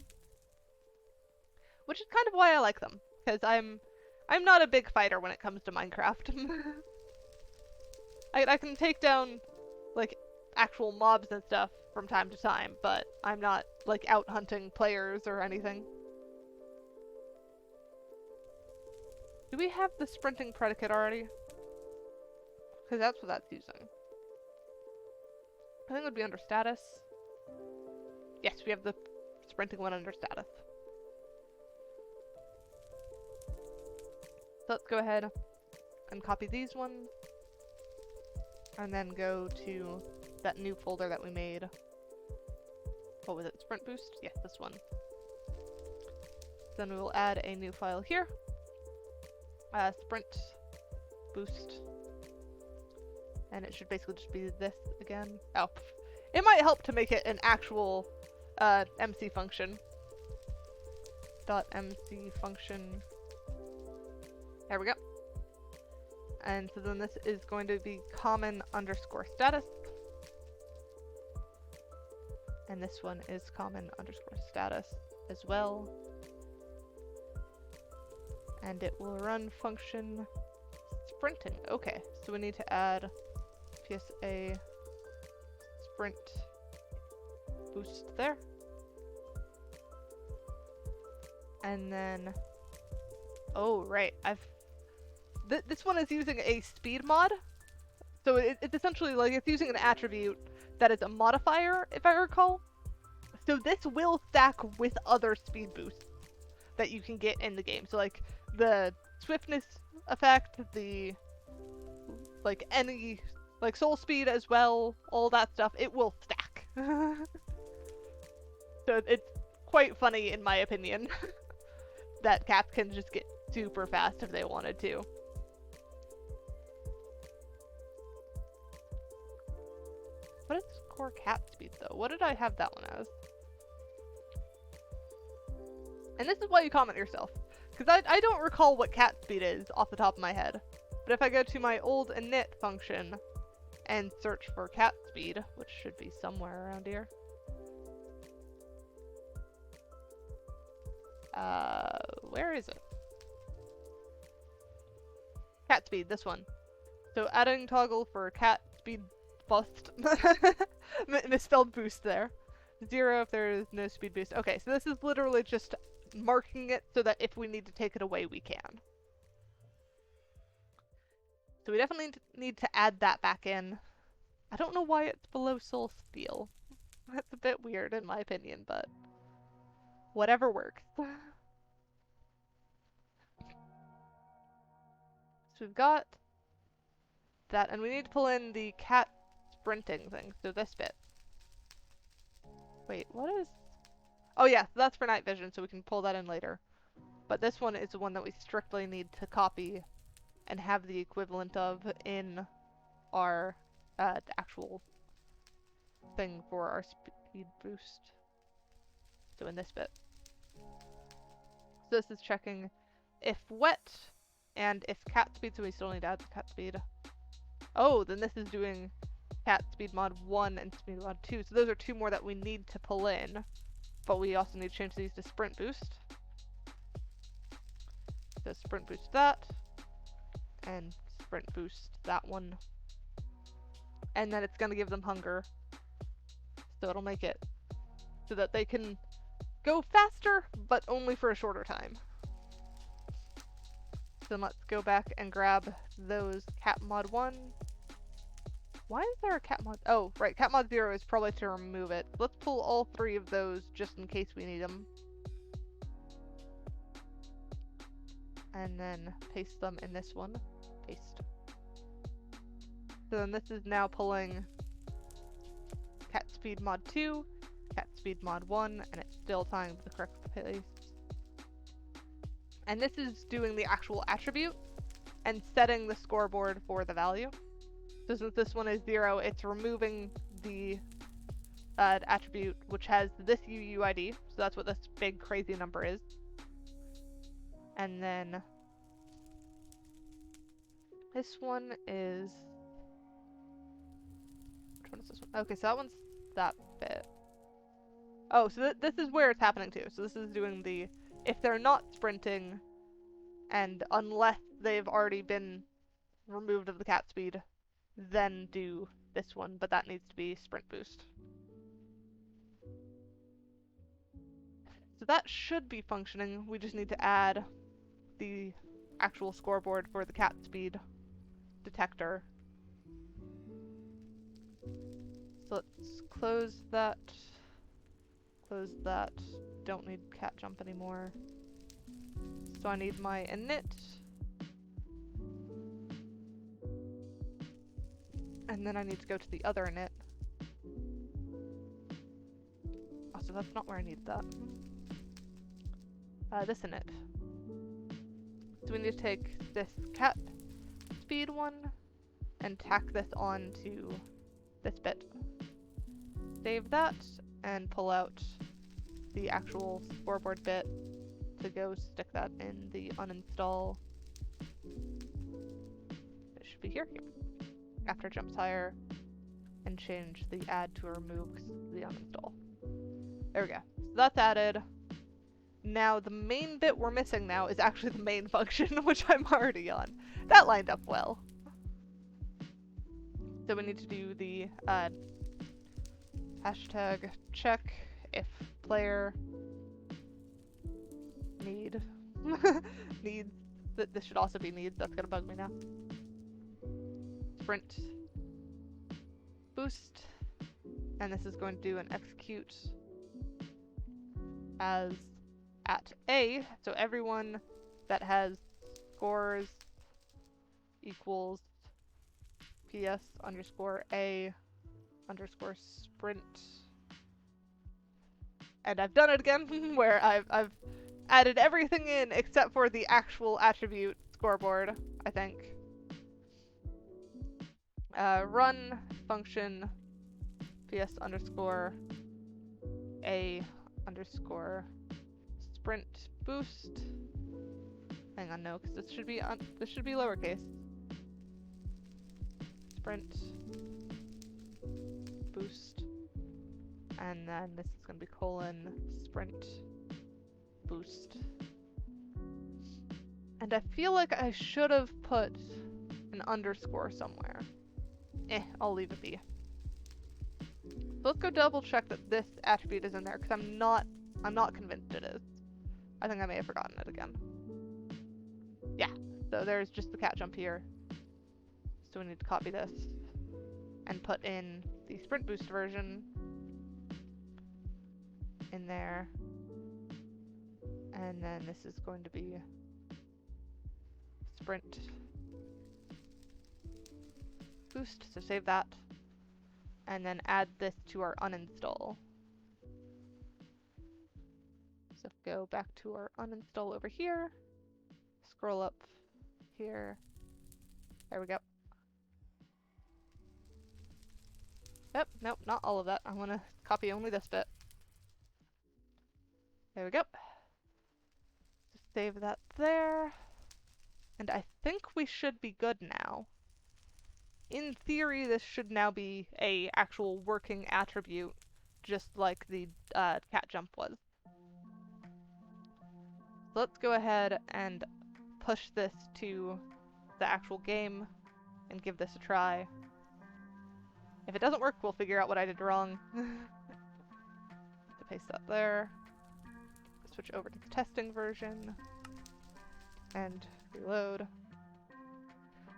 Which is kind of why I like them, because I'm not a big fighter when it comes to Minecraft. I can take down, like, actual mobs and stuff from time to time, but I'm not, like, out hunting players or anything. Do we have the sprinting predicate already? Because that's what that's using. I think it would be under status. Yes, we have the sprinting one under status. So let's go ahead and copy these ones. And then go to that new folder that we made. What was it? Sprint boost? Yes, this one. Then we will add a new file here. Sprint boost. And it should basically just be this again. Oh, it might help to make it an actual MC function. .mc function. There we go. And so then this is going to be common underscore status. And this one is common underscore status as well. And it will run function sprinting. Okay, so we need to add PSA sprint boost there. And then, oh right, this one is using a speed mod. So it's essentially like it's using an attribute that is a modifier, if I recall. So this will stack with other speed boosts that you can get in the game. So like the swiftness effect, the like any like soul speed as well, all that stuff, it will stack. So it's quite funny in my opinion that cats can just get super fast if they wanted to. What is core cat speed though? What did I have that one as? And this is why you comment yourself, because I don't recall what cat speed is off the top of my head. But if I go to my old init function and search for cat speed, which should be somewhere around here. Where is it? Cat speed, this one. So adding toggle for cat speed bust. Misspelled boost there. 0 if there is no speed boost. Okay, so this is literally just marking it so that if we need to take it away, we can. So we definitely need to add that back in. I don't know why it's below soul steel. That's a bit weird in my opinion, but whatever works. So we've got that, and we need to pull in the cat sprinting thing, so this bit. Wait, what is... Oh yeah, that's for night vision, so we can pull that in later. But this one is the one that we strictly need to copy and have the equivalent of in our actual thing for our speed boost. So in this bit. So this is checking if wet and if cat speed, so we still need to add the cat speed. Oh, then this is doing cat speed mod 1 and speed mod 2. So those are two more that we need to pull in. But we also need to change these to sprint boost. So sprint boost that. And sprint boost that one. And then it's going to give them hunger. So it'll make it so that they can go faster, but only for a shorter time. So let's go back and grab those cat mod 1. Why is there a cat mod? Oh, right, cat mod 0 is probably to remove it. Let's pull all three of those just in case we need them. And then paste them in this one. Paste. So then this is now pulling cat speed mod 2, cat speed mod 1, and it's still tying to the correct place. And this is doing the actual attribute and setting the scoreboard for the value. So since this one is 0, it's removing the attribute which has this UUID, so that's what this big crazy number is. And then this one is... Which one is this one? Okay, so that one's that bit. Oh, so this is where it's happening too. So this is doing the... If they're not sprinting, and unless they've already been removed of the cat speed, then do this one, but that needs to be sprint boost. So that should be functioning. We just need to add the actual scoreboard for the cat speed detector. So let's close that. Close that. Don't need cat jump anymore. So I need my init. And then I need to go to the other init. Oh, so that's not where I need that. This init. So we need to take this cat speed one and tack this on to this bit. Save that and pull out the actual scoreboard bit to go stick that in the uninstall. It should be here. After jumps higher, and change the add to remove the uninstall. There we go. So that's added. Now the main bit we're missing now is actually the main function, which I'm already on. That lined up well. So we need to do the hashtag check if player need needs. This should also be needs. That's gonna bug me now. Sprint boost, and this is going to do an execute as at A, so everyone that has scores equals PS underscore A underscore sprint. And I've done it again where I've added everything in except for the actual attribute scoreboard, I think. Run function PS underscore A underscore sprint boost. Hang on, no, because this should be lowercase. Sprint boost, and then this is going to be colon sprint boost. And I feel like I should have put an underscore somewhere. I'll leave it be. So let's go double check that this attribute is in there, because I'm not convinced it is. I think I may have forgotten it again. Yeah, so there's just the cat jump here. So we need to copy this and put in the sprint boost version in there. And then this is going to be sprint boost, so save that. And then add this to our uninstall. So go back to our uninstall over here, scroll up here, there we go. Yep, nope, not all of that. I want to copy only this bit. There we go. Just save that there. And I think we should be good now. In theory, this should now be a actual working attribute, just like the cat jump was. So let's go ahead and push this to the actual game and give this a try. If it doesn't work, we'll figure out what I did wrong. To paste that there. Switch over to the testing version. And reload.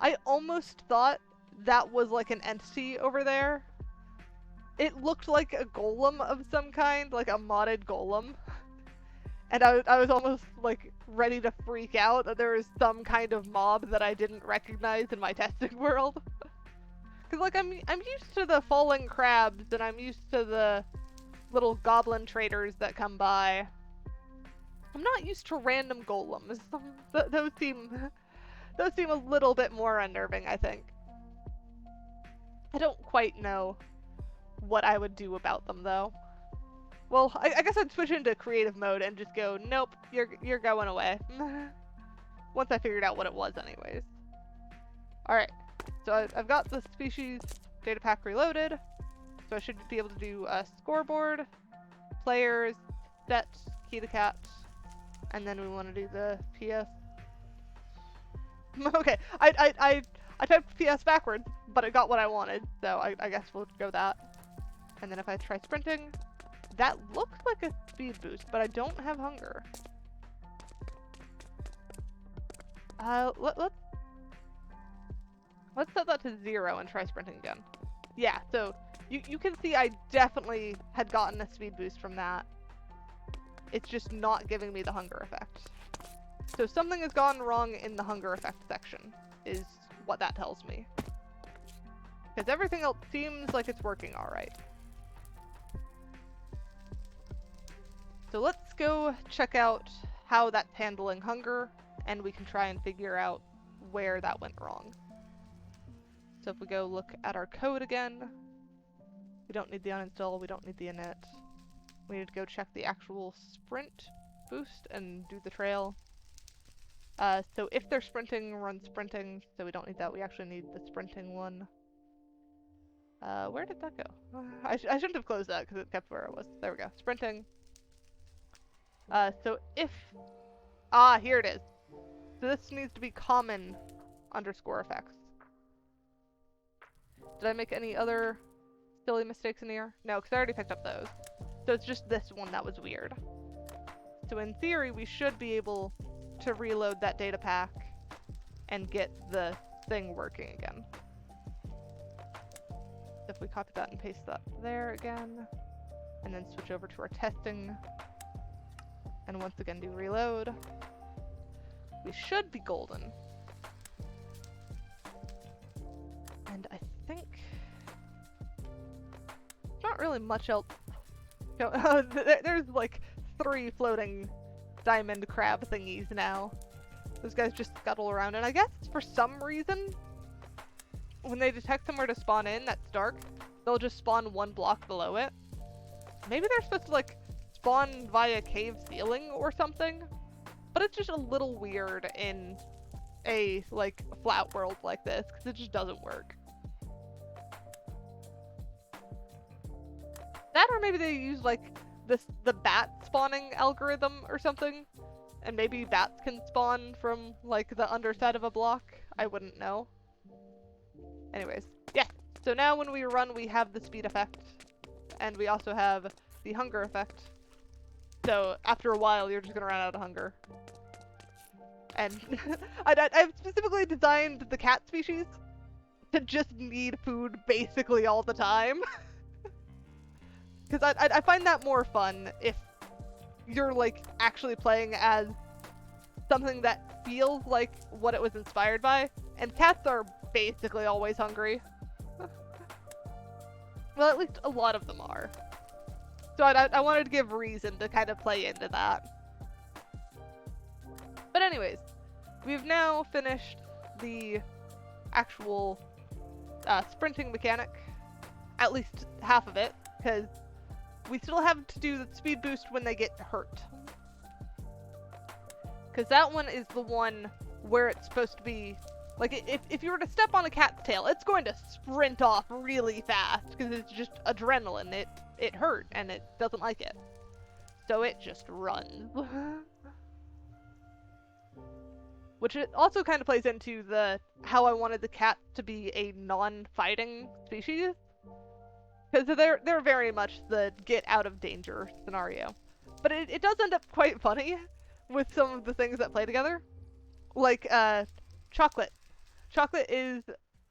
I almost thought that was like an entity over there. It looked like a golem of some kind, like a modded golem. And I was almost like ready to freak out that there was some kind of mob that I didn't recognize in my testing world. Cause like I'm used to the falling crabs and I'm used to the little goblin traders that come by. I'm not used to random golems. Those seem a little bit more unnerving, I think. I don't quite know what I would do about them though. Well, I guess I'd switch into creative mode and just go, nope, you're going away. Once I figured out what it was anyways. Alright, so I've got the species data pack reloaded. So I should be able to do a scoreboard, players, sets, key the cat, and then we want to do the PS. Okay, I typed PS backwards, but it got what I wanted, so I guess we'll go that. And then if I try sprinting, that looks like a speed boost, but I don't have hunger. Let's set that to 0 and try sprinting again. Yeah, so you can see I definitely had gotten a speed boost from that. It's just not giving me the hunger effect. So something has gone wrong in the hunger effect section, is what that tells me. Because everything else seems like it's working alright. So let's go check out how that's handling hunger, and we can try and figure out where that went wrong. So if we go look at our code again, we don't need the uninstall, we don't need the init. We need to go check the actual sprint boost and do the trail. So if they're sprinting, run sprinting, so we don't need that, we actually need the sprinting one. Where did that go? I shouldn't have closed that because it kept where it was. There we go, sprinting. So if, here it is. So this needs to be common underscore effects. Did I make any other silly mistakes in here? No, because I already picked up those. So it's just this one that was weird. So in theory, we should be able to reload that data pack and get the thing working again. If we copy that and paste that there again, and then switch over to our testing, and once again do reload, we should be golden. And I think not really much else. There's like 3 floating diamond crab thingies now. Those guys just scuttle around, and I guess for some reason, when they detect somewhere to spawn in that's dark, they'll just spawn 1 block below it. Maybe they're supposed to like spawn via cave ceiling or something, but it's just a little weird in a like flat world like this because it just doesn't work. That, or maybe they use like the bat spawning algorithm or something, and maybe bats can spawn from like the underside of a block. I wouldn't know. Anyways, yeah. So now when we run, we have the speed effect, and we also have the hunger effect. So after a while, you're just gonna run out of hunger. And I've specifically designed the cat species to just need food basically all the time. Because I find that more fun if you're like actually playing as something that feels like what it was inspired by. And cats are basically always hungry. Well, at least a lot of them are. So I wanted to give reason to kind of play into that. But anyways, we've now finished the actual sprinting mechanic. At least half of it, because we still have to do the speed boost when they get hurt. Because that one is the one where it's supposed to be, like, if you were to step on a cat's tail, it's going to sprint off really fast, because it's just adrenaline. It hurt, and it doesn't like it. So it just runs. Which it also kind of plays into how I wanted the cat to be a non-fighting species. Because they're very much the get out of danger scenario. But it does end up quite funny with some of the things that play together. Like, chocolate. Chocolate is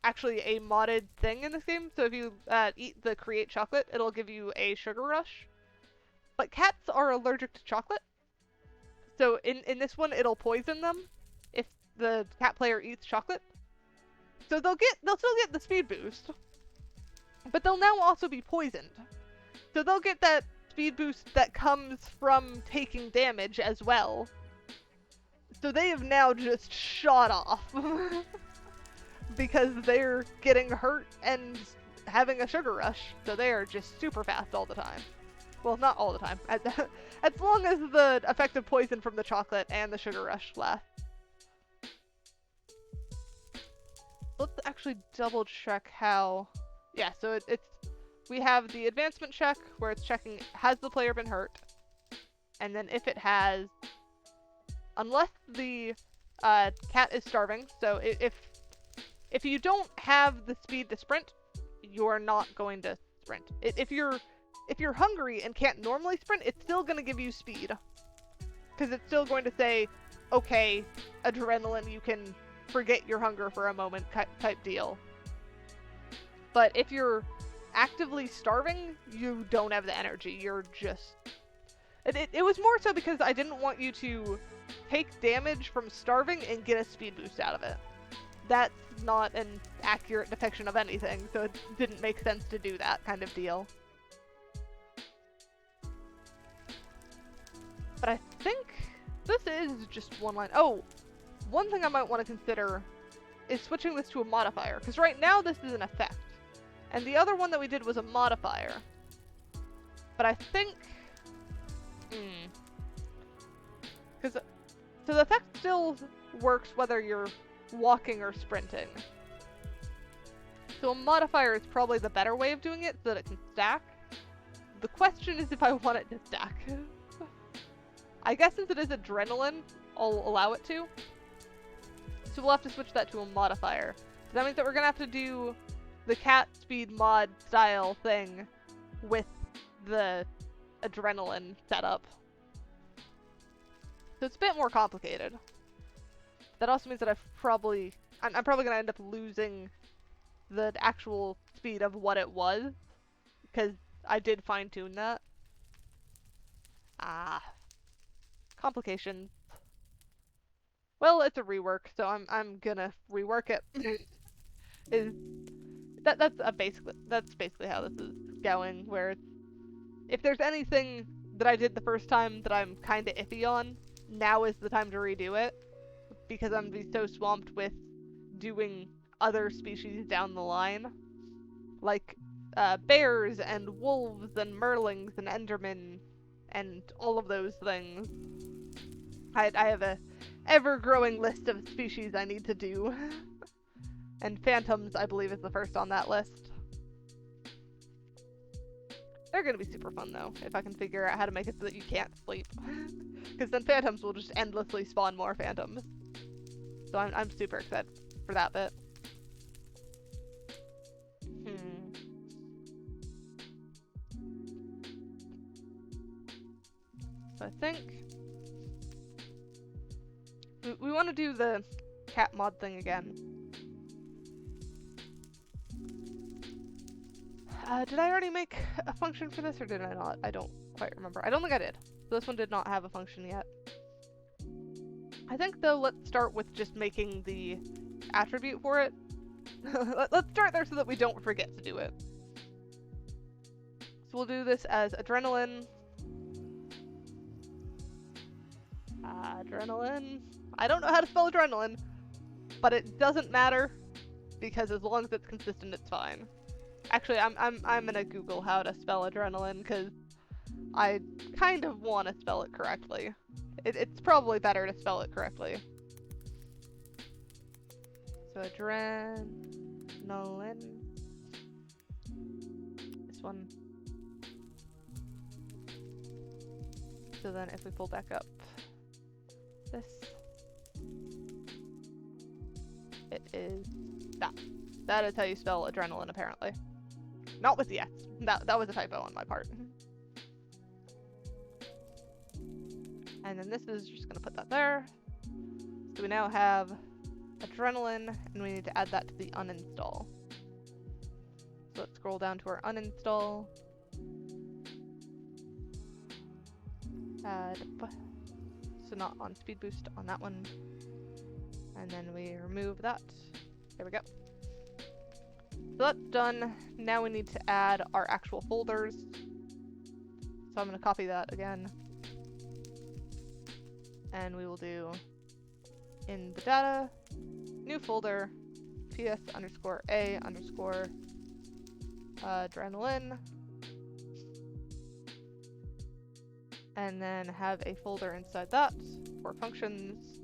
actually a modded thing in this game, so if you eat the create chocolate, it'll give you a sugar rush. But cats are allergic to chocolate. So in this one, it'll poison them if the cat player eats chocolate. So they'll still get the speed boost, but they'll now also be poisoned. So they'll get that speed boost that comes from taking damage as well. So they have now just shot off. Because they're getting hurt and having a sugar rush. So they are just super fast all the time. Well, not all the time. As long as the effective poison from the chocolate and the sugar rush last. Let's actually double check how... Yeah, so we have the advancement check where it's checking, has the player been hurt? And then if it has, unless the cat is starving, so if you don't have the speed to sprint, you're not going to sprint. If you're hungry and can't normally sprint, it's still going to give you speed. Because it's still going to say, okay, adrenaline, you can forget your hunger for a moment type deal. But if you're actively starving, you don't have the energy. You're just... It was more so because I didn't want you to take damage from starving and get a speed boost out of it. That's not an accurate depiction of anything, so it didn't make sense to do that kind of deal. But I think this is just one line. Oh, one thing I might want to consider is switching this to a modifier, because right now this is an effect. And the other one that we did was a modifier. But I think... So the effect still works whether you're walking or sprinting. So a modifier is probably the better way of doing it so that it can stack. The question is if I want it to stack. I guess since it is adrenaline, I'll allow it to. So we'll have to switch that to a modifier. That means that we're gonna have to do the cat speed mod style thing with the adrenaline setup. So it's a bit more complicated. That also means that I'm probably gonna end up losing the actual speed of what it was, because I did fine-tune that. Complications. Well, it's a rework, so I'm gonna rework it. That's basically how this is going, where if there's anything that I did the first time that I'm kinda iffy on, now is the time to redo it, because I'm gonna be so swamped with doing other species down the line, like bears and wolves and merlings and endermen and all of those things. I have a ever-growing list of species I need to do. And phantoms, I believe, is the first on that list. They're gonna be super fun, though, if I can figure out how to make it so that you can't sleep. Because then phantoms will just endlessly spawn more phantoms. So I'm super excited for that bit. So I think we want to do the cat mod thing again. Did I already make a function for this, or did I not? I don't quite remember. I don't think I did. So this one did not have a function yet. I think, though, let's start with just making the attribute for it. Let's start there so that we don't forget to do it. So we'll do this as adrenaline. Adrenaline. I don't know how to spell adrenaline, but it doesn't matter because as long as it's consistent, it's fine. Actually, I'm gonna Google how to spell adrenaline because I kind of want to spell it correctly. It's probably better to spell it correctly. So adrenaline. This one. So then if we pull back up this, it is that. That is how you spell adrenaline, apparently. Not with the S. That was a typo on my part. And then this is just gonna put that there. So we now have adrenaline, and we need to add that to the uninstall. So let's scroll down to our uninstall. Add, so not on speed boost on that one. And then we remove that. There we go. So that's done. Now we need to add our actual folders. So I'm going to copy that again. And we will do in the data, new folder, ps_a_adrenaline. And then have a folder inside that for functions.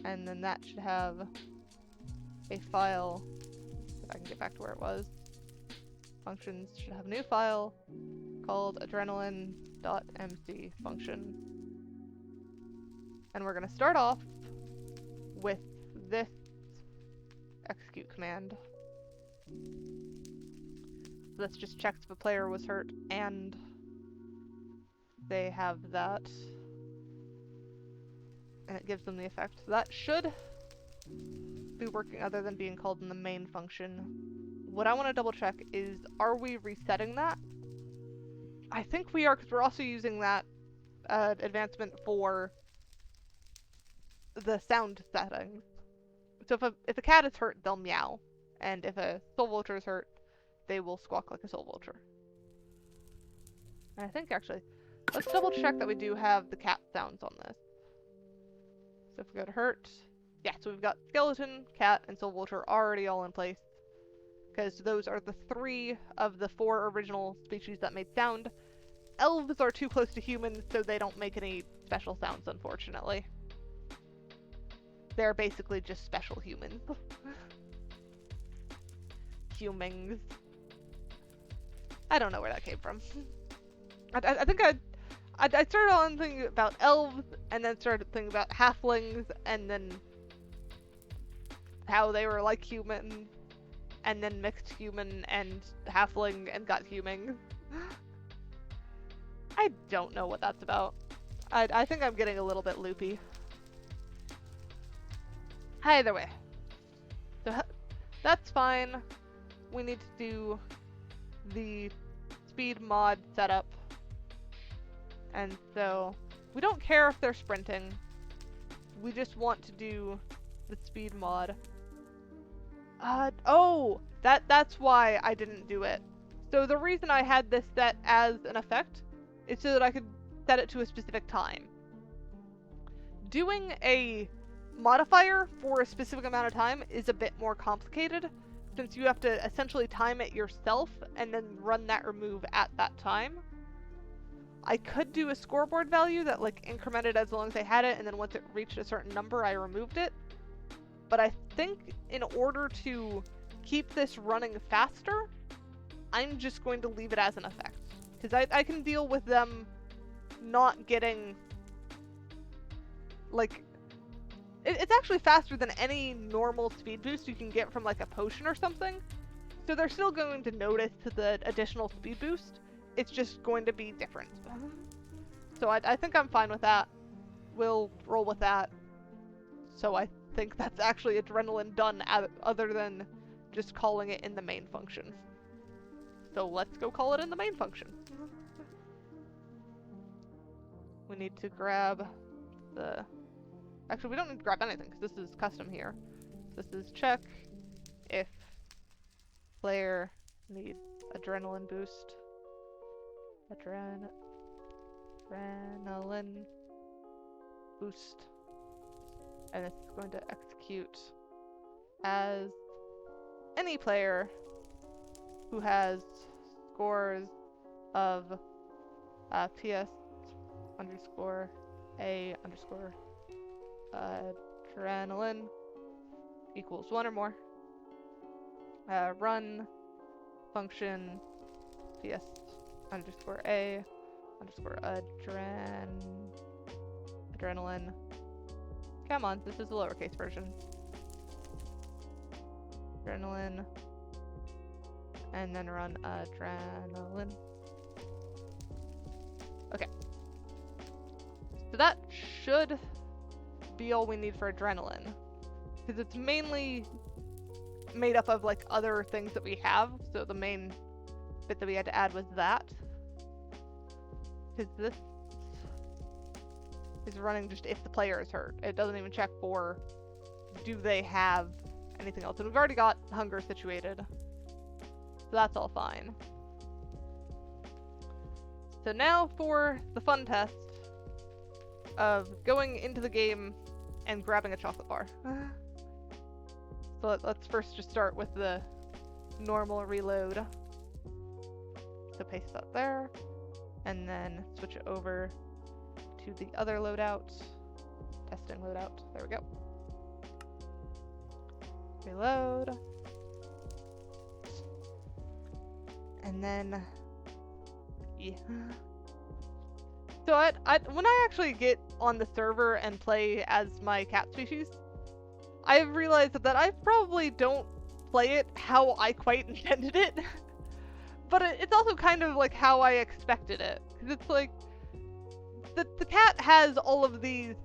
And then that should have a file, if I can get back to where it was. Functions should have a new file called adrenaline.mc function. And we're going to start off with this execute command. So this just checks if a player was hurt and they have that. And it gives them the effect. So that should be working other than being called in the main function. What I want to double check is, are we resetting that? I think we are, because we're also using that advancement for the sound settings. So if a cat is hurt, they'll meow. And if a soul vulture is hurt, they will squawk like a soul vulture. And I think actually, let's double check that we do have the cat sounds on this. So if we go to hurt, yeah, so we've got skeleton, cat, and soul vulture already all in place. Because those are the 3 of the 4 original species that made sound. Elves are too close to humans, so they don't make any special sounds, unfortunately. They're basically just special humans. Humans. I don't know where that came from. I think I started on thinking about elves, and then started thinking about halflings, and then how they were like humans, and then mixed human and halfling and got humans. I don't know what that's about. I think I'm getting a little bit loopy. Either way. So that's fine. We need to do the speed mod setup. And so we don't care if they're sprinting. We just want to do the speed mod. Oh, that's why I didn't do it. So the reason I had this set as an effect is so that I could set it to a specific time. Doing a modifier for a specific amount of time is a bit more complicated, since you have to essentially time it yourself and then run that remove at that time. I could do a scoreboard value that like incremented as long as I had it, and then once it reached a certain number I removed it. But I think in order to keep this running faster, I'm just going to leave it as an effect. Because I can deal with them not getting, like, it's actually faster than any normal speed boost you can get from like a potion or something. So they're still going to notice the additional speed boost. It's just going to be different. So I think I'm fine with that. We'll roll with that. So I think that's actually adrenaline done other than just calling it in the main function. So let's go call it in the main function. We need to grab the... Actually, we don't need to grab anything because this is custom here. This is check if player needs adrenaline boost. Adrenaline boost. And it's going to execute as any player who has scores of PS underscore A underscore adrenaline equals 1 or more. Run function PS underscore A underscore adrenaline. Come on, this is the lowercase version. Adrenaline. And then run adrenaline. Okay. So that should be all we need for adrenaline. Because it's mainly made up of like other things that we have. So the main bit that we had to add was that. Because this is running just if the player is hurt. It doesn't even check for do they have anything else. And we've already got hunger situated. So that's all fine. So now for the fun test of going into the game and grabbing a chocolate bar. So let's first just start with the normal reload. So paste that there, and then switch it over to the other loadout. Testing loadout. There we go. Reload. And then, yeah. So when I actually get on the server and play as my cat species, I've realized that I probably don't play it how I quite intended it. But it's also kind of like how I expected it. Because it's like, the cat has all of these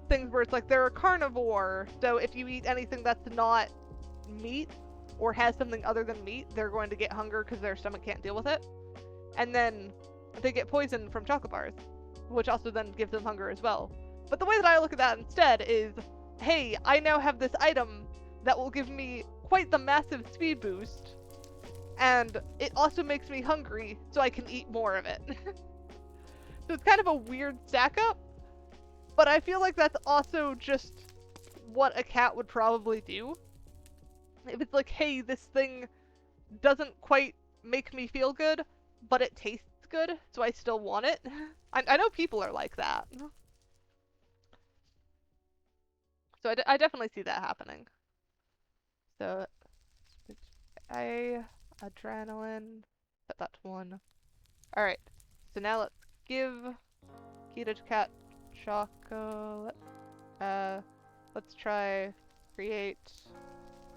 things where it's like they're a carnivore, so if you eat anything that's not meat, or has something other than meat, they're going to get hunger because their stomach can't deal with it. And then they get poisoned from chocolate bars, which also then gives them hunger as well. But the way that I look at that instead is, hey, I now have this item that will give me quite the massive speed boost, and it also makes me hungry, so I can eat more of it. So it's kind of a weird stack up, but I feel like that's also just what a cat would probably do. If it's like, hey, this thing doesn't quite make me feel good, but it tastes good, so I still want it. I know people are like that. So I definitely see that happening. So, adrenaline, set that to 1. Alright, so now let's give Kita Cat chocolate. Let's try create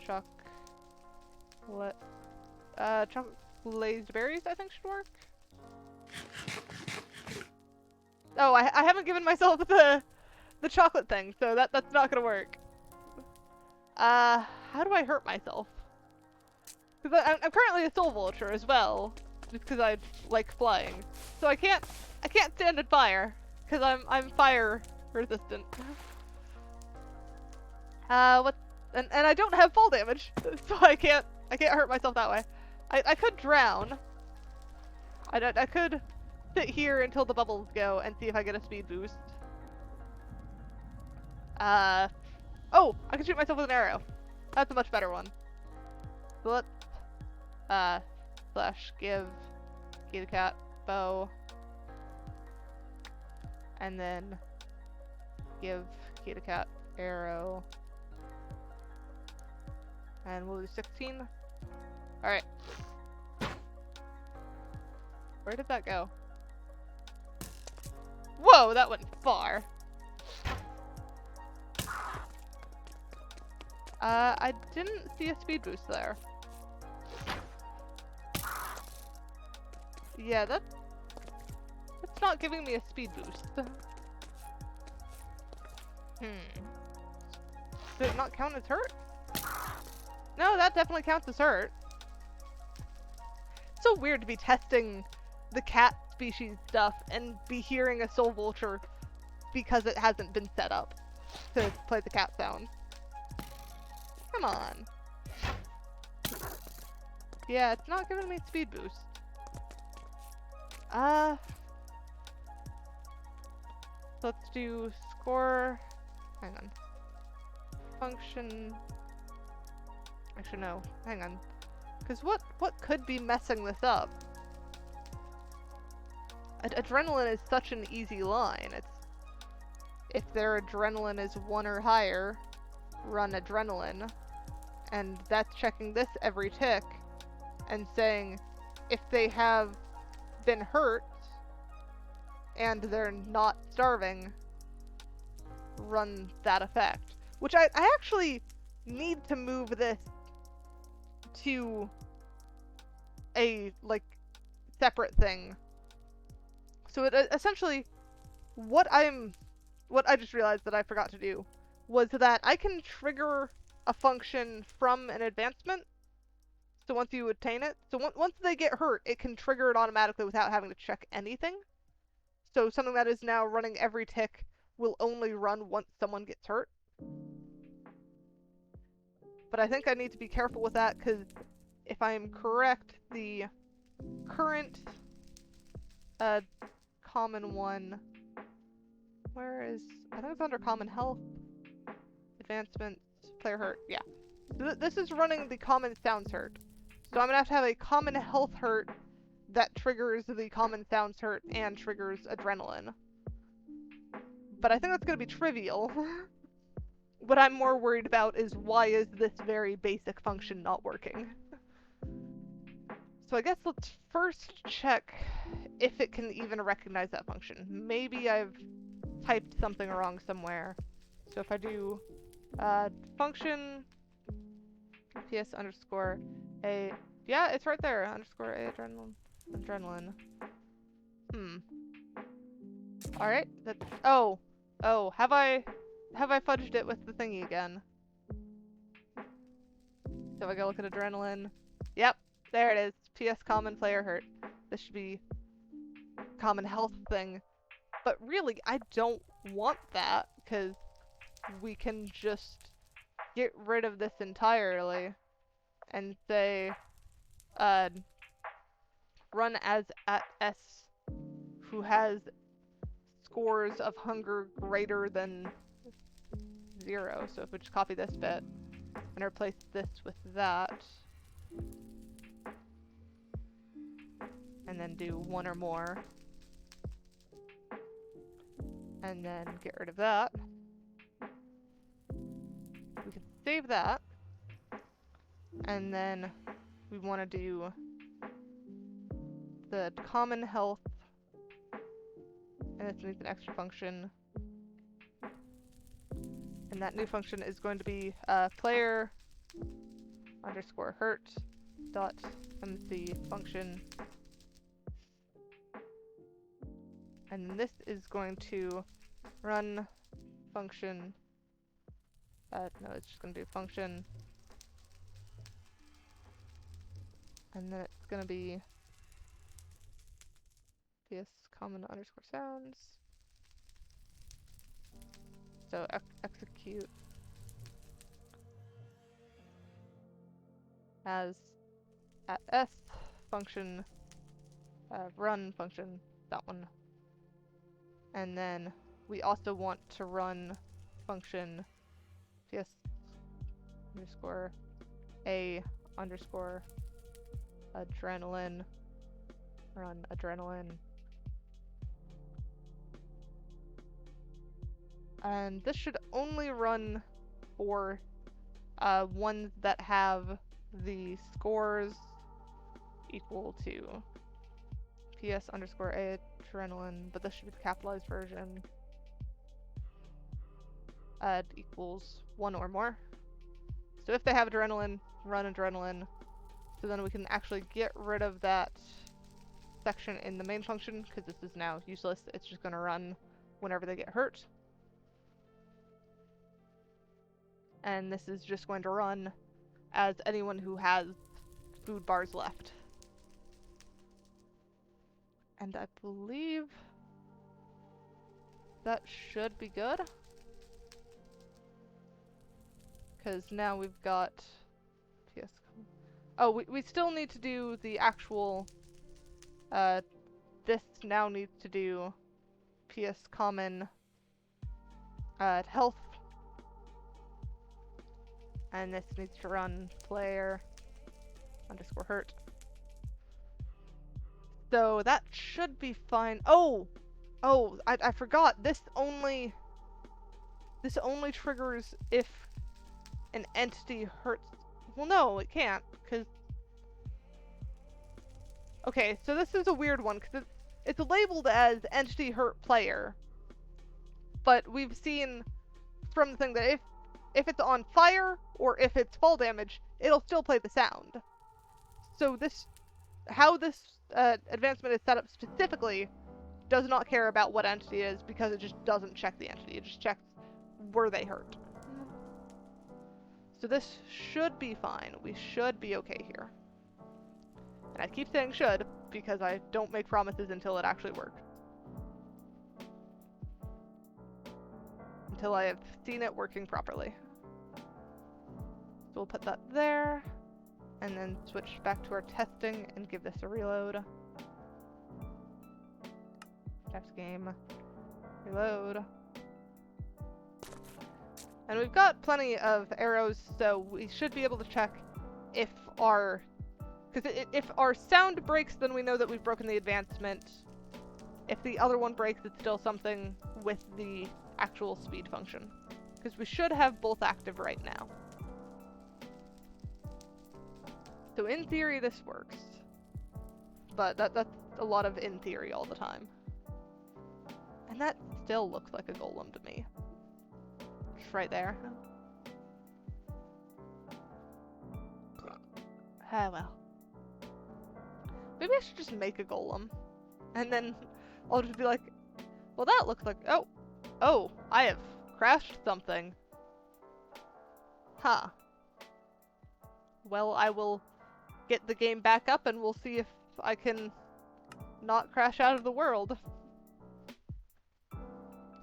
chocolate. Chocolate glazed berries, I think should work. Oh, I haven't given myself the chocolate thing, so that's not gonna work. How do I hurt myself? Because I'm currently a soul vulture as well, just because I like flying. So I can't stand in fire because I'm fire resistant. And I don't have fall damage, so I can't hurt myself that way. I could drown. I could sit here until the bubbles go and see if I get a speed boost. Oh, I can shoot myself with an arrow. That's a much better one. So let's slash give Kita Cat bow, and then give Kita Cat arrow, and we'll do 16. Alright. Where did that go? Whoa, that went far. I didn't see a speed boost there. Yeah, that's not giving me a speed boost. Did it not count as hurt? No, that definitely counts as hurt. It's so weird to be testing the cat species stuff and be hearing a soul vulture because it hasn't been set up to play the cat sound. Come on. Yeah, it's not giving me speed boost. Let's do score. Hang on. Function. Actually, no. Hang on. Because what could be messing this up? Adrenaline is such an easy line. It's if their adrenaline is 1 or higher, run adrenaline. And that's checking this every tick and saying if they have been hurt and they're not starving, run that effect. Which I actually need to move this to a, like, separate thing. So it essentially, what I just realized that I forgot to do was that I can trigger a function from an advancement. So once you attain it, so once they get hurt, it can trigger it automatically without having to check anything. So something that is now running every tick will only run once someone gets hurt. But I think I need to be careful with that, because if I am correct, the current common one, where is, I think it's under common health, advancements, player hurt, yeah. So this is running the common sounds hurt. So I'm gonna have a common health hurt that triggers the common sounds hurt and triggers adrenaline. But I think that's gonna be trivial. What I'm more worried about is why is this very basic function not working? So I guess let's first check if it can even recognize that function. Maybe I've typed something wrong somewhere. So if I do function ps underscore a, yeah, it's right there, underscore a adrenaline. Alright, that's, oh, have I fudged it with the thingy again? So I go look at adrenaline. Yep, there it is. PS common player hurt. This should be common health thing. But really, I don't want that, because we can just get rid of this entirely and say, run as at S who has scores of hunger greater than 0. So if we just copy this bit and replace this with that, and then do 1 or more, and then get rid of that, we can save that, and then we want to do the common health, and this needs an extra function, and that new function is going to be player underscore hurt dot mc function, and this is going to run function, no, it's just going to do function, and then it's going to be ps common underscore sounds, so execute as at s function, run function, that one. And then we also want to run function ps underscore a underscore adrenaline, run adrenaline. And this should only run for ones that have the scores equal to ps underscore a adrenaline, but this should be the capitalized version, equals 1 or more. So if they have adrenaline, run adrenaline. So then we can actually get rid of that section in the main function, because this is now useless. It's just going to run whenever they get hurt. And this is just going to run as anyone who has food bars left. And I believe that should be good. Because now we've got PS. Oh, we still need to do the actual, this now needs to do PS common, health. And this needs to run player _ hurt. So that should be fine. Oh, I forgot. This only triggers if an entity hurts. Well, no, it can't, because... Okay, so this is a weird one, because it's labeled as entity hurt player. But we've seen from the thing that if it's on fire, or if it's fall damage, it'll still play the sound. So how this advancement is set up specifically does not care about what entity it is, because it just doesn't check the entity. It just checks were they hurt. So this should be fine. We should be okay here. And I keep saying should, because I don't make promises until it actually works. Until I have seen it working properly. So we'll put that there, and then switch back to our testing and give this a reload. Test game. Reload. And we've got plenty of arrows, so we should be able to check if our... Because if our sound breaks, then we know that we've broken the advancement. If the other one breaks, it's still something with the actual speed function. Because we should have both active right now. So in theory, this works. But that's a lot of in theory all the time. And that still looks like a golem to me. Just right there. Ah, well. Maybe I should just make a golem. And then I'll just be like, well, that looks like... Oh, I have crashed something. Huh. Well, I will get the game back up and we'll see if I can not crash out of the world.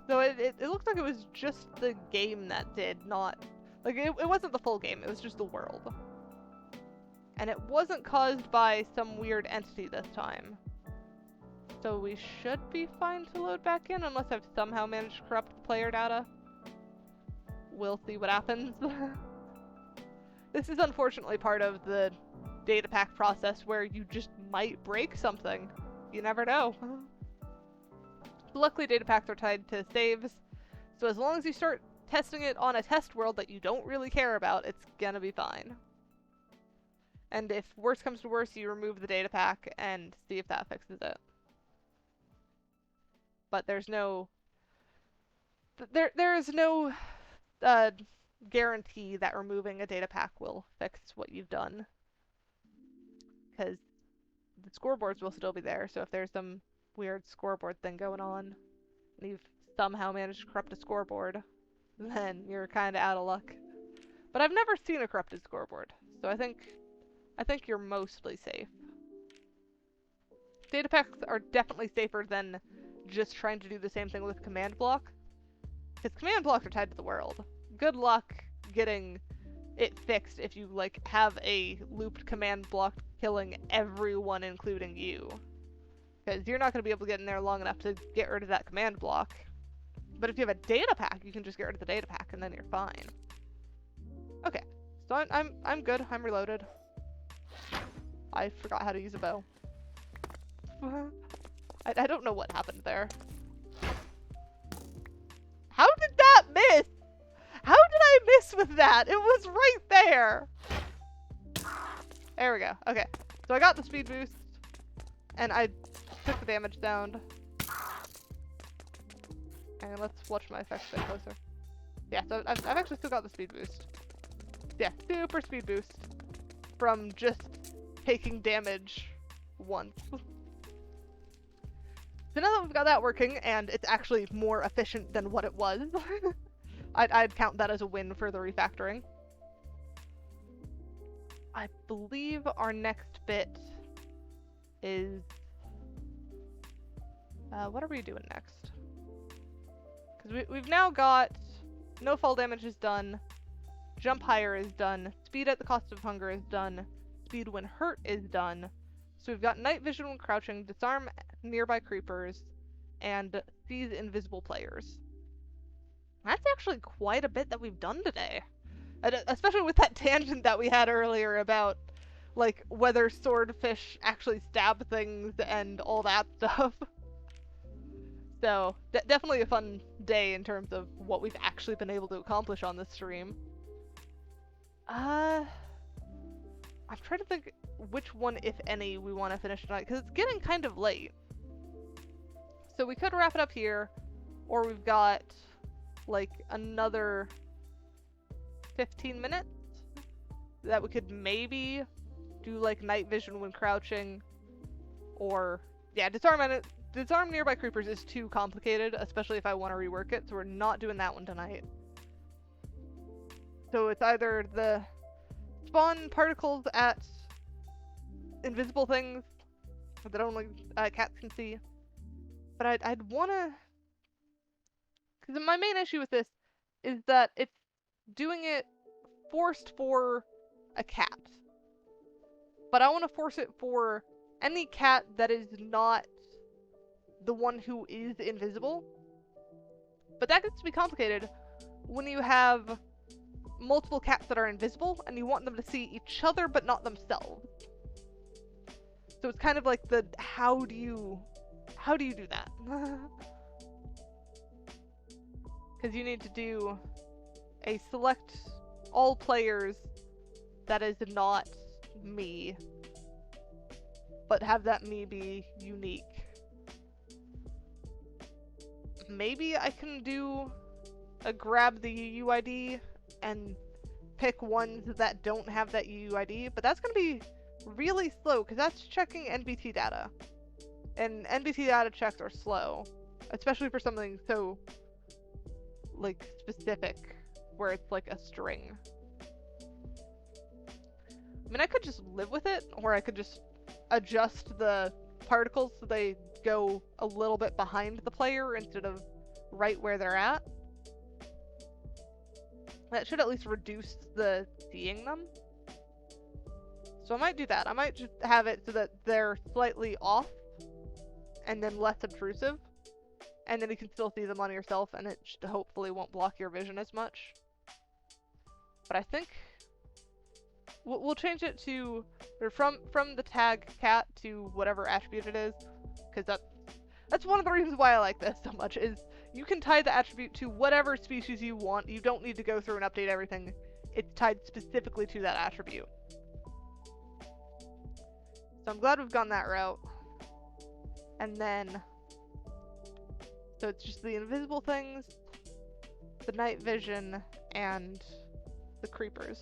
So it looks like it was just the game that did, not... Like, it wasn't the full game, it was just the world. And it wasn't caused by some weird entity this time. So we should be fine to load back in, unless I've somehow managed to corrupt the player data. We'll see what happens. This is unfortunately part of the Datapack process where you just might break something. You never know. Luckily, Datapacks are tied to saves, so as long as you start testing it on a test world that you don't really care about, it's gonna be fine. And if worse comes to worse, you remove the Datapack and see if that fixes it. But there's no... There is no guarantee that removing a Datapack will fix what you've done. Because the scoreboards will still be there, so if there's some weird scoreboard thing going on, and you've somehow managed to corrupt a scoreboard, then you're kinda out of luck. But I've never seen a corrupted scoreboard, so I think you're mostly safe. Datapacks are definitely safer than just trying to do the same thing with command block, because command blocks are tied to the world. Good luck getting it fixed if you, like, have a looped command block killing everyone, including you. Because you're not going to be able to get in there long enough to get rid of that command block. But if you have a Datapack, you can just get rid of the Datapack, and then you're fine. Okay, so I'm good. I'm reloaded. I forgot how to use a bow. I don't know what happened there. How did that miss? How did I miss with that? It was right there. There we go. Okay, so I got the speed boost, and I took the damage down. And let's watch my effects a bit closer. Yeah, so I've actually still got the speed boost. Yeah, super speed boost from just taking damage once. So now that we've got that working, and it's actually more efficient than what it was, I'd count that as a win for the refactoring. I believe our next bit is... what are we doing next? Because we've now got no fall damage is done, jump higher is done, speed at the cost of hunger is done, speed when hurt is done. So we've got night vision when crouching, disarm nearby creepers, and seize invisible players. That's actually quite a bit that we've done today. Especially with that tangent that we had earlier about, like, whether swordfish actually stab things and all that stuff. So, definitely a fun day in terms of what we've actually been able to accomplish on this stream. I'm trying to think which one, if any, we want to finish tonight, because it's getting kind of late. So we could wrap it up here, or we've got, like, another 15 minutes that we could maybe do, like, night vision when crouching, or, yeah, disarm nearby creepers is too complicated, especially if I want to rework it, so we're not doing that one tonight. So it's either the spawn particles at invisible things that only cats can see, but I'd want to, because my main issue with this is that it's doing it forced for a cat, but I want to force it for any cat that is not the one who is invisible. But that gets to be complicated when you have multiple cats that are invisible and you want them to see each other but not themselves. So it's kind of like the how do you do that? Because you need to do a select all players that is not me, but have that me be unique. Maybe I can do a grab the UUID and pick ones that don't have that UUID, but that's going to be really slow because that's checking NBT data. And NBT data checks are slow, especially for something so, like, specific, where it's like a string. I mean, I could just live with it, or I could just adjust the particles so they go a little bit behind the player instead of right where they're at. That should at least reduce the seeing them. So I might do that. I might just have it so that they're slightly off and then less obtrusive, and then you can still see them on yourself, and it hopefully won't block your vision as much. But I think we'll change it to, or from the tag cat to whatever attribute it is, because that's one of the reasons why I like this so much, is you can tie the attribute to whatever species you want. You don't need to go through and update everything. It's tied specifically to that attribute. So I'm glad we've gone that route. And then, so it's just the invisible things, the night vision, and the creepers.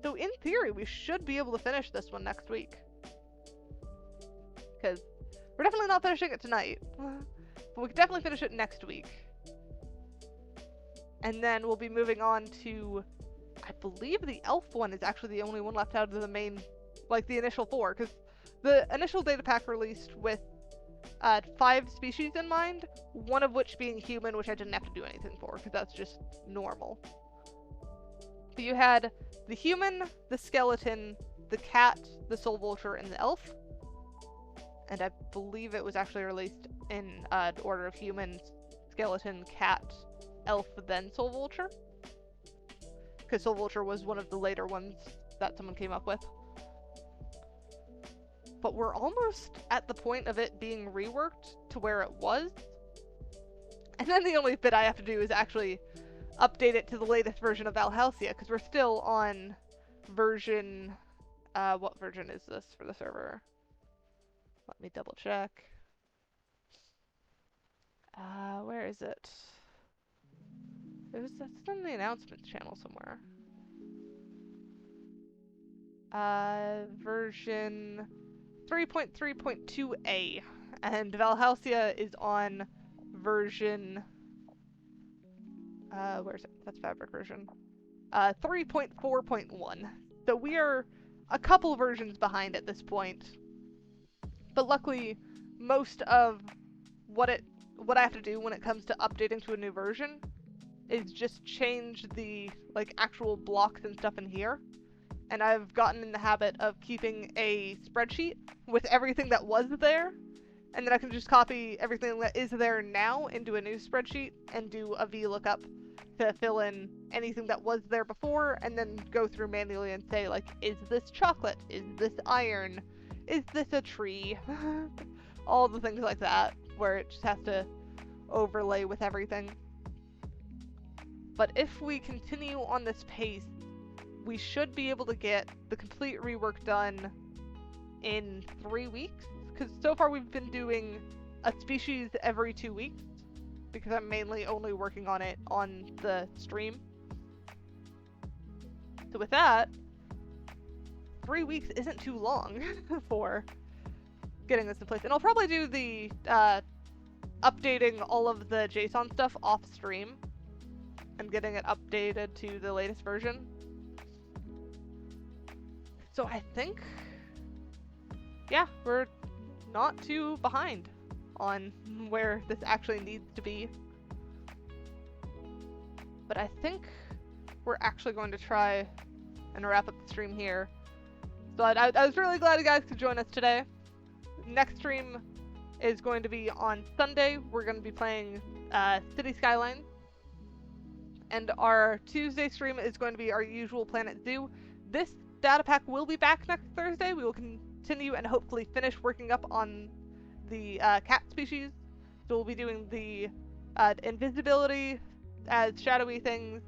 So in theory, we should be able to finish this one next week. Because we're definitely not finishing it tonight. But we can definitely finish it next week. And then we'll be moving on to, I believe the elf one is actually the only one left out of the main, like the initial 4. Because the initial data pack released with 5 species in mind, one of which being human, which I didn't have to do anything for, because that's just normal. So you had the human, the skeleton, the cat, the soul vulture, and the elf. And I believe it was actually released in order of human, skeleton, cat, elf, then soul vulture. Because soul vulture was one of the later ones that someone came up with. But we're almost at the point of it being reworked to where it was. And then the only bit I have to do is actually update it to the latest version of Valhalsia, because we're still on version... what version is this for the server? Let me double check. Where is it? That's in the announcements channel somewhere. Version 3.3.2a, and Valhalsia is on version, where is it? That's Fabric version. 3.4.1. So we are a couple versions behind at this point. But luckily, most of what I have to do when it comes to updating to a new version is just change the, like, actual blocks and stuff in here. and I've gotten in the habit of keeping a spreadsheet with everything that was there, and then I can just copy everything that is there now into a new spreadsheet and do a VLOOKUP to fill in anything that was there before, and then go through manually and say, like, is this chocolate? Is this iron? Is this a tree? All the things like that, where it just has to overlay with everything. But if we continue on this pace, we should be able to get the complete rework done in 3 weeks. Because so far we've been doing a species every 2 weeks, because I'm mainly only working on it on the stream. So with that, 3 weeks isn't too long for getting this in place. And I'll probably do the updating all of the JSON stuff off stream and getting it updated to the latest version. So I think, yeah, we're not too behind on where this actually needs to be. But I think we're actually going to try and wrap up the stream here. So I was really glad you guys could join us today. Next stream is going to be on Sunday. We're going to be playing City Skylines. And our Tuesday stream is going to be our usual Planet Zoo. This data pack will be back next Thursday. We will continue and hopefully finish working up on the cat species. So we'll be doing the invisibility as shadowy things,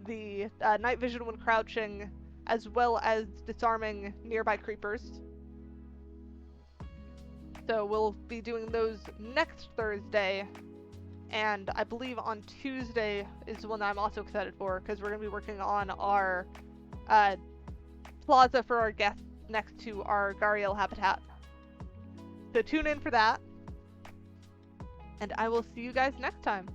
the night vision when crouching, as well as disarming nearby creepers. So we'll be doing those next Thursday. And I believe on Tuesday is the one that I'm also excited for, because we're going to be working on our plaza for our guests next to our Gariel habitat. So tune in for that. And I will see you guys next time.